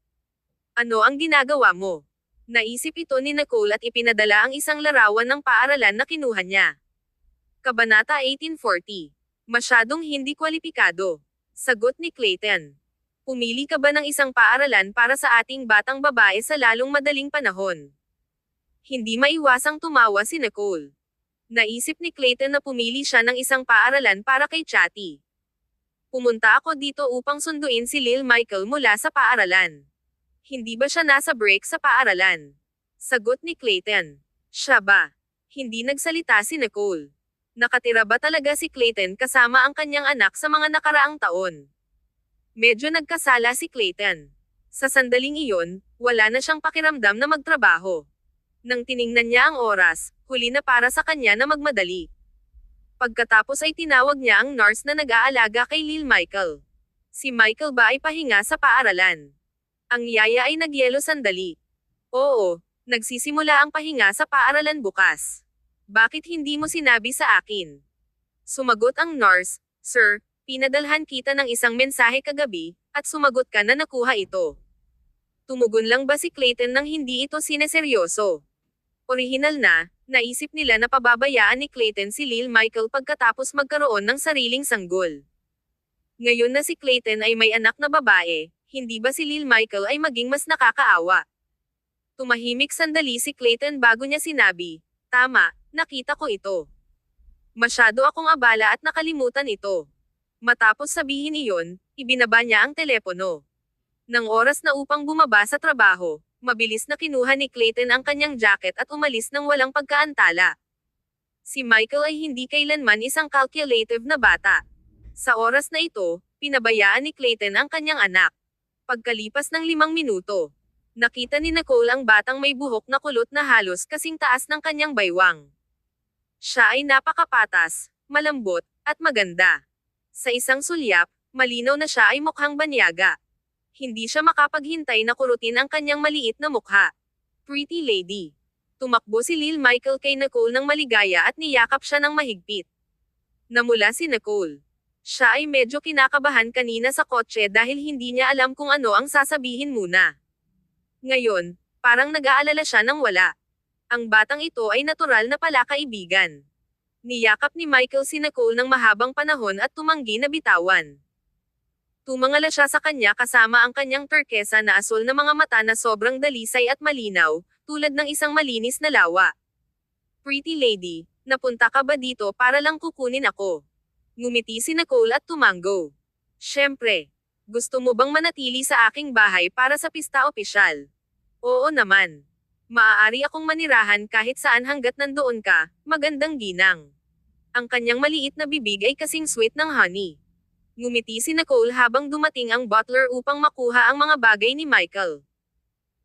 Ano ang ginagawa mo? Naisip ito ni Nicole at ipinadala ang isang larawan ng paaralan na kinuha niya. Kabanata 1840. Masyadong hindi kwalipikado. Sagot ni Clayton. Pumili ka ba ng isang paaralan para sa ating batang babae sa lalong madaling panahon? Hindi maiwasang tumawa si Nicole. Naisip ni Clayton na pumili siya ng isang paaralan para kay Chatty. Pumunta ako dito upang sunduin si Lil Michael mula sa paaralan. Hindi ba siya nasa break sa paaralan? Sagot ni Clayton. Siya ba? Hindi nagsalita si Nicole. Nakatira ba talaga si Clayton kasama ang kanyang anak sa mga nakaraang taon? Medyo nagkasala si Clayton. Sa sandaling iyon, wala na siyang pakiramdam na magtrabaho. Nang tiningnan niya ang oras, huli na para sa kanya na magmadali. Pagkatapos ay tinawag niya ang nurse na nag-aalaga kay Lil Michael. Si Michael ba ay pahinga sa paaralan? Ang yaya ay nagyelo sandali. Oo, nagsisimula ang pahinga sa paaralan bukas. Bakit hindi mo sinabi sa akin? Sumagot ang nurse, Sir, pinadalhan kita ng isang mensahe kagabi, at sumagot ka na nakuha ito. Tumugon lang ba si Clayton nang hindi ito sineseryoso? Orihinal na, naisip nila na pababayaan ni Clayton si Lil Michael pagkatapos magkaroon ng sariling sanggol. Ngayon na si Clayton ay may anak na babae, hindi ba si Lil Michael ay maging mas nakakaawa? Tumahimik sandali si Clayton bago niya sinabi, Tama, nakita ko ito. Masyado akong abala at nakalimutan ito. Matapos sabihin iyon, ibinaba niya ang telepono. Nang oras na upang bumaba sa trabaho, mabilis na kinuha ni Clayton ang kanyang jacket at umalis nang walang pagkaantala. Si Michael ay hindi kailanman isang calculative na bata. Sa oras na ito, pinabayaan ni Clayton ang kanyang anak. Pagkalipas ng 5 minuto, nakita ni Nicole ang batang may buhok na kulot na halos kasing taas ng kanyang baywang. Siya ay napakapatas, malambot, at maganda. Sa isang sulyap, malinaw na siya ay mukhang banyaga. Hindi siya makapaghintay na kurutin ang kanyang maliit na mukha. Pretty lady. Tumakbo si Lil Michael kay Nicole ng maligaya at niyakap siya ng mahigpit. Namula si Nicole. Siya ay medyo kinakabahan kanina sa kotse dahil hindi niya alam kung ano ang sasabihin muna. Ngayon, parang nag-aalala siya nang wala. Ang batang ito ay natural na pala kaibigan. Niyakap ni Michael si Nicole ng mahabang panahon at tumanggi na bitawan. Tumangala siya sa kanya kasama ang kanyang turkesa na asul na mga mata na sobrang dalisay at malinaw, tulad ng isang malinis na lawa. Pretty lady, napunta ka ba dito para lang kukunin ako? Ngumiti si Nicole at tumango. Siyempre. Gusto mo bang manatili sa aking bahay para sa pista opisyal? Oo naman. Maaari akong manirahan kahit saan hanggat nandoon ka, magandang ginang. Ang kanyang maliit na bibig ay kasing sweet ng honey. Ngumiti si Nicole habang dumating ang butler upang makuha ang mga bagay ni Michael.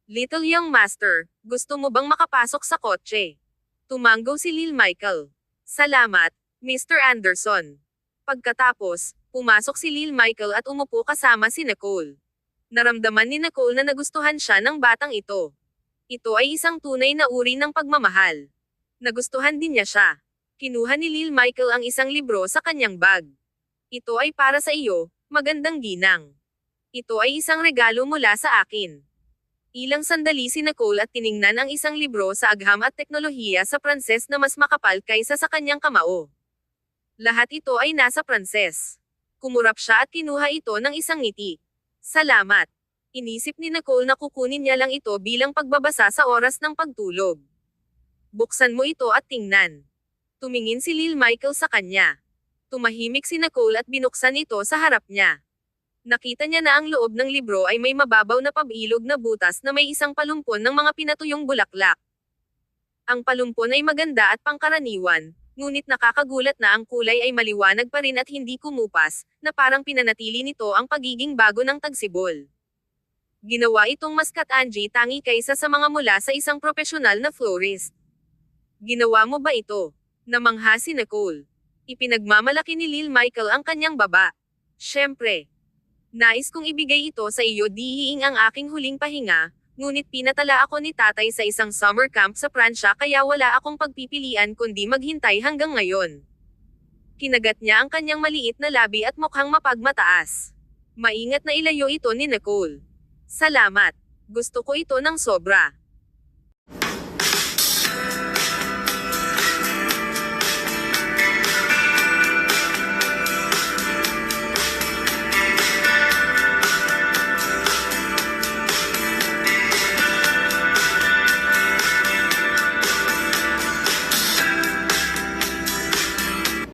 Little young master, gusto mo bang makapasok sa kotse? Tumango si Lil Michael. Salamat, Mr. Anderson. Pagkatapos, pumasok si Lil Michael at umupo kasama si Nicole. Naramdaman ni Nicole na nagustuhan siya ng batang ito. Ito ay isang tunay na uri ng pagmamahal. Nagustuhan din niya siya. Kinuha ni Lil Michael ang isang libro sa kanyang bag. Ito ay para sa iyo, magandang ginang. Ito ay isang regalo mula sa akin. Ilang sandali si Nicole at tiningnan ang isang libro sa agham at teknolohiya sa Pranses na mas makapal kaysa sa kanyang kamao. Lahat ito ay nasa Pranses. Kumurap siya at kinuha ito ng isang ngiti. Salamat. Inisip ni Nicole na kukunin niya lang ito bilang pagbabasa sa oras ng pagtulog. Buksan mo ito at tingnan. Tumingin si Lil Michael sa kanya. Tumahimik si Nicole at binuksan ito sa harap niya. Nakita niya na ang loob ng libro ay may mababaw na pabilog na butas na may isang palumpon ng mga pinatuyong bulaklak. Ang palumpon ay maganda at pangkaraniwan, ngunit nakakagulat na ang kulay ay maliwanag pa rin at hindi kumupas, na parang pinanatili nito ang pagiging bago ng tagsibol. Ginawa itong mas katangi tangi kaysa sa mga mula sa isang profesional na florist. Ginawa mo ba ito? Namangha si Nicole. Ipinagmamalaki ni Lil Michael ang kanyang baba. Siyempre. Nais kong ibigay ito sa iyo dihiing ang aking huling pahinga, ngunit pinatala ako ni tatay sa isang summer camp sa Pransya kaya wala akong pagpipilian kundi maghintay hanggang ngayon. Kinagat niya ang kanyang maliit na labi at mukhang mapagmataas. Maingat na ilayo ito ni Nicole. Salamat. Gusto ko ito ng sobra.